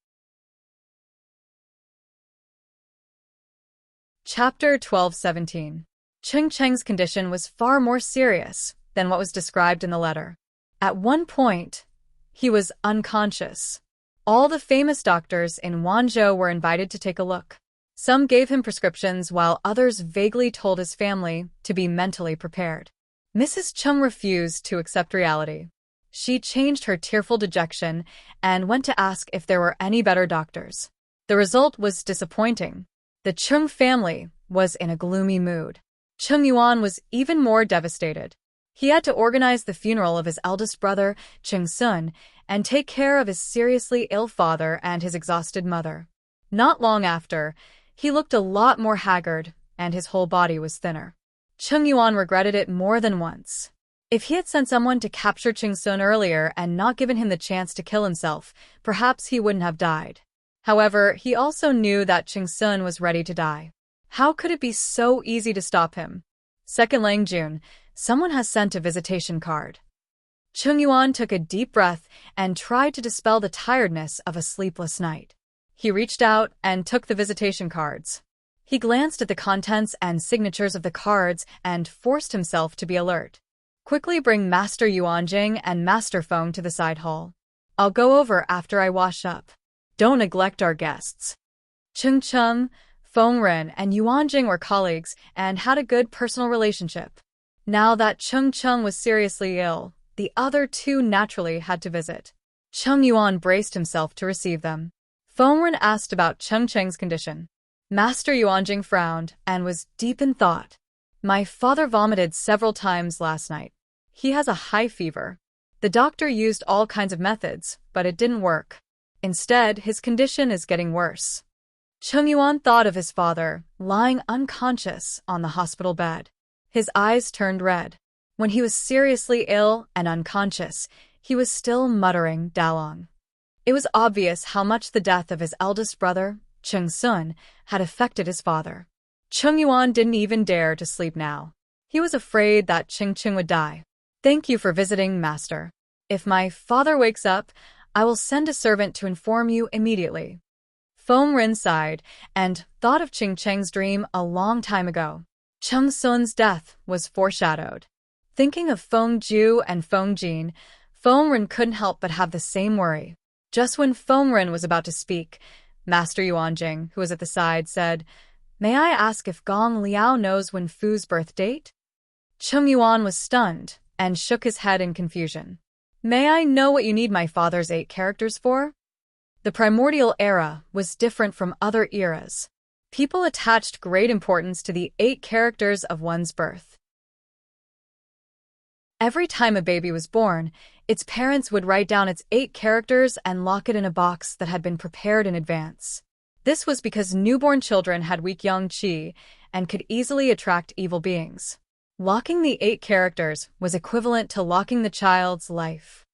Speaker 1: Chapter 12:17. Cheng's condition was far more serious than what was described in the letter. At one point, he was unconscious. All the famous doctors in Wanzhou were invited to take a look. Some gave him prescriptions while others vaguely told his family to be mentally prepared. Mrs. Cheng refused to accept reality. She changed her tearful dejection and went to ask if there were any better doctors. The result was disappointing. The Cheng family was in a gloomy mood. Cheng Yuan was even more devastated. He had to organize the funeral of his eldest brother, Cheng Sun, and take care of his seriously ill father and his exhausted mother. Not long after, he looked a lot more haggard, and his whole body was thinner. Cheng Yuan regretted it more than once. If he had sent someone to capture Cheng Sun earlier and not given him the chance to kill himself, perhaps he wouldn't have died. However, he also knew that Cheng Sun was ready to die. How could it be so easy to stop him? 2nd Lang June, someone has sent a visitation card. Cheng Yuan took a deep breath and tried to dispel the tiredness of a sleepless night. He reached out and took the visitation cards. He glanced at the contents and signatures of the cards and forced himself to be alert. Quickly bring Master Yuanjing and Master Feng to the side hall. I'll go over after I wash up. Don't neglect our guests. Cheng, Feng Ren, and Yuanjing were colleagues and had a good personal relationship. Now that Cheng was seriously ill, the other two naturally had to visit. Cheng Yuan braced himself to receive them. Feng Ren asked about Cheng's condition. Master Yuanjing frowned and was deep in thought. My father vomited several times last night. He has a high fever. The doctor used all kinds of methods, but it didn't work. Instead, his condition is getting worse. Cheng Yuan thought of his father, lying unconscious on the hospital bed. His eyes turned red. When he was seriously ill and unconscious, he was still muttering Dalong. It was obvious how much the death of his eldest brother, Cheng Sun, had affected his father. Cheng Yuan didn't even dare to sleep now. He was afraid that Cheng would die. Thank you for visiting, Master. If my father wakes up, I will send a servant to inform you immediately. Feng Ren sighed and thought of Cheng's dream a long time ago. Cheng Sun's death was foreshadowed. Thinking of Feng Ju and Feng Jin, Feng Ren couldn't help but have the same worry. Just when Feng Ren was about to speak, Master Yuanjing, who was at the side, said, May I ask if Gong Liao knows Wen Fu's birth date? Cheng Yuan was stunned and shook his head in confusion. May I know what you need my father's 8 characters for? The primordial era was different from other eras. People attached great importance to the 8 characters of one's birth. Every time a baby was born, its parents would write down its 8 characters and lock it in a box that had been prepared in advance. This was because newborn children had weak yang qi and could easily attract evil beings. Locking the 8 characters was equivalent to locking the child's life.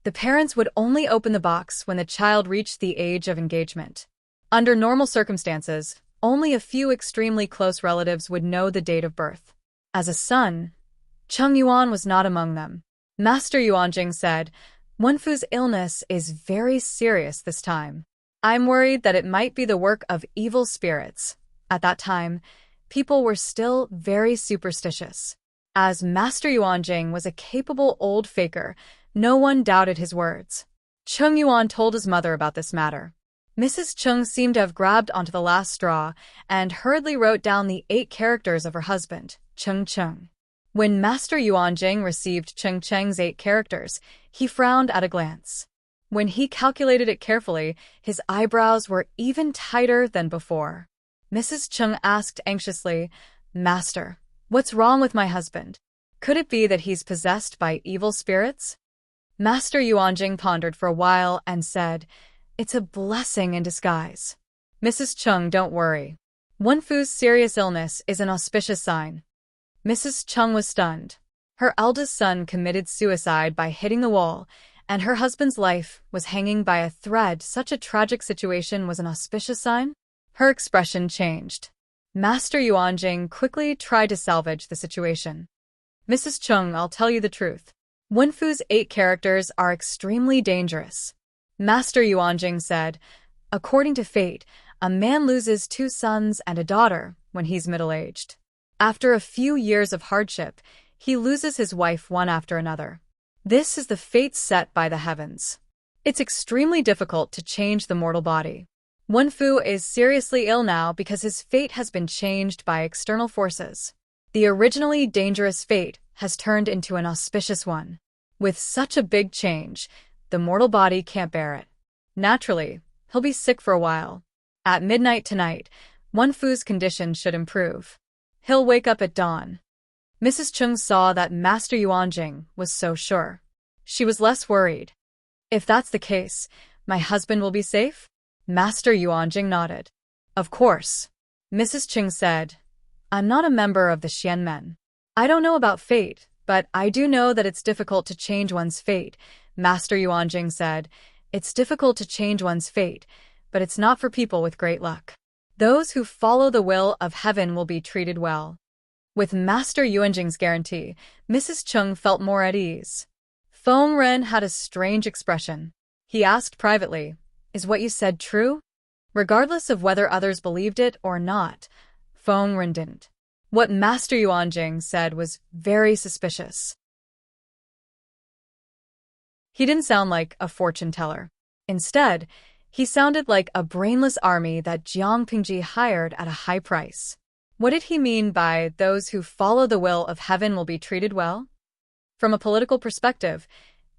Speaker 1: The parents would only open the box when the child reached the age of engagement. Under normal circumstances, only a few extremely close relatives would know the date of birth. As a son, Cheng Yuan was not among them. Master Yuanjing said, Wenfu's illness is very serious this time. I'm worried that it might be the work of evil spirits. At that time, people were still very superstitious. As Master Yuanjing was a capable old faker, no one doubted his words. Cheng Yuan told his mother about this matter. Mrs. Cheng seemed to have grabbed onto the last straw and hurriedly wrote down the 8 characters of her husband, Cheng. When Master Yuanjing received Cheng's 8 characters, he frowned at a glance. When he calculated it carefully, his eyebrows were even tighter than before. Mrs. Cheng asked anxiously, Master, what's wrong with my husband? Could it be that he's possessed by evil spirits? Master Yuanjing pondered for a while and said, "It's a blessing in disguise." Mrs. Chung, don't worry. Wenfu's serious illness is an auspicious sign. Mrs. Chung was stunned. Her eldest son committed suicide by hitting the wall, and her husband's life was hanging by a thread. Such a tragic situation was an auspicious sign? Her expression changed. Master Yuanjing quickly tried to salvage the situation. Mrs. Chung, I'll tell you the truth. Wenfu's 8 characters are extremely dangerous. Master Yuanjing said, according to fate, a man loses 2 sons and a daughter when he's middle-aged. After a few years of hardship, he loses his wife one after another. This is the fate set by the heavens. It's extremely difficult to change the mortal body. Wenfu is seriously ill now because his fate has been changed by external forces. The originally dangerous fate has turned into an auspicious one. With such a big change, the mortal body can't bear it. Naturally, he'll be sick for a while. At midnight tonight, Wenfu's condition should improve. He'll wake up at dawn. Mrs. Chung saw that Master Yuanjing was so sure. She was less worried. If that's the case, my husband will be safe? Master Yuanjing nodded. Of course. Mrs. Chung said, I'm not a member of the Xianmen. I don't know about fate, but I do know that it's difficult to change one's fate. Master Yuanjing said, it's difficult to change one's fate, but it's not for people with great luck. Those who follow the will of heaven will be treated well. With Master Yuanjing's guarantee, Mrs. Chung felt more at ease. Feng Ren had a strange expression. He asked privately, is what you said true? Regardless of whether others believed it or not, Feng Ren didn't. What Master Yuanjing said was very suspicious. He didn't sound like a fortune teller. Instead, he sounded like a brainless army that Jiang Pingji hired at a high price. What did he mean by those who follow the will of heaven will be treated well? From a political perspective,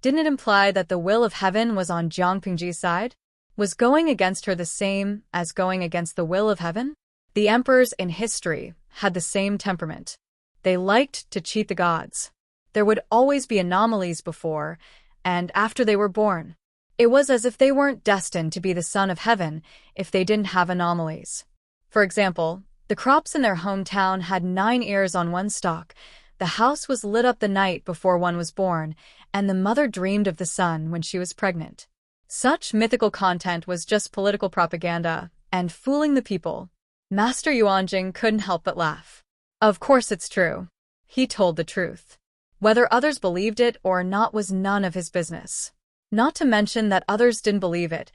Speaker 1: didn't it imply that the will of heaven was on Jiang Pingji's side? Was going against her the same as going against the will of heaven? The emperors in history had the same temperament. They liked to cheat the gods. There would always be anomalies before and after they were born. It was as if they weren't destined to be the son of heaven if they didn't have anomalies. For example, the crops in their hometown had 9 ears on one stalk, the house was lit up the night before one was born, and the mother dreamed of the son when she was pregnant. Such mythical content was just political propaganda and fooling the people. Master Yuanjing couldn't help but laugh. Of course it's true. He told the truth. Whether others believed it or not was none of his business. Not to mention that others didn't believe it.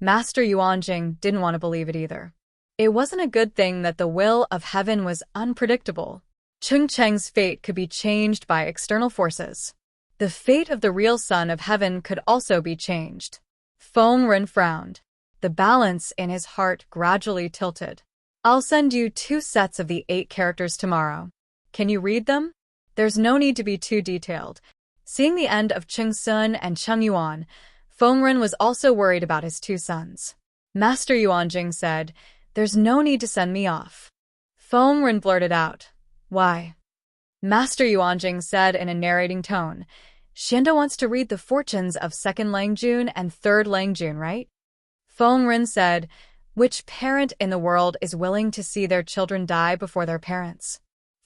Speaker 1: Master Yuanjing didn't want to believe it either. It wasn't a good thing that the will of heaven was unpredictable. Chung Cheng's fate could be changed by external forces. The fate of the real son of heaven could also be changed. Feng Ren frowned. The balance in his heart gradually tilted. I'll send you 2 sets of the 8 characters tomorrow. Can you read them? There's no need to be too detailed. Seeing the end of Cheng Sun and Cheng Yuan, Feng Ren was also worried about his 2 sons. Master Yuanjing said, there's no need to send me off. Feng Ren blurted out, why? Master Yuanjing said in a narrating tone, Xiando wants to read the fortunes of 2nd Langjun and 3rd Langjun, right? Feng Ren said, which parent in the world is willing to see their children die before their parents?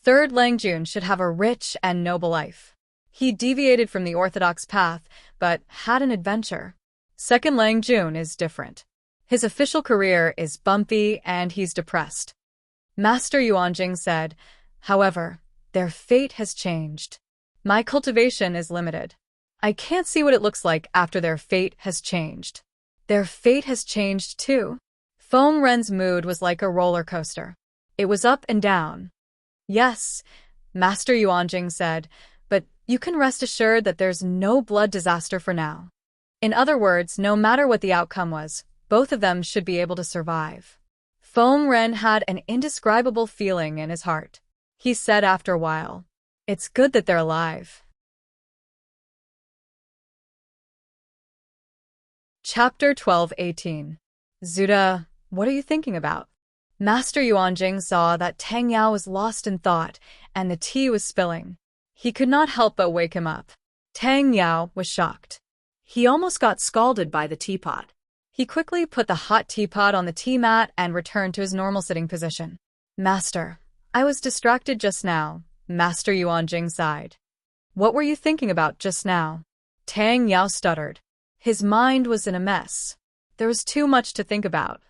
Speaker 1: 3rd Langjun should have a rich and noble life. He deviated from the orthodox path, but had an adventure. 2nd Langjun is different. His official career is bumpy and he's depressed. Master Yuanjing said, however, their fate has changed. My cultivation is limited. I can't see what it looks like after their fate has changed. Their fate has changed too. Feng Ren's mood was like a roller coaster. It was up and down. Yes, Master Yuanjing said, but you can rest assured that there's no blood disaster for now. In other words, no matter what the outcome was, both of them should be able to survive. Feng Ren had an indescribable feeling in his heart. He said after a while, it's good that they're alive. Chapter 12:18. Zuda, what are you thinking about? Master Yuanjing saw that Tang Yao was lost in thought and the tea was spilling. He could not help but wake him up. Tang Yao was shocked.
Speaker 2: He almost got scalded by the teapot.
Speaker 1: He quickly put the hot teapot on the tea mat and returned to his normal sitting position. Master, I was distracted just now, Master Yuanjing sighed. What were you thinking about just now? Tang Yao stuttered. His mind was in a mess. There was too much to think about.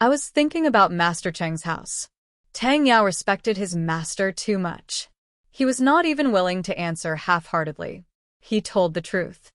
Speaker 1: I was thinking about Master Cheng's house. Tang Yao respected his master too much. He was not even willing to answer half-heartedly. He told the truth.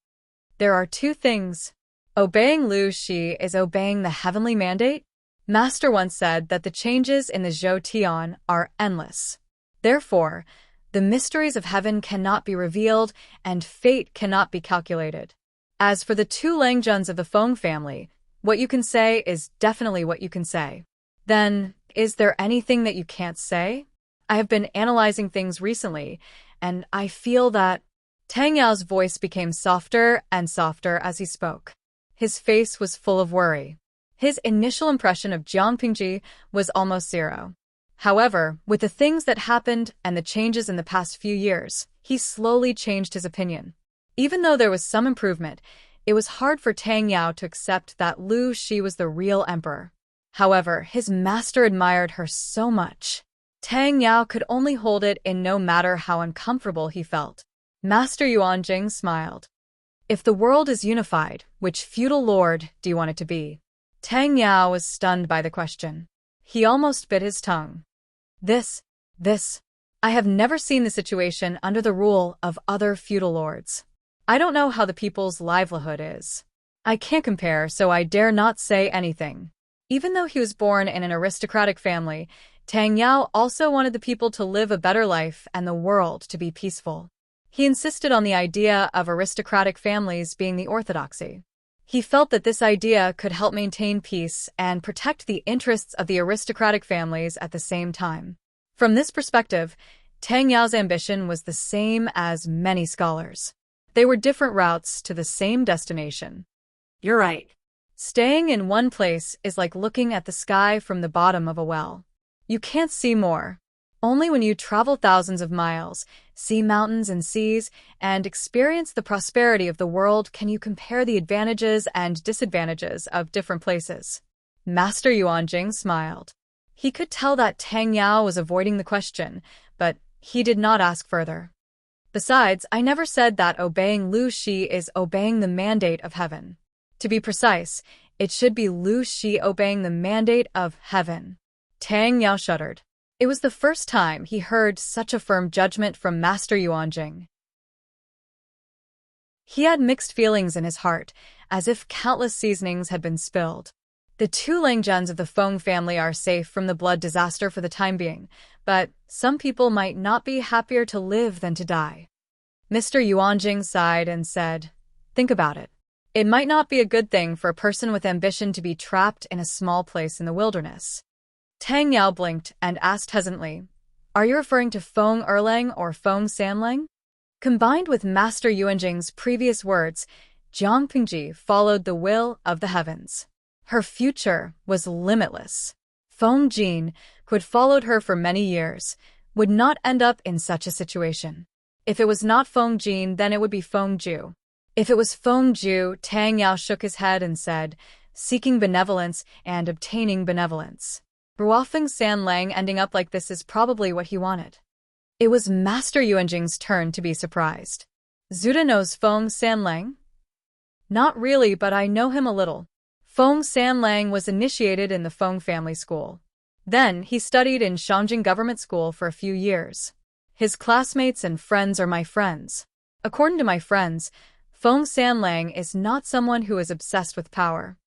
Speaker 1: There are two things. Obeying Lu Shi is obeying the heavenly mandate. Master once said that the changes in the Zhou Tian are endless. Therefore, the mysteries of heaven cannot be revealed and fate cannot be calculated. As for the two Langjuns of the Feng family, what you can say is definitely what you can say. Then, is there anything that you can't say? I have been analyzing things recently, and I feel that… Tang Yao's voice became softer and softer as he spoke. His face was full of worry. His initial impression of Jiang Pingji was almost zero. However, with the things that happened and the changes in the past few years, he slowly changed his opinion. Even though there was some improvement, it was hard for Tang Yao to accept that Lu Shi was the real emperor. However, his master admired her so much. Tang Yao could only hold it in no matter how uncomfortable he felt. Master Yuanjing smiled. If the world is unified, which feudal lord do you want it to be? Tang Yao was stunned by the question. He almost bit his tongue. This. I have never seen the situation under the rule of other feudal lords. I don't know how the people's livelihood is. I can't compare, so I dare not say anything. Even though he was born in an aristocratic family, Tang Yao also wanted the people to live a better life and the world to be peaceful. He insisted on the idea of aristocratic families being the orthodoxy. He felt that this idea could help maintain peace and protect the interests of the aristocratic families at the same time. From this perspective, Tang Yao's ambition was the same as many scholars. They were different routes to the same destination.
Speaker 2: You're right.
Speaker 1: Staying in one place is like looking at the sky from the bottom of a well. You can't see more. Only when you travel thousands of miles, see mountains and seas, and experience the prosperity of the world can you compare the advantages and disadvantages of different places. Master Yuanjing smiled. He could tell that Tang Yao was avoiding the question, but he did not ask further. Besides, I never said that obeying Lu Shi is obeying the mandate of heaven. To be precise, it should be Lu Shi obeying the mandate of heaven. Tang Yao shuddered. It was the first time he heard such a firm judgment from Master Yuanjing. He had mixed feelings in his heart, as if countless seasonings had been spilled. The two Langjuns of the Feng family are safe from the blood disaster for the time being, but some people might not be happier to live than to die. Mr. Yuanjing sighed and said, "Think about it. It might not be a good thing for a person with ambition to be trapped in a small place in the wilderness." Tang Yao blinked and asked hesitantly, "Are you referring to Feng Erlang or Feng Sanlang?" Combined with Master Yuanjing's previous words, Jiang Pingji followed the will of the heavens. Her future was limitless. Feng Jin, who had followed her for many years, would not end up in such a situation. If it was not Feng Jin, then it would be Feng Ju. If it was Feng Ju, Tang Yao shook his head and said, "Seeking benevolence and obtaining benevolence. Ruofeng Sanlang ending up like this is probably what he wanted." It was Master Yuanjing's turn to be surprised. "Zuda knows Feng Sanlang?" "Not really, but I know him a little." Feng Sanlang was initiated in the Feng family school. Then he studied in Shangjing Government School for a few years. His classmates and friends are my friends. According to my friends, Feng Sanlang is not someone who is obsessed with power.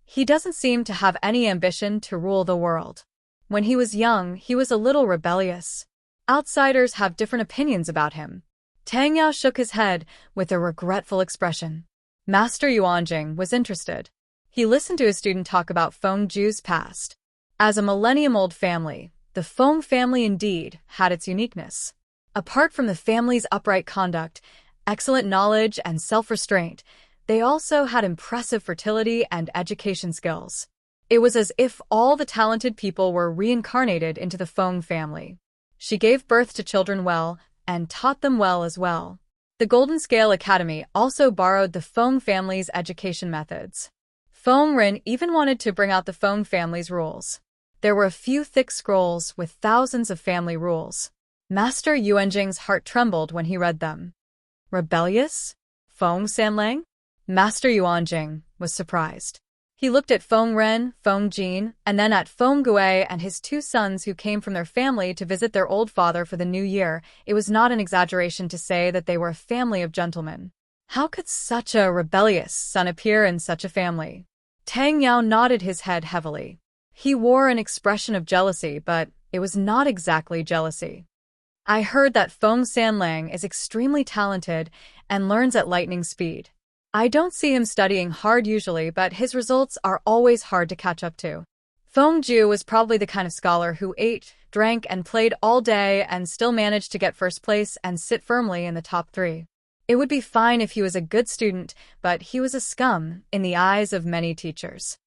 Speaker 1: He doesn't seem to have any ambition to rule the world. When he was young, he was a little rebellious. Outsiders have different opinions about him. Tang Yao shook his head with a regretful expression. Master Yuanjing was interested. He listened to his student talk about Feng Ju's past. As a millennium-old family, the Feng family indeed had its uniqueness. Apart from the family's upright conduct, excellent knowledge, and self-restraint, they also had impressive fertility and education skills. It was as if all the talented people were reincarnated into the Feng family. She gave birth to children well and taught them well as well. The Golden Scale Academy also borrowed the Feng family's education methods. Feng Ren even wanted to bring out the Feng family's rules. There were a few thick scrolls with thousands of family rules. Master Yuanjing's heart trembled when he read them. Rebellious? Feng Sanlang? Master Yuanjing was surprised. He looked at Feng Ren, Feng Jin, and then at Feng Gui and his two sons who came from their family to visit their old father for the new year. It was not an exaggeration to say that they were a family of gentlemen. How could such a rebellious son appear in such a family? Tang Yao nodded his head heavily. He wore an expression of jealousy, but it was not exactly jealousy. I heard that Feng Sanlang is extremely talented and learns at lightning speed. I don't see him studying hard usually, but his results are always hard to catch up to. Feng Ju was probably the kind of scholar who ate, drank, and played all day and still managed to get first place and sit firmly in the top 3. It would be fine if he was a good student, but he was a scum in the eyes of many teachers.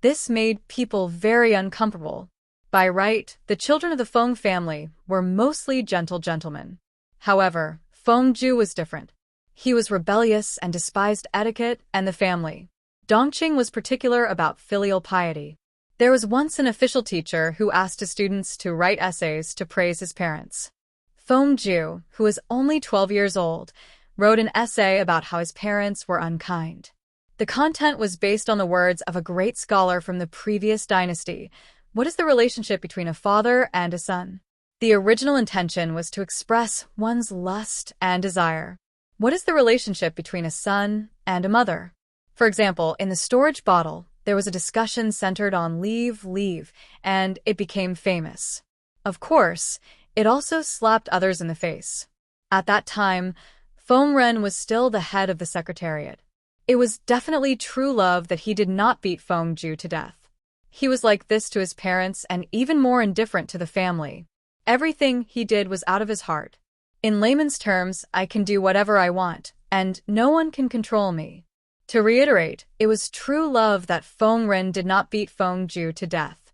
Speaker 1: This made people very uncomfortable. By right, the children of the Feng family were mostly gentle gentlemen. However, Feng Ju was different. He was rebellious and despised etiquette and the family. Dongqing was particular about filial piety. There was once an official teacher who asked his students to write essays to praise his parents. Feng Ju, who was only 12 years old, wrote an essay about how his parents were unkind. The content was based on the words of a great scholar from the previous dynasty. What is the relationship between a father and a son? The original intention was to express one's lust and desire. What is the relationship between a son and a mother? For example, in the storage bottle, there was a discussion centered on leave, and it became famous. Of course, it also slapped others in the face. At that time, Feng Ren was still the head of the secretariat. It was definitely true love that he did not beat Feng Ju to death. He was like this to his parents and even more indifferent to the family. Everything he did was out of his heart. In layman's terms, I can do whatever I want, and no one can control me. To reiterate, it was true love that Feng Ren did not beat Feng Ju to death.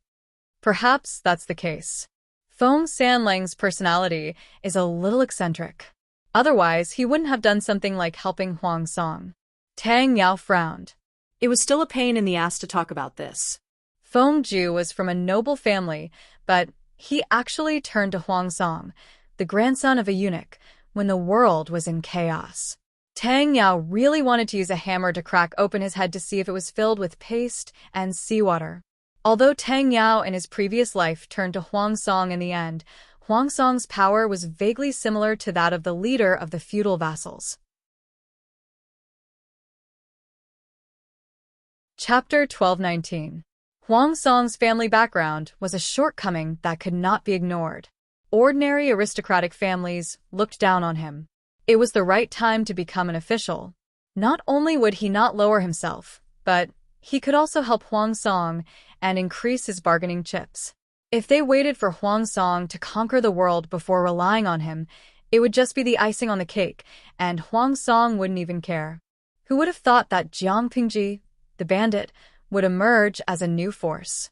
Speaker 1: Perhaps that's the case. Feng Sanlang's personality is a little eccentric. Otherwise, he wouldn't have done something like helping Huang Song. Tang Yao frowned.
Speaker 2: It was still a pain in the ass to talk about this.
Speaker 1: Feng Ju was from a noble family, but he actually turned to Huang Song, the grandson of a eunuch, when the world was in chaos. Tang Yao really wanted to use a hammer to crack open his head to see if it was filled with paste and seawater. Although Tang Yao in his previous life turned to Huang Song in the end, Huang Song's power was vaguely similar to that of the leader of the feudal vassals. Chapter 1219. Huang Song's family background was a shortcoming that could not be ignored. Ordinary aristocratic families looked down on him. It was the right time to become an official. Not only would he not lower himself, but he could also help Huang Song and increase his bargaining chips. If they waited for Huang Song to conquer the world before relying on him, it would just be the icing on the cake, and Huang Song wouldn't even care. Who would have thought that Jiang Pingji, the bandit, would emerge as a new force?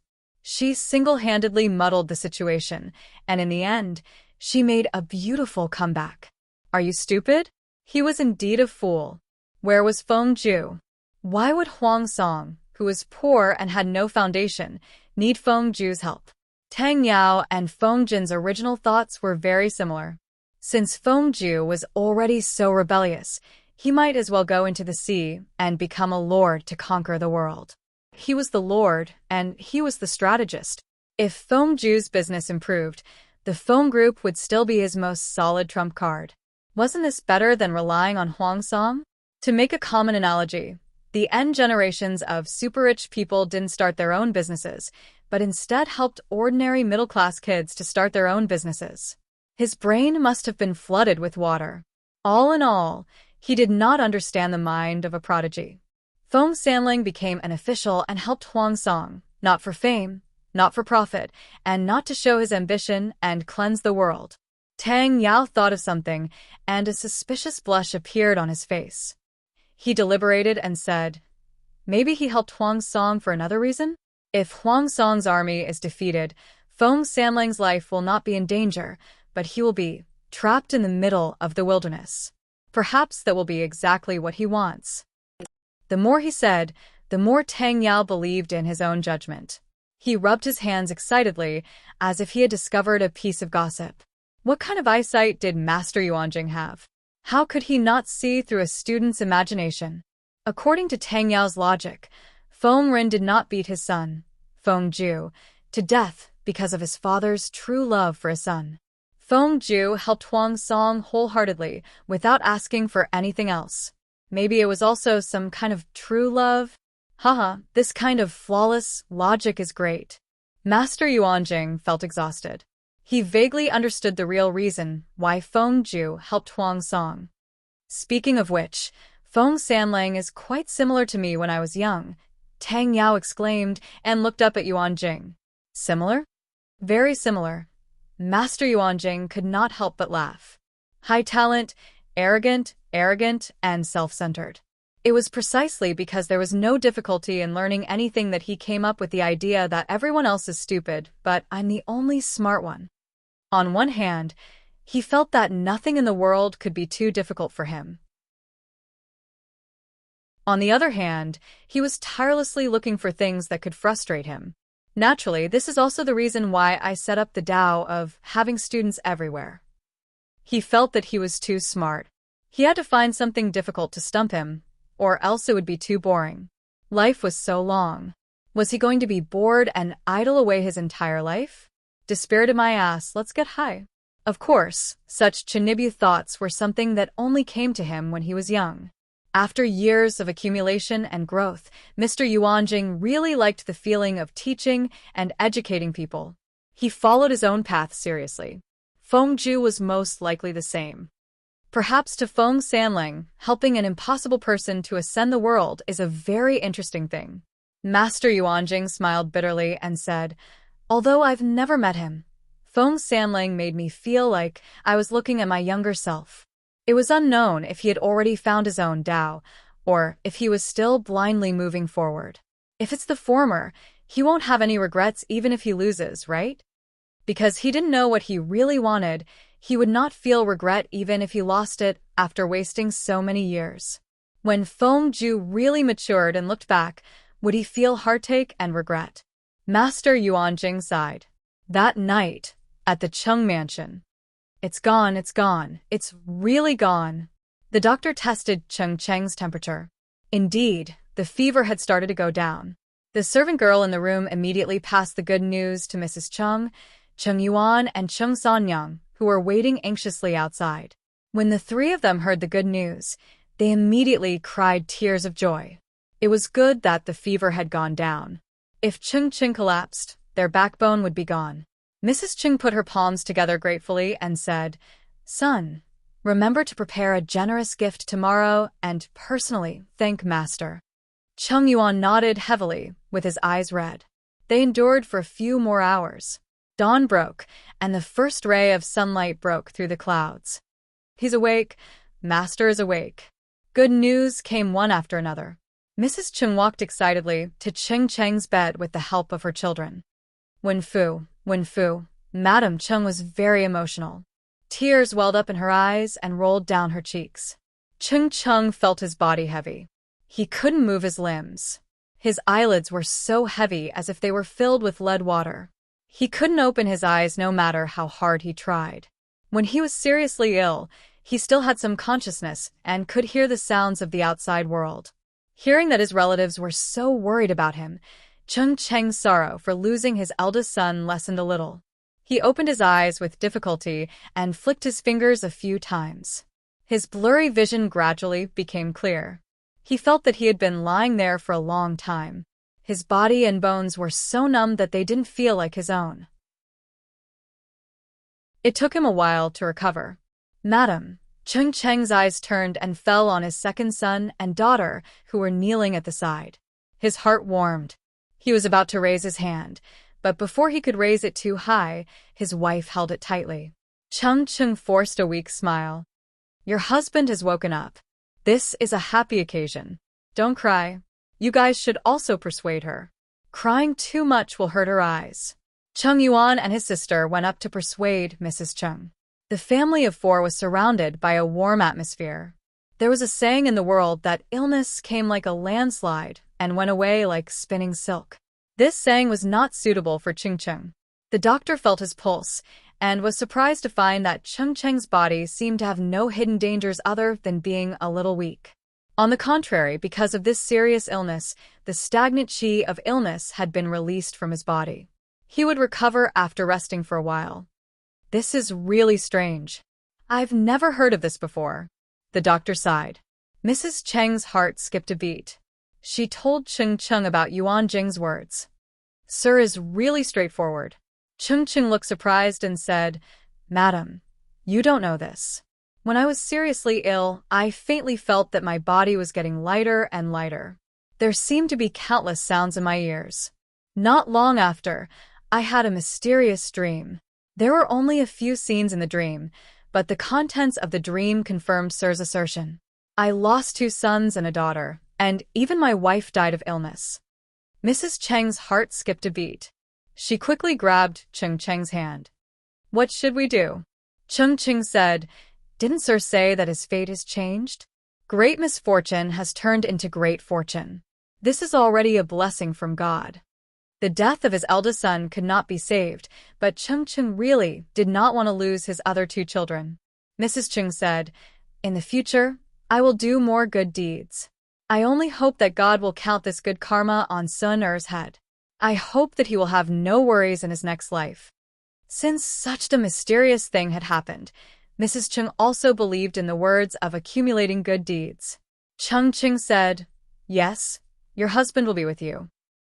Speaker 1: She single-handedly muddled the situation, and in the end, she made a beautiful comeback. Are you stupid? He was indeed a fool. Where was Feng Ju? Why would Huang Song, who was poor and had no foundation, need Feng Ju's help? Tang Yao and Feng Jin's original thoughts were very similar. Since Feng Ju was already so rebellious, he might as well go into the sea and become a lord to conquer the world. He was the lord, and he was the strategist. If Feng Ju's business improved, the Feng Group would still be his most solid trump card. Wasn't this better than relying on Huang Song? To make a common analogy, the N generations of super-rich people didn't start their own businesses, but instead helped ordinary middle-class kids to start their own businesses. His brain must have been flooded with water. All in all, he did not understand the mind of a prodigy. Feng Sanlang became an official and helped Huang Song, not for fame, not for profit, and not to show his ambition and cleanse the world. Tang Yao thought of something, and a suspicious blush appeared on his face. He deliberated and said, maybe he helped Huang Song for another reason? If Huang Song's army is defeated, Feng Sanlang's life will not be in danger, but he will be trapped in the middle of the wilderness. Perhaps that will be exactly what he wants. The more he said, the more Tang Yao believed in his own judgment. He rubbed his hands excitedly, as if he had discovered a piece of gossip. What kind of eyesight did Master Yuanjing have? How could he not see through a student's imagination? According to Tang Yao's logic, Feng Ren did not beat his son, Feng Ju, to death because of his father's true love for his son. Feng Ju helped Huang Song wholeheartedly, without asking for anything else. Maybe it was also some kind of true love? Haha, this kind of flawless logic is great. Master Yuanjing felt exhausted. He vaguely understood the real reason why Feng Ju helped Huang Song. Speaking of which, Feng Sanlang is quite similar to me when I was young, Tang Yao exclaimed and looked up at Yuanjing. Similar? Very similar. Master Yuanjing could not help but laugh. High talent, arrogant, and self-centered. It was precisely because there was no difficulty in learning anything that he came up with the idea that everyone else is stupid, but I'm the only smart one. On one hand, he felt that nothing in the world could be too difficult for him. On the other hand, he was tirelessly looking for things that could frustrate him. Naturally, this is also the reason why I set up the Tao of having students everywhere. He felt that he was too smart. He had to find something difficult to stump him, or else it would be too boring. Life was so long. Was he going to be bored and idle away his entire life? Dispirited my ass, let's get high. Of course, such Chinibu thoughts were something that only came to him when he was young. After years of accumulation and growth, Mr. Yuanjing really liked the feeling of teaching and educating people. He followed his own path seriously. Feng Ju was most likely the same. Perhaps to Feng Sanlang, helping an impossible person to ascend the world is a very interesting thing. Master Yuanjing smiled bitterly and said, although I've never met him, Feng Sanlang made me feel like I was looking at my younger self. It was unknown if he had already found his own Tao, or if he was still blindly moving forward. If it's the former, he won't have any regrets even if he loses, right? Because he didn't know what he really wanted, he would not feel regret even if he lost it after wasting so many years. When Feng Ju really matured and looked back, would he feel heartache and regret? Master Yuanjing sighed. That night, at the Chung mansion. It's gone, it's really gone. The doctor tested Cheng Cheng's temperature. Indeed, the fever had started to go down. The servant girl in the room immediately passed the good news to Mrs. Cheng, Cheng Yuan, and Cheng Sanyang, who were waiting anxiously outside. When the three of them heard the good news, they immediately cried tears of joy. It was good that the fever had gone down. If Cheng Cheng collapsed, their backbone would be gone. Mrs. Cheng put her palms together gratefully and said, son, remember to prepare a generous gift tomorrow and personally thank Master. Cheng Yuan nodded heavily, with his eyes red. They endured for a few more hours. Dawn broke, and the first ray of sunlight broke through the clouds. He's awake. Master is awake. Good news came one after another. Mrs. Cheng walked excitedly to Cheng Cheng's bed with the help of her children. Wen Fu, Madame Cheng was very emotional. Tears welled up in her eyes and rolled down her cheeks. Cheng Cheng felt his body heavy. He couldn't move his limbs. His eyelids were so heavy as if they were filled with lead water. He couldn't open his eyes no matter how hard he tried. When he was seriously ill, he still had some consciousness and could hear the sounds of the outside world. Hearing that his relatives were so worried about him, Cheng Cheng's sorrow for losing his eldest son lessened a little. He opened his eyes with difficulty and flicked his fingers a few times. His blurry vision gradually became clear. He felt that he had been lying there for a long time. His body and bones were so numb that they didn't feel like his own. It took him a while to recover. Madam, Cheng Cheng's eyes turned and fell on his second son and daughter, who were kneeling at the side. His heart warmed. He was about to raise his hand, but before he could raise it too high, his wife held it tightly. Cheng Cheng forced a weak smile. Your husband has woken up. This is a happy occasion. Don't cry. You guys should also persuade her. Crying too much will hurt her eyes. Cheng Yuan and his sister went up to persuade Mrs. Cheng. The family of four was surrounded by a warm atmosphere. There was a saying in the world that illness came like a landslide and went away like spinning silk. This saying was not suitable for Cheng Cheng. The doctor felt his pulse and was surprised to find that Cheng Cheng's body seemed to have no hidden dangers other than being a little weak. On the contrary, because of this serious illness, the stagnant qi of illness had been released from his body. He would recover after resting for a while. This is really strange. I've never heard of this before. The doctor sighed. Mrs. Cheng's heart skipped a beat. She told Cheng Cheng about Yuan Jing's words. Sir is really straightforward. Cheng Cheng looked surprised and said, Madam, you don't know this. When I was seriously ill, I faintly felt that my body was getting lighter and lighter. There seemed to be countless sounds in my ears. Not long after, I had a mysterious dream. There were only a few scenes in the dream, but the contents of the dream confirmed Sir's assertion. I lost 2 sons and a daughter, and even my wife died of illness. Mrs. Cheng's heart skipped a beat. She quickly grabbed Cheng Cheng's hand. What should we do? Cheng Cheng said, Didn't Sir say that his fate is changed? Great misfortune has turned into great fortune. This is already a blessing from God. The death of his eldest son could not be saved, but Cheng Cheng really did not want to lose his other 2 children. Mrs. Cheng said, In the future, I will do more good deeds. I only hope that God will count this good karma on Sun Er's head. I hope that he will have no worries in his next life. Since such a mysterious thing had happened, Mrs. Cheng also believed in the words of accumulating good deeds. Cheng Cheng said, Yes, your husband will be with you.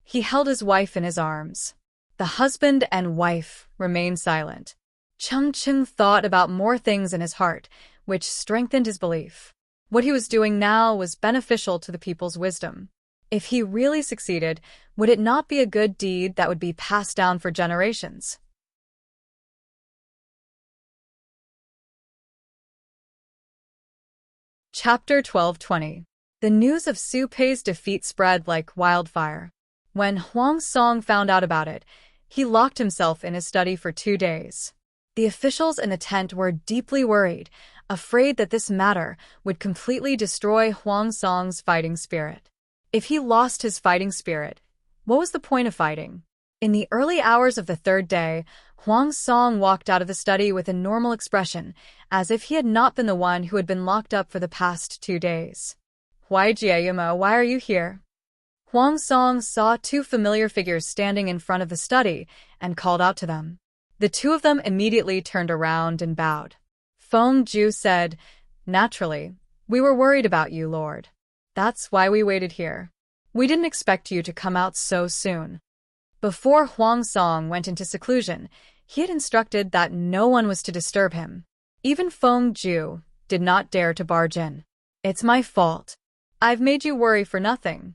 Speaker 1: He held his wife in his arms. The husband and wife remained silent. Cheng Cheng thought about more things in his heart, which strengthened his belief. What he was doing now was beneficial to the people's wisdom. If he really succeeded, would it not be a good deed that would be passed down for generations? Chapter 12:20. The news of Su Pei's defeat spread like wildfire. When Huang Song found out about it, he locked himself in his study for 2 days. The officials in the tent were deeply worried, afraid that this matter would completely destroy Huang Song's fighting spirit. If he lost his fighting spirit, what was the point of fighting? In the early hours of the 3rd day, Huang Song walked out of the study with a normal expression, as if he had not been the one who had been locked up for the past 2 days. Why are you here? Huang Song saw 2 familiar figures standing in front of the study and called out to them. The 2 of them immediately turned around and bowed. Feng Ju said, Naturally, we were worried about you, Lord. That's why we waited here. We didn't expect you to come out so soon. Before Huang Song went into seclusion, he had instructed that no one was to disturb him. Even Feng Ju did not dare to barge in. It's my fault. I've made you worry for nothing.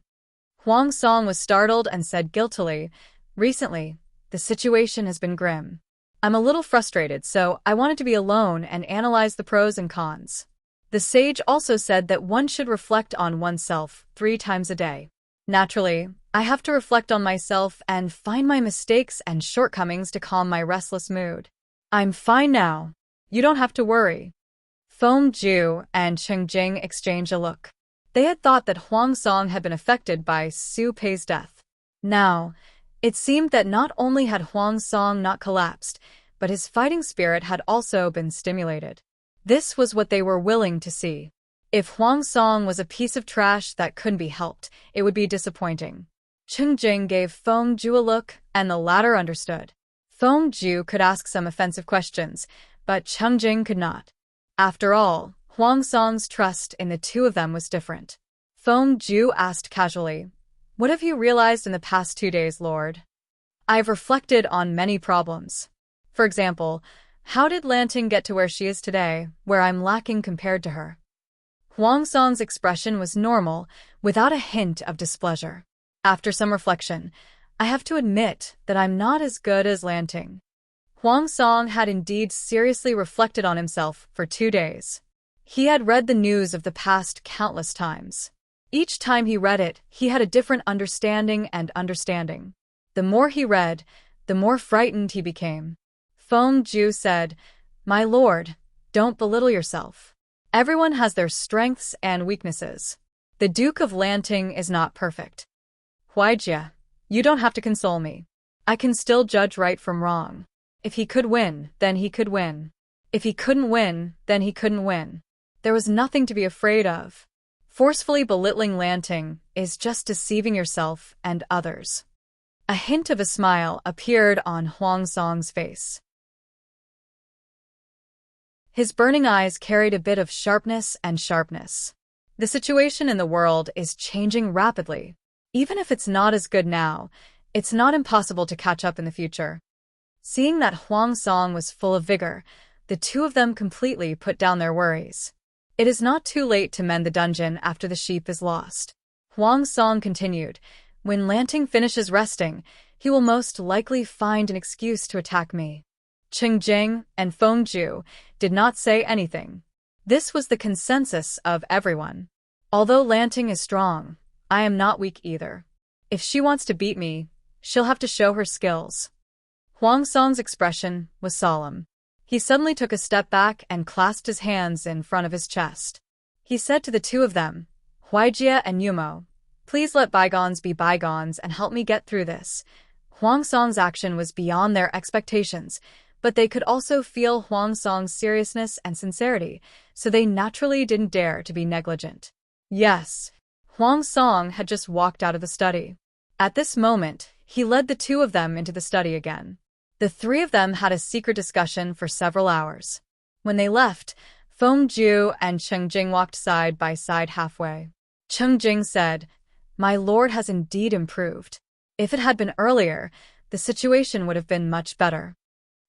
Speaker 1: Huang Song was startled and said guiltily, Recently, the situation has been grim. I'm a little frustrated, so I wanted to be alone and analyze the pros and cons. The sage also said that one should reflect on oneself 3 times a day. Naturally, I have to reflect on myself and find my mistakes and shortcomings to calm my restless mood. I'm fine now. You don't have to worry. Feng Ju and Cheng Jing exchanged a look. They had thought that Huang Song had been affected by Su Pei's death. Now, it seemed that not only had Huang Song not collapsed, but his fighting spirit had also been stimulated. This was what they were willing to see. If Huang Song was a piece of trash that couldn't be helped, it would be disappointing. Cheng Jing gave Feng Ju a look, and the latter understood. Feng Ju could ask some offensive questions, but Cheng Jing could not. After all, Huang Song's trust in the 2 of them was different. Feng Ju asked casually, What have you realized in the past 2 days, Lord? I've reflected on many problems. For example, how did Lanting get to where she is today, where I'm lacking compared to her? Huang Song's expression was normal, without a hint of displeasure. After some reflection, I have to admit that I'm not as good as Lanting. Huang Song had indeed seriously reflected on himself for 2 days. He had read the news of the past countless times. Each time he read it, he had a different understanding. The more he read, the more frightened he became. Feng Ju said, My lord, don't belittle yourself. Everyone has their strengths and weaknesses. The Duke of Lanting is not perfect. Huaijia, you don't have to console me. I can still judge right from wrong. If he could win, then he could win. If he couldn't win, then he couldn't win. There was nothing to be afraid of. Forcefully belittling Lanting is just deceiving yourself and others. A hint of a smile appeared on Huang Song's face. His burning eyes carried a bit of sharpness and sharpness. The situation in the world is changing rapidly. Even if it's not as good now, it's not impossible to catch up in the future. Seeing that Huang Song was full of vigor, the two of them completely put down their worries. It is not too late to mend the dungeon after the sheep is lost. Huang Song continued, when Lanting finishes resting, he will most likely find an excuse to attack me. Cheng Jing and Feng Ju did not say anything. This was the consensus of everyone. Although Lanting is strong, I am not weak either. If she wants to beat me, she'll have to show her skills. Huang Song's expression was solemn. He suddenly took a step back and clasped his hands in front of his chest. He said to the two of them, Huaijia and Yumo, please let bygones be bygones and help me get through this. Huang Song's action was beyond their expectations, but they could also feel Huang Song's seriousness and sincerity, so they naturally didn't dare to be negligent. Yes, Huang Song had just walked out of the study. At this moment, he led the two of them into the study again. The three of them had a secret discussion for several hours. When they left, Feng Ju and Cheng Jing walked side by side halfway. Cheng Jing said, My lord has indeed improved. If it had been earlier, the situation would have been much better.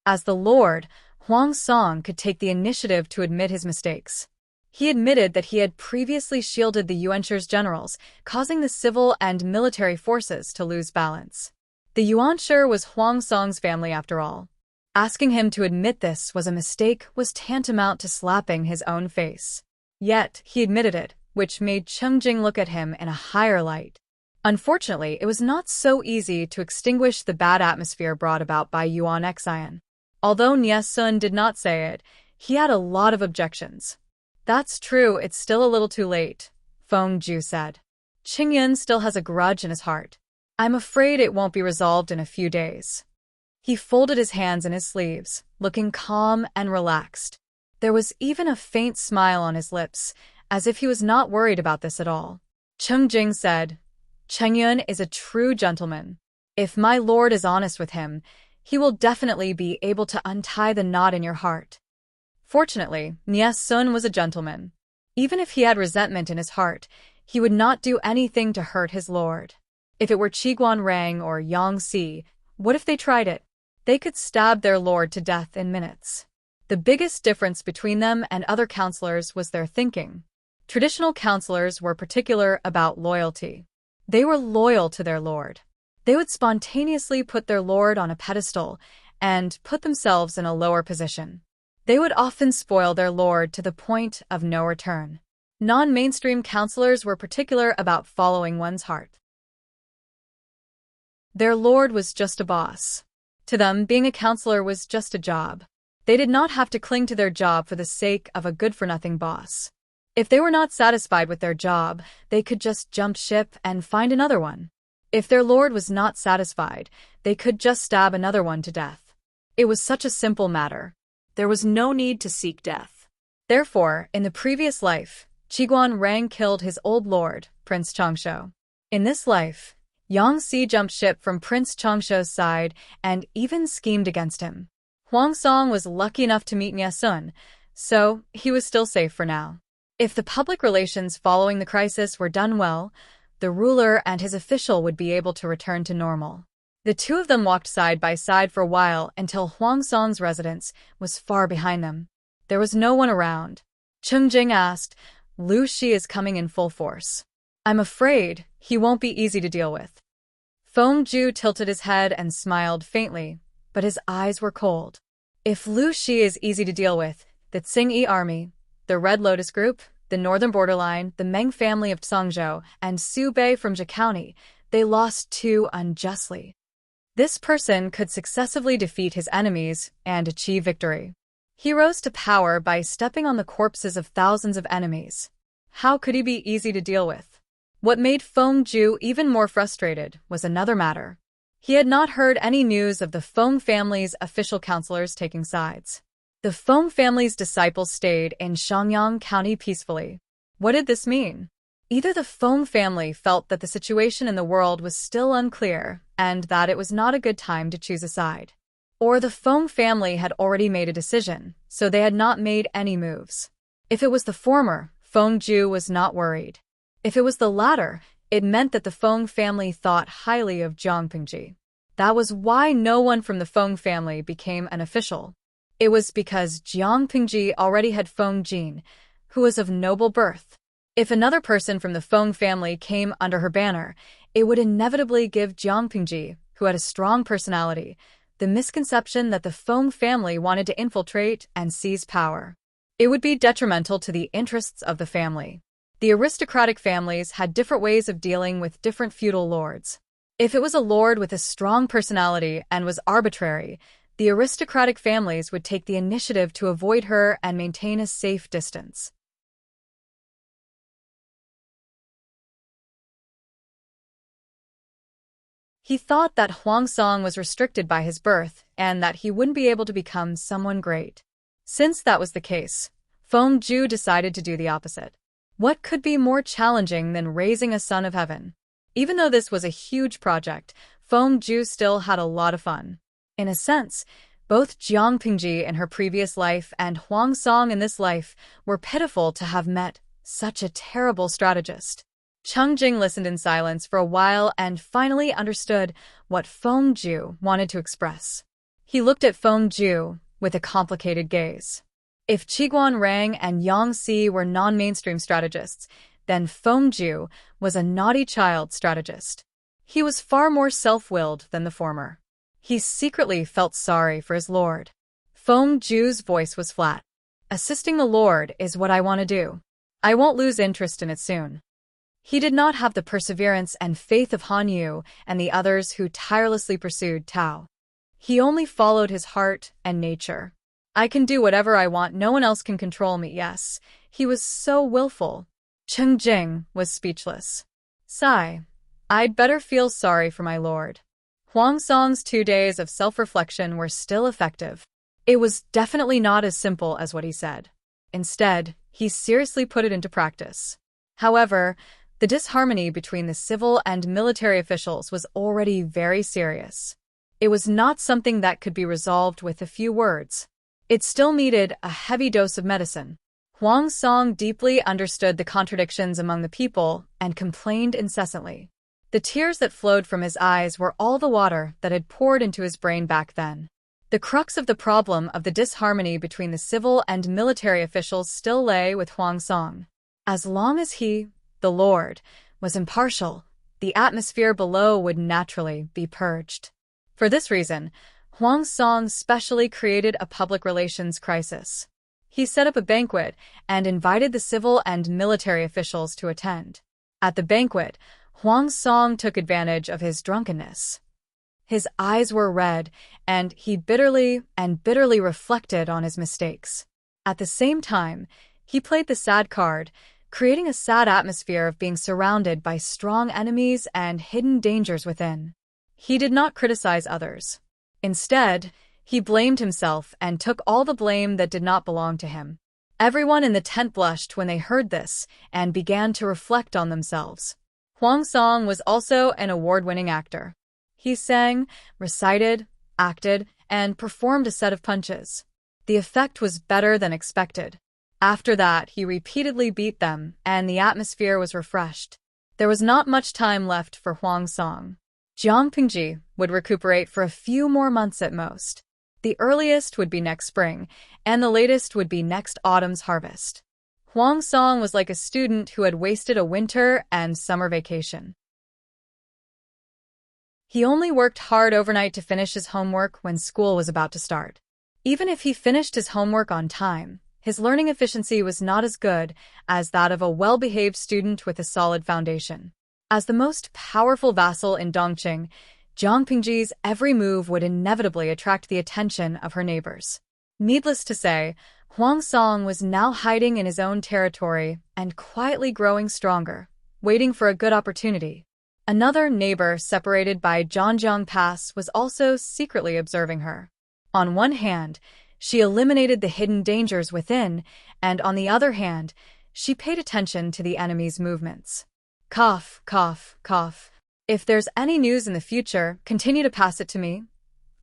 Speaker 1: As the lord, Huang Song could take the initiative to admit his mistakes. He admitted that he had previously shielded the Yuanshur's generals, causing the civil and military forces to lose balance. The Yuanshur was Huang Song's family after all. Asking him to admit this was a mistake was tantamount to slapping his own face. Yet, he admitted it, which made Cheng Jing look at him in a higher light. Unfortunately, it was not so easy to extinguish the bad atmosphere brought about by Yuan Xian. Although Nie Sun did not say it, he had a lot of objections. That's true, it's still a little too late, Feng Ju said. Qingyun still has a grudge in his heart. I'm afraid it won't be resolved in a few days. He folded his hands in his sleeves, looking calm and relaxed. There was even a faint smile on his lips, as if he was not worried about this at all. Cheng Jing said, Qingyun is a true gentleman. If my lord is honest with him, he will definitely be able to untie the knot in your heart. Fortunately, Nie Sun was a gentleman. Even if he had resentment in his heart, he would not do anything to hurt his lord. If it were Qiguan Rang or Yang Si, what if they tried it? They could stab their lord to death in minutes. The biggest difference between them and other counselors was their thinking. Traditional counselors were particular about loyalty. They were loyal to their lord. They would spontaneously put their lord on a pedestal and put themselves in a lower position. They would often spoil their lord to the point of no return. Non-mainstream counselors were particular about following one's heart. Their lord was just a boss. To them, being a counselor was just a job. They did not have to cling to their job for the sake of a good-for-nothing boss. If they were not satisfied with their job, they could just jump ship and find another one. If their lord was not satisfied, they could just stab another one to death. It was such a simple matter.
Speaker 2: There was no need to seek death.
Speaker 1: Therefore, in the previous life, Qiguan Rang killed his old lord, Prince Changsho. In this life, Yang Si jumped ship from Prince Changsho's side and even schemed against him. Huang Song was lucky enough to meet Nie Sun, so he was still safe for now. If the public relations following the crisis were done well, the ruler and his official would be able to return to normal. The two of them walked side by side for a while until Huang Song's residence was far behind them. There was no one around. Cheng Jing asked, Lu Shi is coming in full force. I'm afraid he won't be easy to deal with. Feng Ju tilted his head and smiled faintly, but his eyes were cold. If Lu Shi is easy to deal with, the Tsing-Yi army, the Red Lotus Group, the northern borderline, the Meng family of Tsangzhou, and Su Bei from Zhe County, they lost too unjustly. This person could successively defeat his enemies and achieve victory. He rose to power by stepping on the corpses of thousands of enemies. How could he be easy to deal with? What made Feng Ju even more frustrated was another matter. He had not heard any news of the Feng family's official counselors taking sides. The Feng family's disciples stayed in Shangyang County peacefully. What did this mean? Either the Feng family felt that the situation in the world was still unclear and that it was not a good time to choose a side, or the Feng family had already made a decision, so they had not made any moves. If it was the former, Feng Ju was not worried. If it was the latter, it meant that the Feng family thought highly of Jiang Pingji. That was why no one from the Feng family became an official. It was because Jiang Pingji already had Feng Jin, who was of noble birth. If another person from the Feng family came under her banner, it would inevitably give Jiang Pingji, who had a strong personality, the misconception that the Feng family wanted to infiltrate and seize power. It would be detrimental to the interests of the family. The aristocratic families had different ways of dealing with different feudal lords. If it was a lord with a strong personality and was arbitrary, the aristocratic families would take the initiative to avoid her and maintain a safe distance. He thought that Huang Song was restricted by his birth and that he wouldn't be able to become someone great. Since that was the case, Feng Ju decided to do the opposite. What could be more challenging than raising a son of heaven? Even though this was a huge project, Feng Ju still had a lot of fun. In a sense, both Jiang Pingji in her previous life and Huang Song in this life were pitiful to have met such a terrible strategist. Cheng Jing listened in silence for a while and finally understood what Feng Ju wanted to express. He looked at Feng Ju with a complicated gaze. If Qiguan Rang and Yang Si were non-mainstream strategists, then Feng Ju was a naughty child strategist. He was far more self-willed than the former. He secretly felt sorry for his lord. Feng Ju's voice was flat. Assisting the lord is what I want to do. I won't lose interest in it soon. He did not have the perseverance and faith of Han Yu and the others who tirelessly pursued Tao. He only followed his heart and nature. I can do whatever I want, no one else can control me, yes. He was so willful. Cheng Jing was speechless. Sigh. I'd better feel sorry for my lord. Huang Song's 2 days of self-reflection were still effective. It was definitely not as simple as what he said. Instead, he seriously put it into practice. However, the disharmony between the civil and military officials was already very serious. It was not something that could be resolved with a few words. It still needed a heavy dose of medicine. Huang Song deeply understood the contradictions among the people and complained incessantly. The tears that flowed from his eyes were all the water that had poured into his brain back then. The crux of the problem of the disharmony between the civil and military officials still lay with Huang Song. As long as he, the Lord, was impartial, the atmosphere below would naturally be purged. For this reason, Huang Song specially created a public relations crisis. He set up a banquet and invited the civil and military officials to attend. At the banquet, Huang Song took advantage of his drunkenness. His eyes were red, and he bitterly reflected on his mistakes. At the same time, he played the sad card, creating a sad atmosphere of being surrounded by strong enemies and hidden dangers within. He did not criticize others. Instead, he blamed himself and took all the blame that did not belong to him. Everyone in the tent blushed when they heard this and began to reflect on themselves. Huang Song was also an award-winning actor. He sang, recited, acted, and performed a set of punches. The effect was better than expected. After that, he repeatedly beat them, and the atmosphere was refreshed. There was not much time left for Huang Song. Jiang Pingji would recuperate for a few more months at most. The earliest would be next spring, and the latest would be next autumn's harvest. Huang Song was like a student who had wasted a winter and summer vacation. He only worked hard overnight to finish his homework when school was about to start. Even if he finished his homework on time, his learning efficiency was not as good as that of a well-behaved student with a solid foundation. As the most powerful vassal in Dongqing, Jiang Pingji's every move would inevitably attract the attention of her neighbors. Needless to say, Huang Song was now hiding in his own territory and quietly growing stronger, waiting for a good opportunity. Another neighbor separated by Zhangjiang Pass was also secretly observing her. On one hand, she eliminated the hidden dangers within, and on the other hand, she paid attention to the enemy's movements. Cough, cough, cough. If there's any news in the future, continue to pass it to me.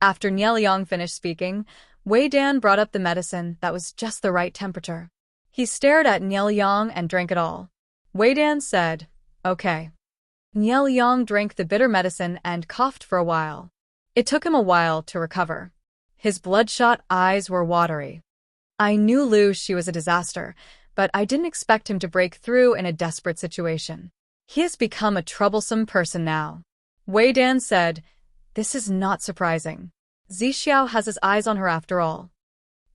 Speaker 1: After Niel Yang finished speaking, Wei Dan brought up the medicine that was just the right temperature. He stared at Niel Yang and drank it all. Wei Dan said, "Okay." Niel Yang drank the bitter medicine and coughed for a while. It took him a while to recover. His bloodshot eyes were watery. I knew Lu Shi was a disaster, but I didn't expect him to break through in a desperate situation. He has become a troublesome person now. Wei Dan said, "This is not surprising. Zixiao has his eyes on her after all.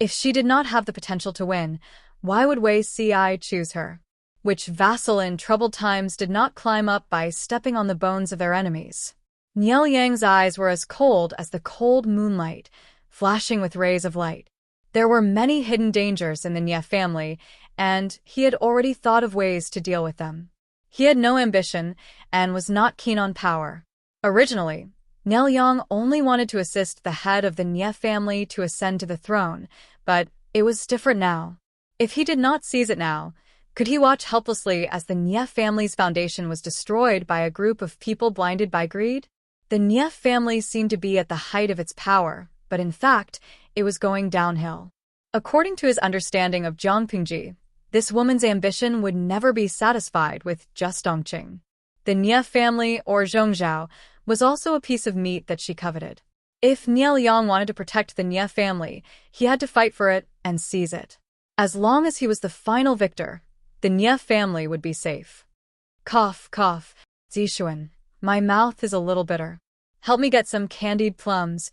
Speaker 1: If she did not have the potential to win, why would Wei Ci choose her? Which vassal in troubled times did not climb up by stepping on the bones of their enemies?" Niel Yang's eyes were as cold as the cold moonlight, flashing with rays of light. There were many hidden dangers in the Nie family, and he had already thought of ways to deal with them. He had no ambition and was not keen on power. Originally, Niel Yang only wanted to assist the head of the Nie family to ascend to the throne, but it was different now. If he did not seize it now, could he watch helplessly as the Nie family's foundation was destroyed by a group of people blinded by greed? The Nie family seemed to be at the height of its power, but in fact, it was going downhill. According to his understanding of Jiang Pingji, this woman's ambition would never be satisfied with just Dongqing. The Nie family, or Zhongzhao, was also a piece of meat that she coveted. If Niel Yang wanted to protect the Nie family, he had to fight for it and seize it. As long as he was the final victor, the Nie family would be safe. Cough, cough, Zixuan, my mouth is a little bitter. Help me get some candied plums.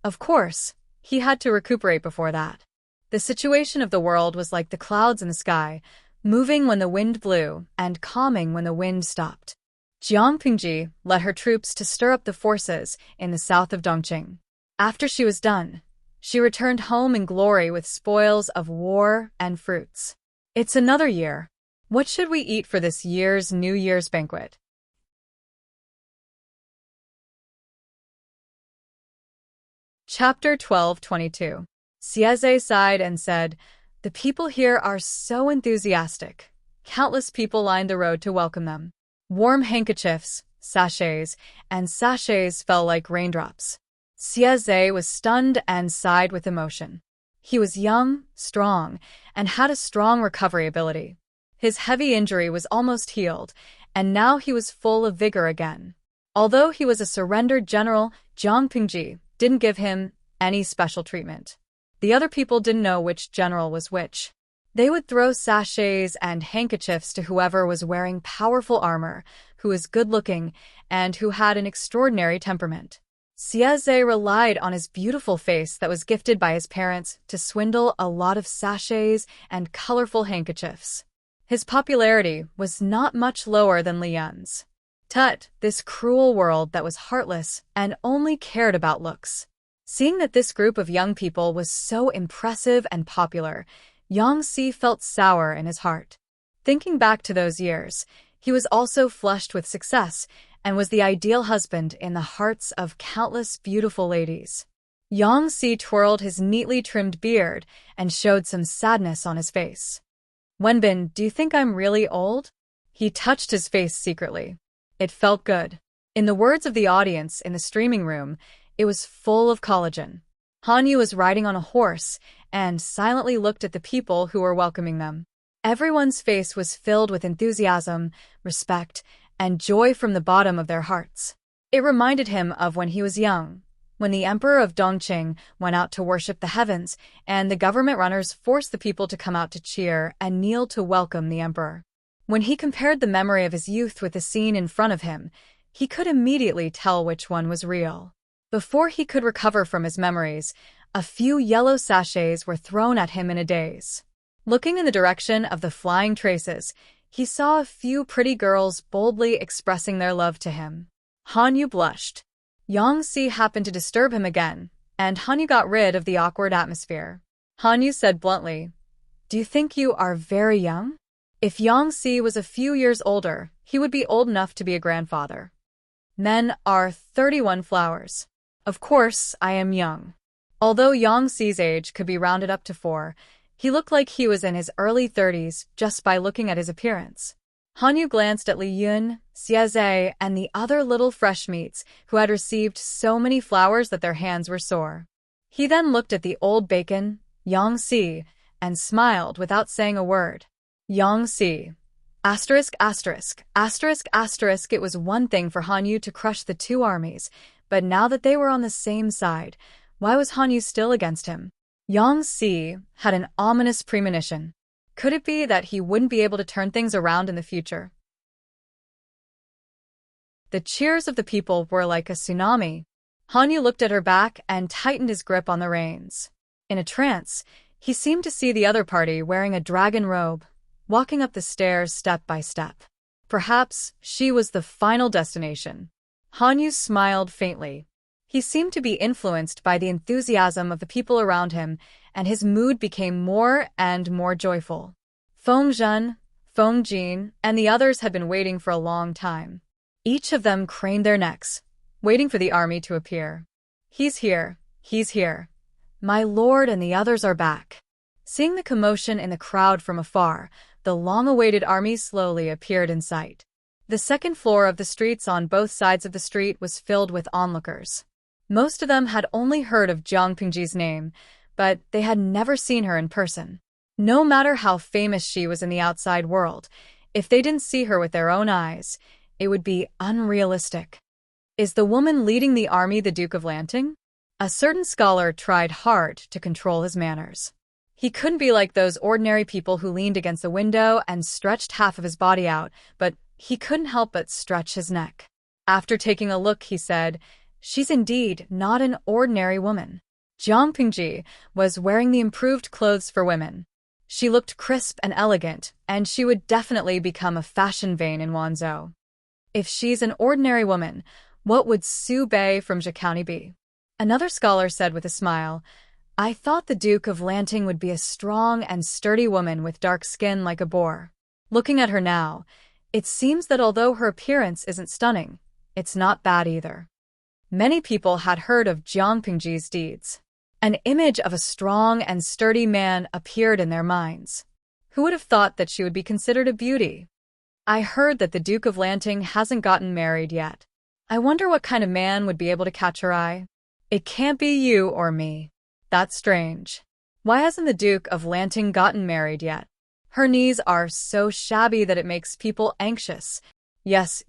Speaker 1: Of course, he had to recuperate before that. The situation of the world was like the clouds in the sky, moving when the wind blew and calming when the wind stopped. Jiang Pingji led her troops to stir up the forces in the south of Dongqing. After she was done, she returned home in glory with spoils of war and fruits. It's another year. What should we eat for this year's New Year's banquet? Chapter 12:22. Sieze sighed and said, "The people here are so enthusiastic." Countless people lined the road to welcome them. Warm handkerchiefs, sachets, and sachets fell like raindrops. Sieze was stunned and sighed with emotion. He was young, strong, and had a strong recovery ability. His heavy injury was almost healed, and now he was full of vigor again. Although he was a surrendered general, Jiang Pingji didn't give him any special treatment. The other people didn't know which general was which. They would throw sachets and handkerchiefs to whoever was wearing powerful armor, who was good-looking, and who had an extraordinary temperament. Sieze relied on his beautiful face that was gifted by his parents to swindle a lot of sachets and colorful handkerchiefs. His popularity was not much lower than Lian's. Tut, this cruel world that was heartless and only cared about looks. Seeing that this group of young people was so impressive and popular, Yang Si felt sour in his heart. Thinking back to those years, he was also flushed with success and was the ideal husband in the hearts of countless beautiful ladies. Yang Si twirled his neatly trimmed beard and showed some sadness on his face. "Wenbin, do you think I'm really old?" He touched his face secretly. It felt good. In the words of the audience in the streaming room, it was full of collagen. Hanyu was riding on a horse and silently looked at the people who were welcoming them. Everyone's face was filled with enthusiasm, respect, and joy from the bottom of their hearts. It reminded him of when he was young, when the emperor of Dongqing went out to worship the heavens, and the government runners forced the people to come out to cheer and kneel to welcome the emperor. When he compared the memory of his youth with the scene in front of him, he could immediately tell which one was real. Before he could recover from his memories, a few yellow sachets were thrown at him in a daze. Looking in the direction of the flying traces, he saw a few pretty girls boldly expressing their love to him. Hanyu blushed. Yang Si happened to disturb him again, and Hanyu got rid of the awkward atmosphere. Hanyu said bluntly. Do you think you are very young? If Yangxi was a few years older, he would be old enough to be a grandfather. Men are 31 flowers. Of course, I am young. Although Yangxi's age could be rounded up to 4, he looked like he was in his early 30s just by looking at his appearance. Hanyu glanced at Li Yun, Xieze, and the other little fresh meats who had received so many flowers that their hands were sore. He then looked at the old bacon, Yangxi, and smiled without saying a word. Yangxi. Asterisk, asterisk, asterisk, asterisk. It was one thing for Hanyu to crush the two armies, but now that they were on the same side, why was Hanyu still against him? Yangxi had an ominous premonition. Could it be that he wouldn't be able to turn things around in the future? The cheers of the people were like a tsunami. Hanyu looked at her back and tightened his grip on the reins. In a trance, he seemed to see the other party wearing a dragon robe, walking up the stairs step by step. Perhaps she was the final destination. Hanyu smiled faintly. He seemed to be influenced by the enthusiasm of the people around him, and his mood became more and more joyful. Feng Zhen, Feng Jin, and the others had been waiting for a long time. Each of them craned their necks, waiting for the army to appear. He's here, he's here. My lord and the others are back. Seeing the commotion in the crowd from afar, the long-awaited army slowly appeared in sight. The second floor of the streets on both sides of the street was filled with onlookers. Most of them had only heard of Jiang Pingji's name, but they had never seen her in person. No matter how famous she was in the outside world, if they didn't see her with their own eyes, it would be unrealistic. Is the woman leading the army the Duke of Lanting? A certain scholar tried hard to control his manners. He couldn't be like those ordinary people who leaned against the window and stretched half of his body out, but he couldn't help but stretch his neck. After taking a look, he said, She's indeed not an ordinary woman. Jiang Pingji was wearing the improved clothes for women. She looked crisp and elegant, and she would definitely become a fashion vane in Wanzhou. If she's an ordinary woman, what would Su Bei from Zhe County be? Another scholar said with a smile, I thought the Duke of Lanting would be a strong and sturdy woman with dark skin like a boar. Looking at her now, it seems that although her appearance isn't stunning, it's not bad either. Many people had heard of Jiang Pingji's deeds. An image of a strong and sturdy man appeared in their minds. Who would have thought that she would be considered a beauty? I heard that the Duke of Lanting hasn't gotten married yet. I wonder what kind of man would be able to catch her eye. It can't be you or me. That's strange. Why hasn't the Duke of Lanting gotten married yet? Her knees are so shabby that it makes people anxious. Yes,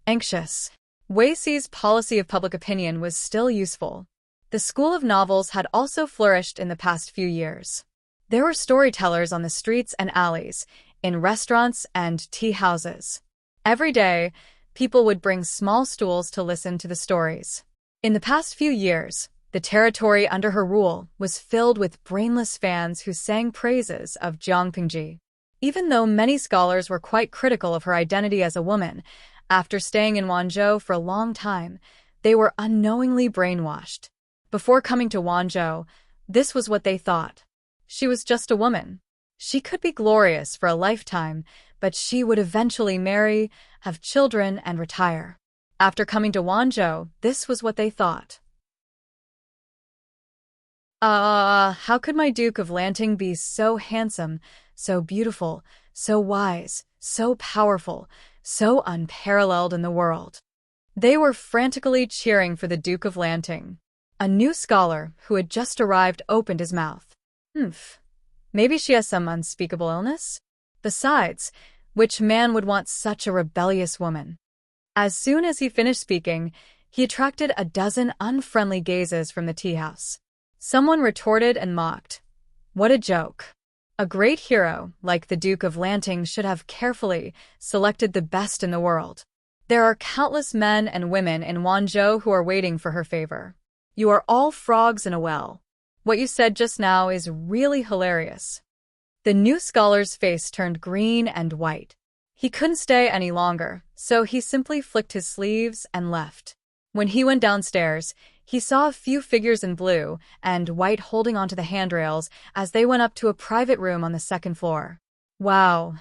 Speaker 1: anxious. Wei Si's policy of public opinion was still useful. The school of novels had also flourished in the past few years. There were storytellers on the streets and alleys, in restaurants and tea houses. Every day, people would bring small stools to listen to the stories. In the past few years, the territory under her rule was filled with brainless fans who sang praises of Jiang Pingji. Even though many scholars were quite critical of her identity as a woman, after staying in Wanzhou for a long time, they were unknowingly brainwashed. Before coming to Wanzhou, this was what they thought. She was just a woman. She could be glorious for a lifetime, but she would eventually marry, have children, and retire. After coming to Wanzhou, this was what they thought. How could my Duke of Lanting be so handsome, so beautiful, so wise, so powerful, so unparalleled in the world? They were frantically cheering for the Duke of Lanting. A new scholar who had just arrived opened his mouth. Maybe she has some unspeakable illness? Besides, which man would want such a rebellious woman? As soon as he finished speaking, he attracted a dozen unfriendly gazes from the tea house. Someone retorted and mocked. What a joke. A great hero, like the Duke of Lanting, should have carefully selected the best in the world. There are countless men and women in Wanzhou who are waiting for her favor. You are all frogs in a well. What you said just now is really hilarious. The new scholar's face turned green and white. He couldn't stay any longer, so he simply flicked his sleeves and left. When he went downstairs, He saw a few figures in blue and white holding onto the handrails as they went up to a private room on the second floor. Wow,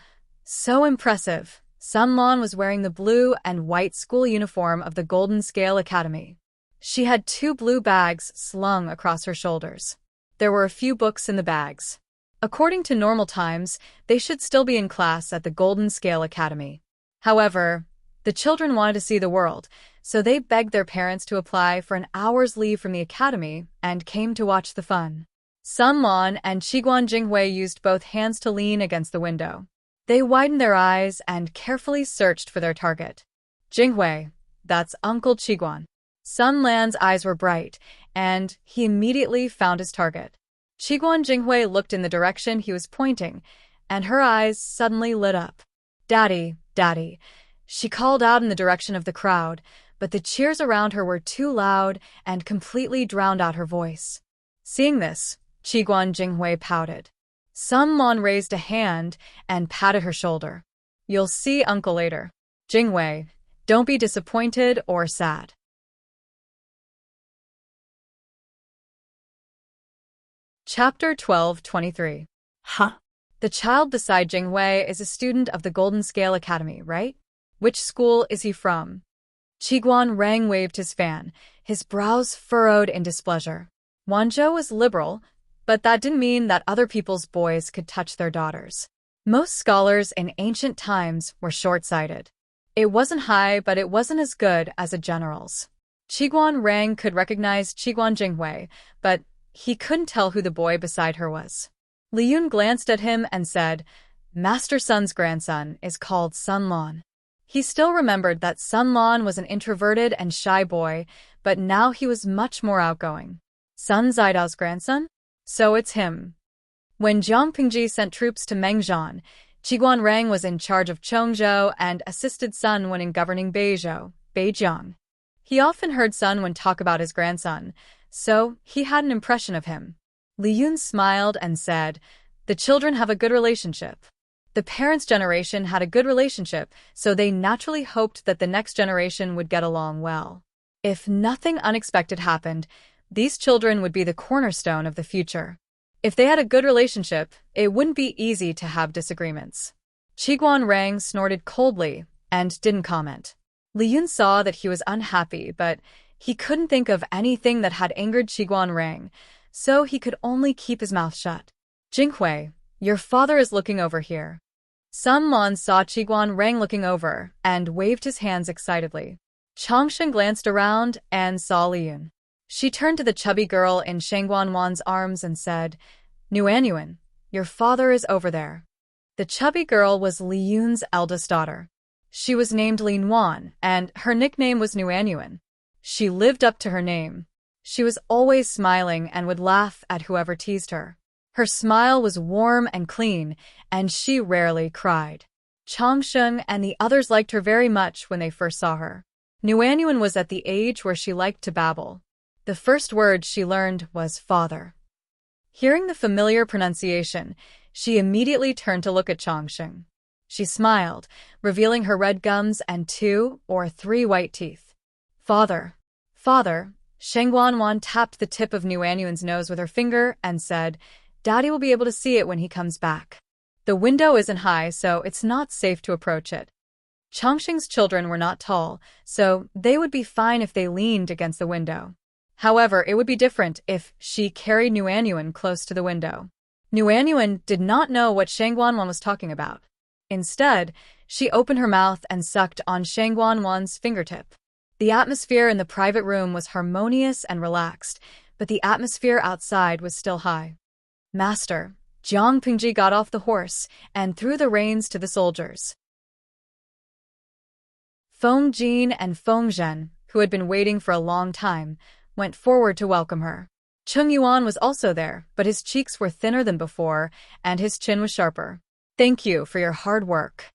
Speaker 1: so impressive. Sun Lan was wearing the blue and white school uniform of the Golden Scale Academy. She had 2 blue bags slung across her shoulders. There were a few books in the bags. According to normal times, they should still be in class at the Golden Scale Academy. However, the children wanted to see the world, so they begged their parents to apply for an hour's leave from the academy and came to watch the fun. Sun Lan and Qiguan Jinghui used both hands to lean against the window. They widened their eyes and carefully searched for their target. Jinghui, that's Uncle Qiguan. Sun Lan's eyes were bright, and he immediately found his target. Qiguan Jinghui looked in the direction he was pointing, and her eyes suddenly lit up. "Daddy, Daddy," she called out in the direction of the crowd, but the cheers around her were too loud and completely drowned out her voice. Seeing this, Qiguan Jinghui pouted. Sun Lan raised a hand and patted her shoulder. "You'll see Uncle later. Jinghui, don't be disappointed or sad." Chapter 12:23.
Speaker 2: Huh?
Speaker 1: The child beside Jinghui is a student of the Golden Scale Academy, right? Which school is he from? Qiguan Rang waved his fan, his brows furrowed in displeasure. Wanzhou was liberal, but that didn't mean that other people's boys could touch their daughters. Most scholars in ancient times were short-sighted. It wasn't high, but it wasn't as good as a general's. Qiguan Rang could recognize Qiguan Jinghui, but he couldn't tell who the boy beside her was. Li Yun glanced at him and said, "Master Sun's grandson is called Sun Lan." He still remembered that Sun Lan was an introverted and shy boy, but now he was much more outgoing. Sun Zidao's grandson? So it's him. When Jiang Pingji sent troops to Mengzhan, Qiguan Rang was in charge of Chongzhou and assisted Sun when in governing Beizhou. He often heard Sun Wen talk about his grandson, so he had an impression of him. Li Yun smiled and said, "The children have a good relationship." The parents' generation had a good relationship, so they naturally hoped that the next generation would get along well. If nothing unexpected happened, these children would be the cornerstone of the future. If they had a good relationship, it wouldn't be easy to have disagreements. Qiguan Rang snorted coldly and didn't comment. Li Yun saw that he was unhappy, but he couldn't think of anything that had angered Qiguan Rang, so he could only keep his mouth shut. "Jinghui, your father is looking over here." Sun Lan saw Qiguan Rang looking over and waved his hands excitedly. Changshen glanced around and saw Li Yun. She turned to the chubby girl in Shangguan Wan's arms and said, "Nuanyuan, your father is over there." The chubby girl was Li Yun's eldest daughter. She was named Lin Wan, and her nickname was Nuanyuan. She lived up to her name. She was always smiling and would laugh at whoever teased her. Her smile was warm and clean, and she rarely cried. Changsheng and the others liked her very much when they first saw her. Nuanyuan was at the age where she liked to babble. The first word she learned was father. Hearing the familiar pronunciation, she immediately turned to look at Changsheng. She smiled, revealing her red gums and 2 or 3 white teeth. "Father, father," Shangguan Wan tapped the tip of Nuanyuan's nose with her finger and said, "Daddy will be able to see it when he comes back. The window isn't high, so it's not safe to approach it." Changsheng's children were not tall, so they would be fine if they leaned against the window. However, it would be different if she carried Nuanyuan close to the window. Nuanyuan did not know what Shangguan Wan was talking about. Instead, she opened her mouth and sucked on Shangguan Wan's fingertip. The atmosphere in the private room was harmonious and relaxed, but the atmosphere outside was still high. "Master," Jiang Pingji got off the horse and threw the reins to the soldiers. Feng Jin and Feng Zhen, who had been waiting for a long time, went forward to welcome her. Cheng Yuan was also there, but his cheeks were thinner than before, and his chin was sharper. "Thank you for your hard work."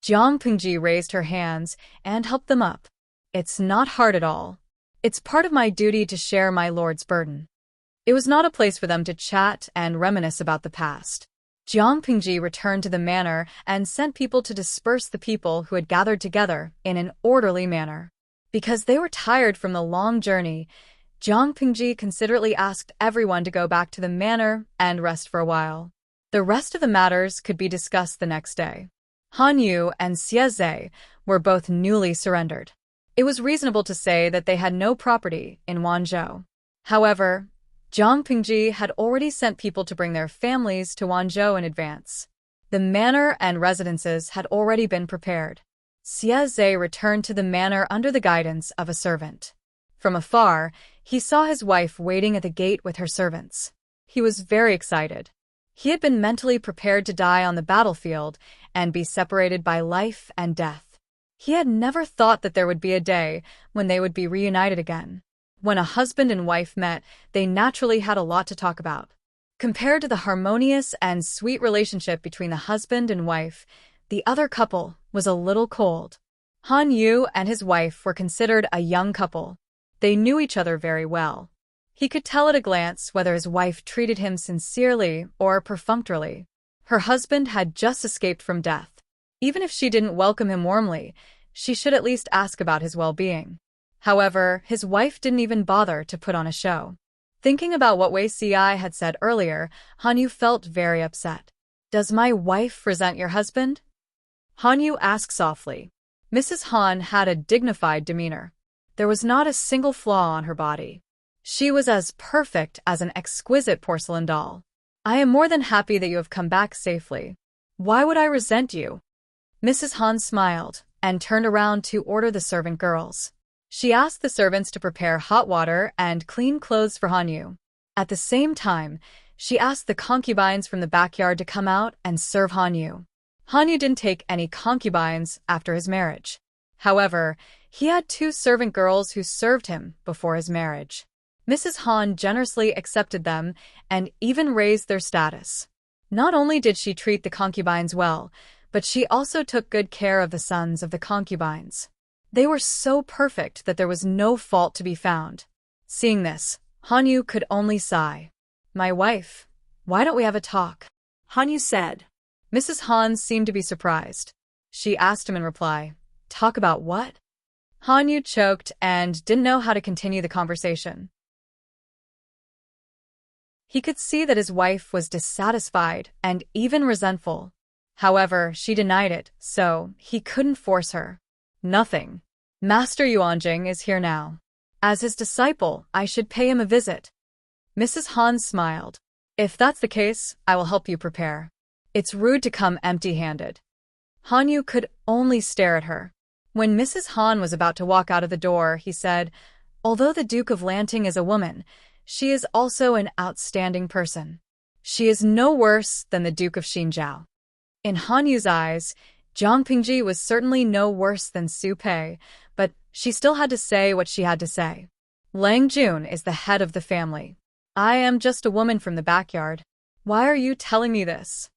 Speaker 1: Jiang Pingji raised her hands and helped them up. "It's not hard at all. It's part of my duty to share my lord's burden." It was not a place for them to chat and reminisce about the past. Jiang Pingji returned to the manor and sent people to disperse the people who had gathered together in an orderly manner. Because they were tired from the long journey, Jiang Pingji considerately asked everyone to go back to the manor and rest for a while. The rest of the matters could be discussed the next day. Han Yu and Xie Zhe were both newly surrendered. It was reasonable to say that they had no property in Wanzhou. However, Jiang Pingji had already sent people to bring their families to Wanzhou in advance. The manor and residences had already been prepared. Xie Zhe returned to the manor under the guidance of a servant. From afar, he saw his wife waiting at the gate with her servants. He was very excited. He had been mentally prepared to die on the battlefield and be separated by life and death. He had never thought that there would be a day when they would be reunited again. When a husband and wife met, they naturally had a lot to talk about. Compared to the harmonious and sweet relationship between the husband and wife, the other couple was a little cold. Han Yu and his wife were considered a young couple. They knew each other very well. He could tell at a glance whether his wife treated him sincerely or perfunctorily. Her husband had just escaped from death. Even if she didn't welcome him warmly, she should at least ask about his well-being. However, his wife didn't even bother to put on a show. Thinking about what Wei Xi had said earlier, Han Yu felt very upset. "Does my wife resent your husband?" Han Yu asked softly. Mrs. Han had a dignified demeanor. There was not a single flaw on her body. She was as perfect as an exquisite porcelain doll. "I am more than happy that you have come back safely. Why would I resent you?" Mrs. Han smiled and turned around to order the servant girls. She asked the servants to prepare hot water and clean clothes for Han Yu. At the same time, she asked the concubines from the backyard to come out and serve Han Yu. Han Yu didn't take any concubines after his marriage. However, he had 2 servant girls who served him before his marriage. Mrs. Han generously accepted them and even raised their status. Not only did she treat the concubines well, but she also took good care of the sons of the concubines. They were so perfect that there was no fault to be found. Seeing this, Han Yu could only sigh. "My wife, why don't we have a talk?"
Speaker 2: Han Yu said.
Speaker 1: Mrs. Han seemed to be surprised. She asked him in reply, "Talk about what?" Han Yu choked and didn't know how to continue the conversation. He could see that his wife was dissatisfied and even resentful. However, she denied it, so he couldn't force her. "Nothing. Master Yuanjing is here now. As his disciple, I should pay him a visit." Mrs. Han smiled. "If that's the case, I will help you prepare. It's rude to come empty-handed." Han Yu could only stare at her. When Mrs. Han was about to walk out of the door, he said, "Although the Duke of Lanting is a woman, she is also an outstanding person. She is no worse than the Duke of Xinjiao." In Han Yu's eyes, Jiang Pingji was certainly no worse than Su Pei, but she still had to say what she had to say. "Lang Jun is the head of the family. I am just a woman from the backyard. Why are you telling me this?"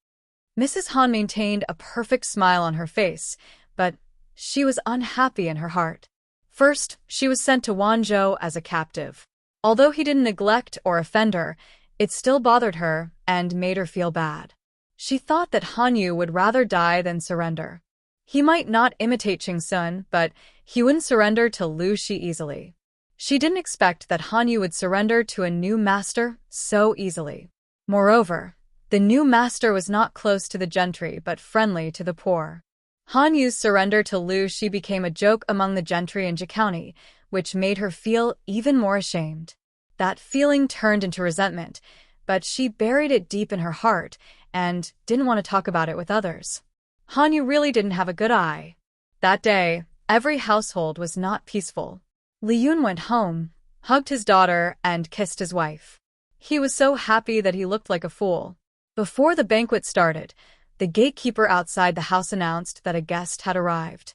Speaker 1: Mrs. Han maintained a perfect smile on her face, but she was unhappy in her heart. First, she was sent to Wanzhou as a captive. Although he didn't neglect or offend her, it still bothered her and made her feel bad. She thought that Han Yu would rather die than surrender. He might not imitate Qing Sun, but he wouldn't surrender to Lu Shi easily. She didn't expect that Han Yu would surrender to a new master so easily. Moreover, the new master was not close to the gentry but friendly to the poor. Han Yu's surrender to Lu Shi became a joke among the gentry in Jikouni, which made her feel even more ashamed. That feeling turned into resentment, but she buried it deep in her heart and didn't want to talk about it with others. Han Yu really didn't have a good eye. That day, every household was not peaceful. Li Yun went home, hugged his daughter, and kissed his wife. He was so happy that he looked like a fool. Before the banquet started, the gatekeeper outside the house announced that a guest had arrived.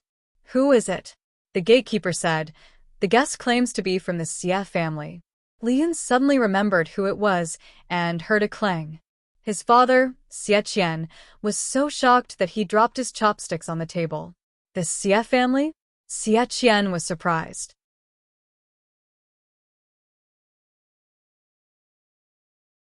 Speaker 1: "Who is it?" the gatekeeper said. "The guest claims to be from the Xie family." Li Yun suddenly remembered who it was and heard a clang. His father, Xie Qian, was so shocked that he dropped his chopsticks on the table. "The Xie family?" Xie Qian was surprised.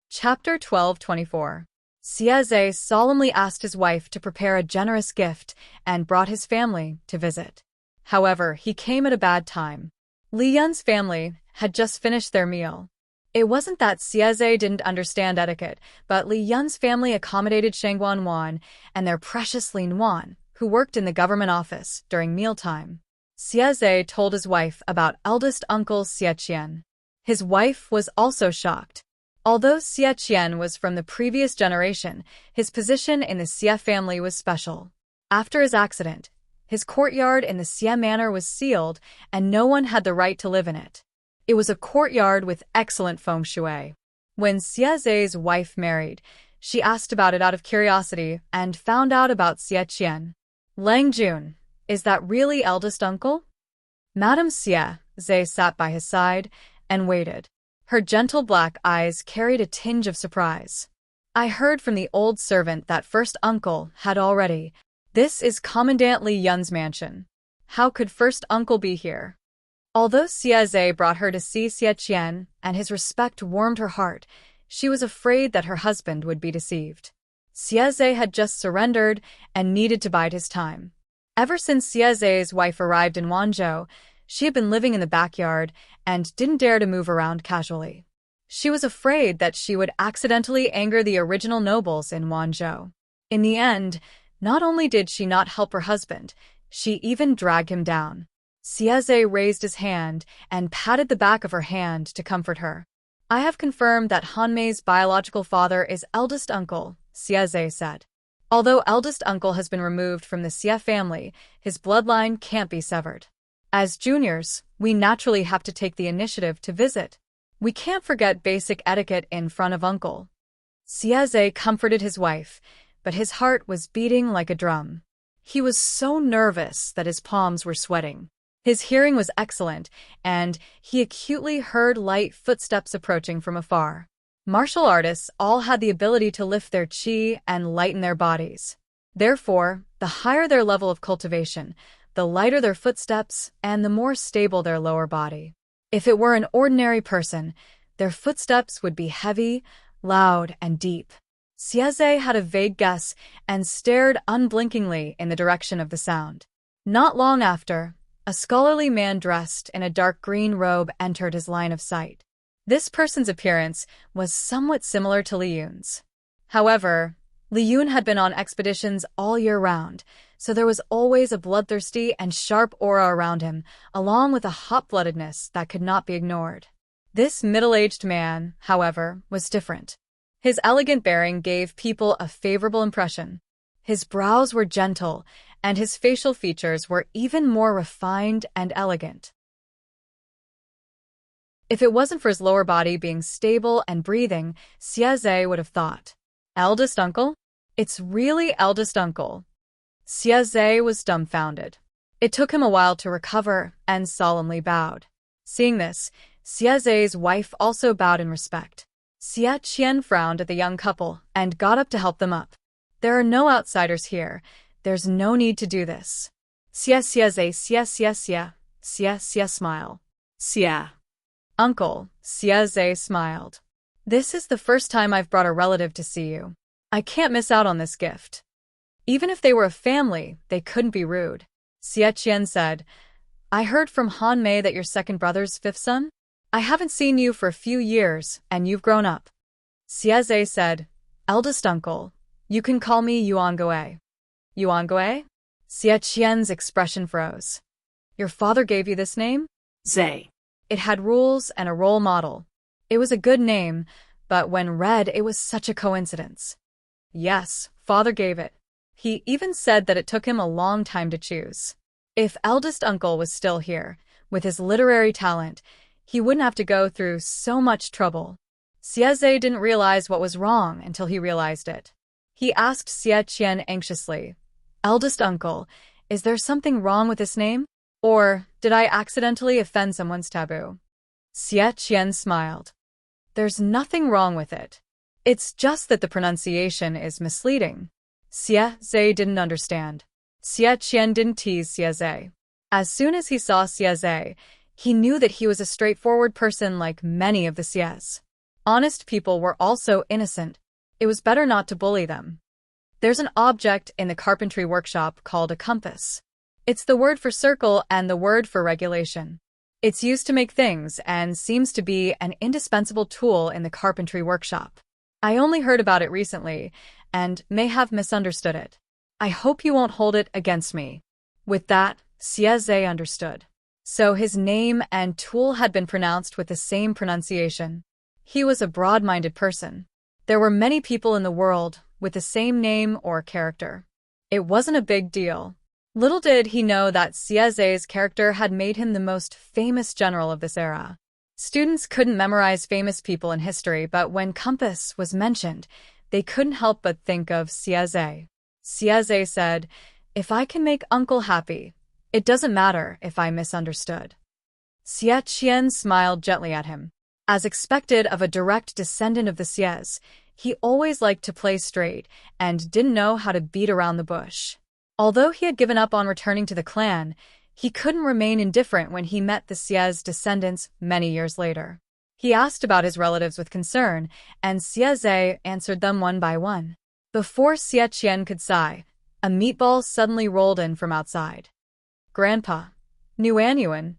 Speaker 1: Chapter 12:24. Xie Zhe solemnly asked his wife to prepare a generous gift and brought his family to visit. However, he came at a bad time. Li Yun's family had just finished their meal. It wasn't that Xieze didn't understand etiquette, but Li Yun's family accommodated Shangguan Wan and their precious Lin Wan, who worked in the government office during mealtime. Xieze told his wife about eldest uncle Xie Qian. His wife was also shocked. Although Xie Qian was from the previous generation, his position in the Xie family was special. After his accident, his courtyard in the Xie manor was sealed and no one had the right to live in it. It was a courtyard with excellent feng shui. When Xieze's wife married, she asked about it out of curiosity and found out about Xie Qian. Lang Jun, is that really eldest uncle? Madame Xieze sat by his side and waited. Her gentle black eyes carried a tinge of surprise. I heard from the old servant that first uncle had already. This is Commandant Li Yun's mansion. How could first uncle be here? Although Xieze brought her to see Xie Qian and his respect warmed her heart, she was afraid that her husband would be deceived. Xieze had just surrendered and needed to bide his time. Ever since Xieze's wife arrived in Wanzhou, she had been living in the backyard and didn't dare to move around casually. She was afraid that she would accidentally anger the original nobles in Wanzhou. In the end, not only did she not help her husband, she even dragged him down. Xieze raised his hand and patted the back of her hand to comfort her. I have confirmed that Hanmei's biological father is eldest uncle, Xieze said. Although eldest uncle has been removed from the Xie family, his bloodline can't be severed. As juniors, we naturally have to take the initiative to visit. We can't forget basic etiquette in front of uncle. Xieze comforted his wife, but his heart was beating like a drum. He was so nervous that his palms were sweating. His hearing was excellent, and he acutely heard light footsteps approaching from afar. Martial artists all had the ability to lift their qi and lighten their bodies. Therefore, the higher their level of cultivation, the lighter their footsteps and the more stable their lower body. If it were an ordinary person, their footsteps would be heavy, loud, and deep. Xieze had a vague guess and stared unblinkingly in the direction of the sound. Not long after, a scholarly man dressed in a dark green robe entered his line of sight. This person's appearance was somewhat similar to Li Yun's. However, Li Yun had been on expeditions all year round, so there was always a bloodthirsty and sharp aura around him, along with a hot-bloodedness that could not be ignored. This middle-aged man, however, was different. His elegant bearing gave people a favorable impression. His brows were gentle, and his facial features were even more refined and elegant. If it wasn't for his lower body being stable and breathing, Xieze would have thought, "Eldest uncle? It's really eldest uncle." Xieze was dumbfounded. It took him a while to recover and solemnly bowed. Seeing this, Xieze's wife also bowed in respect. Xie Qian frowned at the young couple and got up to help them up. "There are no outsiders here. There's no need to do this." Xie smile.
Speaker 2: Xie.
Speaker 1: Uncle, Xieze smiled. "This is the first time I've brought a relative to see you. I can't miss out on this gift." Even if they were a family, they couldn't be rude. Xie Qian said, "I heard from Hanmei that you're second brother's fifth son? I haven't seen you for a few years, and you've grown up." Xieze said, "Eldest uncle, you can call me Yuangoe." Yuangoe? Xie Qian's expression froze. "Your father gave you this name?"
Speaker 2: Zay.
Speaker 1: It had rules and a role model. It was a good name, but when read, it was such a coincidence. Yes, father gave it. He even said that it took him a long time to choose. If eldest uncle was still here, with his literary talent, he wouldn't have to go through so much trouble. Xieze didn't realize what was wrong until he realized it. He asked Xie Qian anxiously, "Eldest uncle, is there something wrong with this name? Or did I accidentally offend someone's taboo?" Xie Qian smiled. "There's nothing wrong with it. It's just that the pronunciation is misleading." Xieze didn't understand. Xie Qian didn't tease Xieze. As soon as he saw Xieze, he knew that he was a straightforward person like many of the Xies. Honest people were also innocent. It was better not to bully them. There's an object in the carpentry workshop called a compass. It's the word for circle and the word for regulation. It's used to make things and seems to be an indispensable tool in the carpentry workshop. I only heard about it recently and may have misunderstood it. I hope you won't hold it against me. With that, Xieze understood. So his name and tool had been pronounced with the same pronunciation. He was a broad-minded person. There were many people in the world with the same name or character. It wasn't a big deal. Little did he know that Xieze's character had made him the most famous general of this era. Students couldn't memorize famous people in history, but when compass was mentioned, they couldn't help but think of Xieze. Xieze said, "If I can make uncle happy, it doesn't matter if I misunderstood." Xie Qian smiled gently at him. As expected of a direct descendant of the Xies, he always liked to play straight and didn't know how to beat around the bush. Although he had given up on returning to the clan, he couldn't remain indifferent when he met the Xies descendants many years later. He asked about his relatives with concern, and Xieze answered them one by one. Before Xie Qian could sigh, a meatball suddenly rolled in from outside. "Grandpa, Nuanyuan."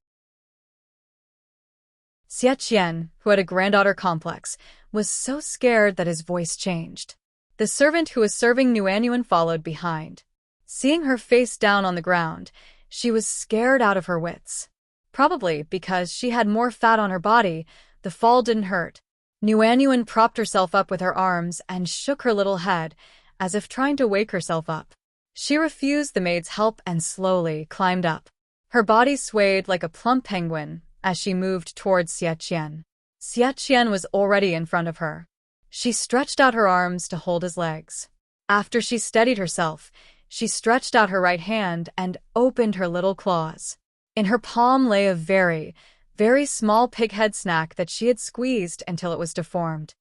Speaker 1: Xie Qian, who had a granddaughter complex, was so scared that his voice changed. The servant who was serving Nuanyuan followed behind. Seeing her face down on the ground, she was scared out of her wits. Probably because she had more fat on her body, the fall didn't hurt. Nuanyuan propped herself up with her arms and shook her little head, as if trying to wake herself up. She refused the maid's help and slowly climbed up. Her body swayed like a plump penguin as she moved towards Xie Qian. Xie Qian was already in front of her. She stretched out her arms to hold his legs. After she steadied herself, she stretched out her right hand and opened her little claws. In her palm lay a very, very small pighead snack that she had squeezed until it was deformed.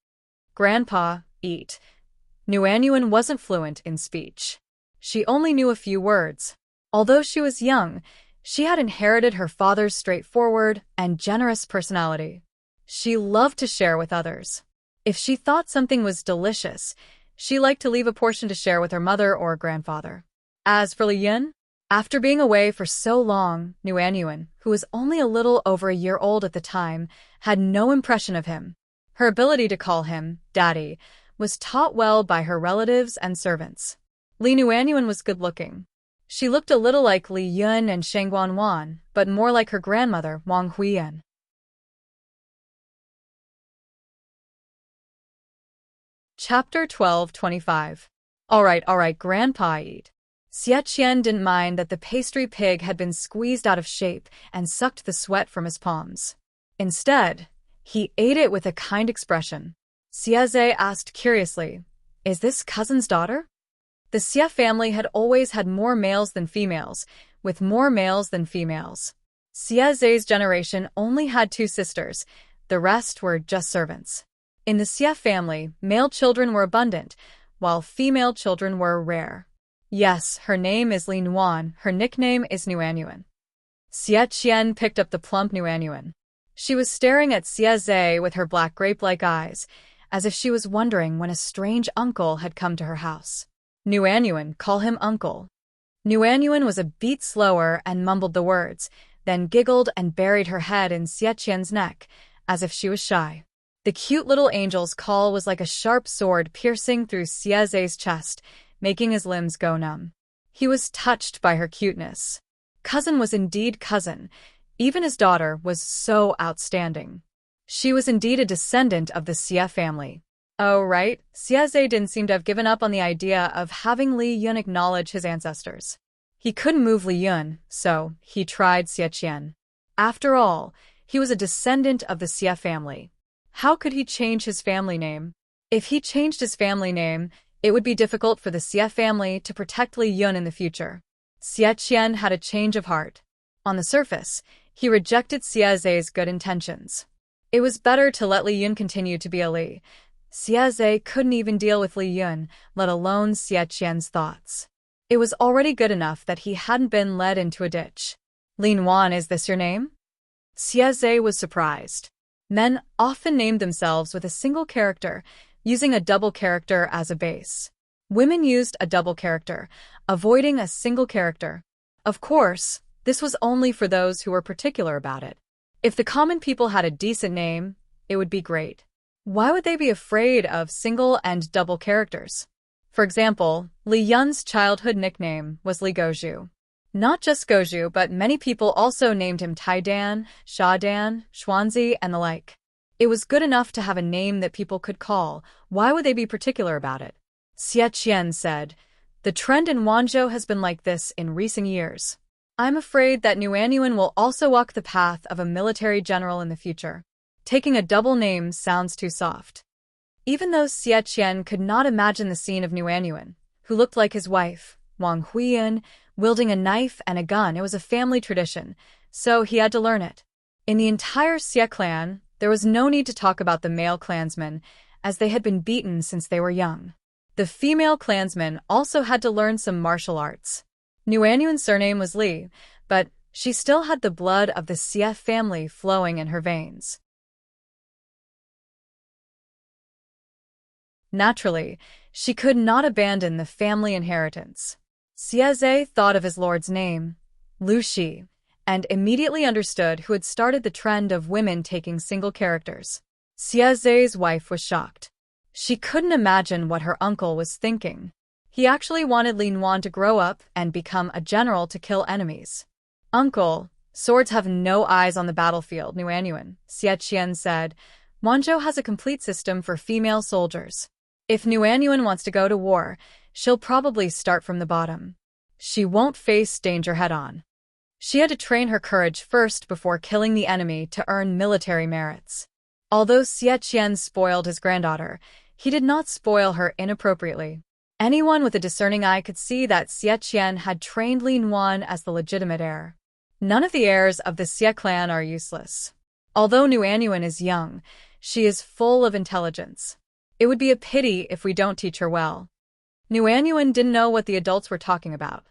Speaker 1: "Grandpa, eat." Nuanyuan wasn't fluent in speech. She only knew a few words. Although she was young, she had inherited her father's straightforward and generous personality. She loved to share with others. If she thought something was delicious, she liked to leave a portion to share with her mother or grandfather. As for Li Yun, after being away for so long, Nuanyuan, who was only a little over a year old at the time, had no impression of him. Her ability to call him Daddy was taught well by her relatives and servants. Li Nuanyuan was good-looking. She looked a little like Li Yun and Sheng Guanwan, but more like her grandmother, Wang Huiyan. Chapter 12:25. All right, Grandpa, eat. Xie Qian didn't mind that the pastry pig had been squeezed out of shape and sucked the sweat from his palms. Instead, he ate it with a kind expression. Xieze asked curiously, "Is this cousin's daughter?" The Xie family had always had more males than females, with more males than females. Xieze's generation only had 2 sisters, the rest were just servants. In the Xie family, male children were abundant, while female children were rare. Yes, her name is Li Nuan, her nickname is Nuanyuan. Xie Qian picked up the plump Nuanyuan. She was staring at Xieze with her black grape-like eyes, as if she was wondering when a strange uncle had come to her house. "Nuanyuan, call him uncle." Nuanyuan was a beat slower and mumbled the words, then giggled and buried her head in Xie Qian's neck, as if she was shy. The cute little angel's call was like a sharp sword piercing through Xieze's chest, making his limbs go numb. He was touched by her cuteness. Cousin was indeed cousin. Even his daughter was so outstanding. She was indeed a descendant of the Xie family. Oh, right, Xieze didn't seem to have given up on the idea of having Li Yun acknowledge his ancestors. He couldn't move Li Yun, so he tried Xie Qian. After all, he was a descendant of the Xie family. How could he change his family name? If he changed his family name, it would be difficult for the Xie family to protect Li Yun in the future. Xie Qian had a change of heart. On the surface, he rejected Xieze's good intentions. It was better to let Li Yun continue to be a Li. Xieze couldn't even deal with Li Yun, let alone Xie Qian's thoughts. It was already good enough that he hadn't been led into a ditch. "Li Nuan, is this your name?" Xieze was surprised. Men often named themselves with a single character, using a double character as a base. Women used a double character, avoiding a single character. Of course, this was only for those who were particular about it. If the common people had a decent name, it would be great. Why would they be afraid of single and double characters? For example, Li Yun's childhood nickname was Li Goju. Not just Goju, but many people also named him Taidan, Shadan, Xuanzi, and the like. It was good enough to have a name that people could call. Why would they be particular about it? Xie Qian said, "The trend in Wanzhou has been like this in recent years. I'm afraid that Nuanyuan will also walk the path of a military general in the future. Taking a double name sounds too soft." Even though Xie Qian could not imagine the scene of Nuanyuan, who looked like his wife, Wang Huiyan, wielding a knife and a gun, it was a family tradition, so he had to learn it. In the entire Xie clan, there was no need to talk about the male clansmen, as they had been beaten since they were young. The female clansmen also had to learn some martial arts. Nuanyuan's surname was Li, but she still had the blood of the Xie family flowing in her veins. Naturally, she could not abandon the family inheritance. Xie thought of his lord's name, Lu Shi, and immediately understood who had started the trend of women taking single characters. Xie's wife was shocked. She couldn't imagine what her uncle was thinking. He actually wanted Lin Wan to grow up and become a general to kill enemies. "Uncle, swords have no eyes on the battlefield, Nuanyuan," Xie Qian said. "Wanzhou has a complete system for female soldiers. If Nuanyuan wants to go to war, she'll probably start from the bottom. She won't face danger head-on. She had to train her courage first before killing the enemy to earn military merits." Although Xie Qian spoiled his granddaughter, he did not spoil her inappropriately. Anyone with a discerning eye could see that Xie Qian had trained Lin Wan as the legitimate heir. None of the heirs of the Xie clan are useless. Although Nuanyuan is young, she is full of intelligence. It would be a pity if we don't teach her well. Nuanyuan didn't know what the adults were talking about.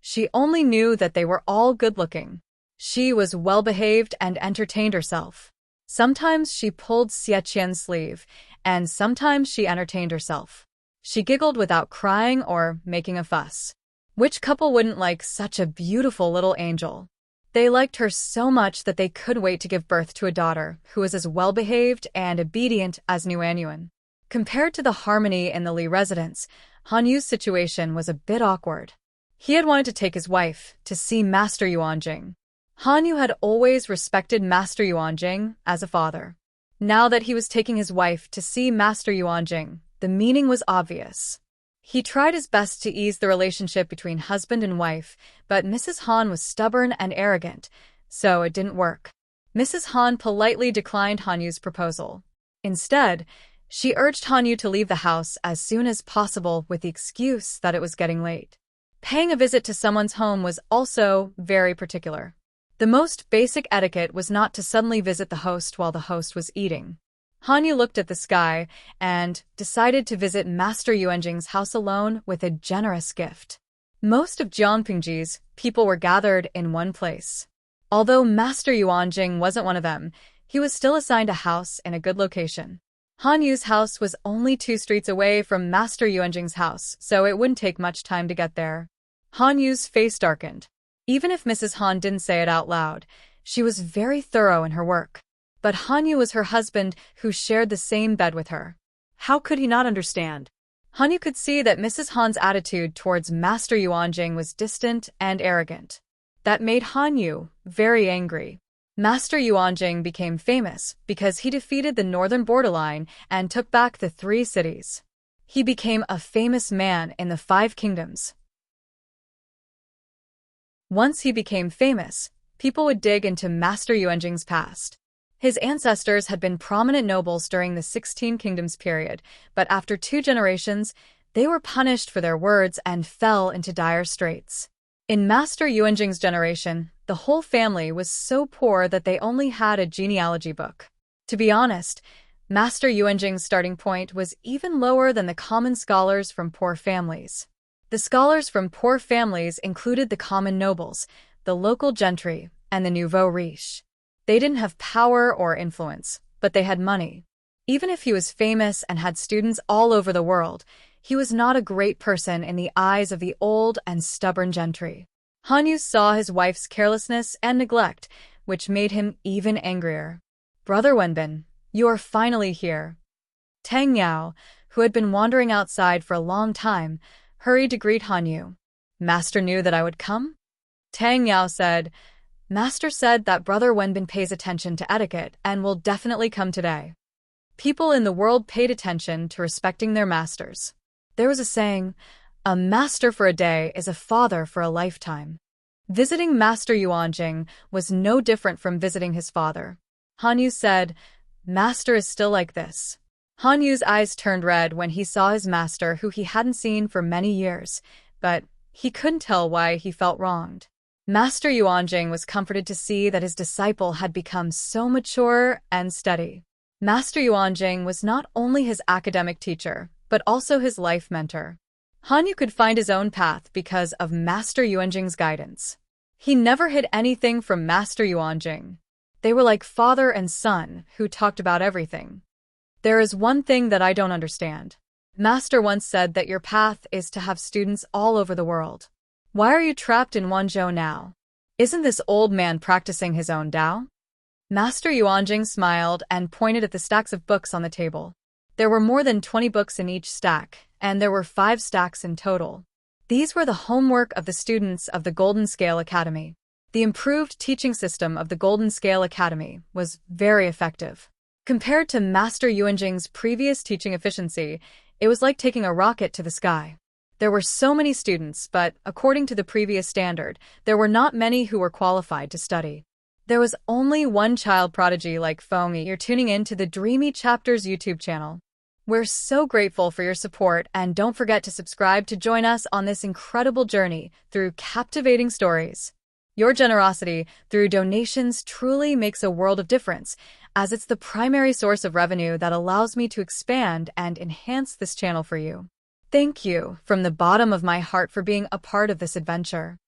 Speaker 1: She only knew that they were all good-looking. She was well-behaved and entertained herself. Sometimes she pulled Xie Qian's sleeve, and sometimes she entertained herself. She giggled without crying or making a fuss. Which couple wouldn't like such a beautiful little angel? They liked her so much that they could wait to give birth to a daughter who was as well-behaved and obedient as Nuanyuan. Compared to the harmony in the Li residence, Han Yu's situation was a bit awkward. He had wanted to take his wife to see Master Yuanjing. Han Yu had always respected Master Yuanjing as a father. Now that he was taking his wife to see Master Yuanjing, the meaning was obvious. He tried his best to ease the relationship between husband and wife, but Mrs. Han was stubborn and arrogant, so it didn't work. Mrs. Han politely declined Han Yu's proposal. Instead, she urged Han Yu to leave the house as soon as possible with the excuse that it was getting late. Paying a visit to someone's home was also very particular. The most basic etiquette was not to suddenly visit the host while the host was eating. Han Yu looked at the sky and decided to visit Master Yuanjing's house alone with a generous gift. Most of Jiangpingji's people were gathered in one place. Although Master Yuanjing wasn't one of them, he was still assigned a house in a good location. Han Yu's house was only 2 streets away from Master Yuanjing's house, so it wouldn't take much time to get there. Han Yu's face darkened. Even if Mrs. Han didn't say it out loud, she was very thorough in her work. But Han Yu was her husband who shared the same bed with her.
Speaker 2: How could he not understand?
Speaker 1: Han Yu could see that Mrs. Han's attitude towards Master Yuanjing was distant and arrogant. That made Han Yu very angry. Master Yuanjing became famous because he defeated the northern borderline and took back the 3 cities. He became a famous man in the 5 kingdoms. Once he became famous, people would dig into Master Yuanjing's past. His ancestors had been prominent nobles during the 16 Kingdoms period, but after 2 generations, they were punished for their words and fell into dire straits. In Master Yuanjing's generation, the whole family was so poor that they only had a genealogy book. To be honest, Master Yuanjing's starting point was even lower than the common scholars from poor families. The scholars from poor families included the common nobles, the local gentry, and the nouveau riche. They didn't have power or influence, but they had money. Even if he was famous and had students all over the world, he was not a great person in the eyes of the old and stubborn gentry. Han Yu saw his wife's carelessness and neglect, which made him even angrier. "Brother Wenbin, you are finally here." Tang Yao, who had been wandering outside for a long time, hurried to greet Hanyu. "Master knew that I would come?" Tang Yao said, "Master said that Brother Wenbin pays attention to etiquette and will definitely come today." People in the world paid attention to respecting their masters. There was a saying, "A master for a day is a father for a lifetime." Visiting Master Yuanjing was no different from visiting his father. Hanyu said, "Master is still like this." Hanyu's eyes turned red when he saw his master, who he hadn't seen for many years, but he couldn't tell why he felt wronged. Master Yuanjing was comforted to see that his disciple had become so mature and steady. Master Yuanjing was not only his academic teacher, but also his life mentor. Hanyu could find his own path because of Master Yuanjing's guidance. He never hid anything from Master Yuanjing. They were like father and son who talked about everything. "There is one thing that I don't understand. Master once said that your path is to have students all over the world. Why are you trapped in Wanzhou now? Isn't this old man practicing his own Tao?" Master Yuanjing smiled and pointed at the stacks of books on the table. There were more than 20 books in each stack, and there were 5 stacks in total. These were the homework of the students of the Golden Scale Academy. The improved teaching system of the Golden Scale Academy was very effective. Compared to Master Yuanjing's previous teaching efficiency, it was like taking a rocket to the sky. There were so many students, but according to the previous standard, there were not many who were qualified to study. There was only one child prodigy like Fengyi. You're tuning in to the Dreamy Chapters YouTube channel. We're so grateful for your support, and don't forget to subscribe to join us on this incredible journey through captivating stories. Your generosity through donations truly makes a world of difference, as it's the primary source of revenue that allows me to expand and enhance this channel for you. Thank you from the bottom of my heart for being a part of this adventure.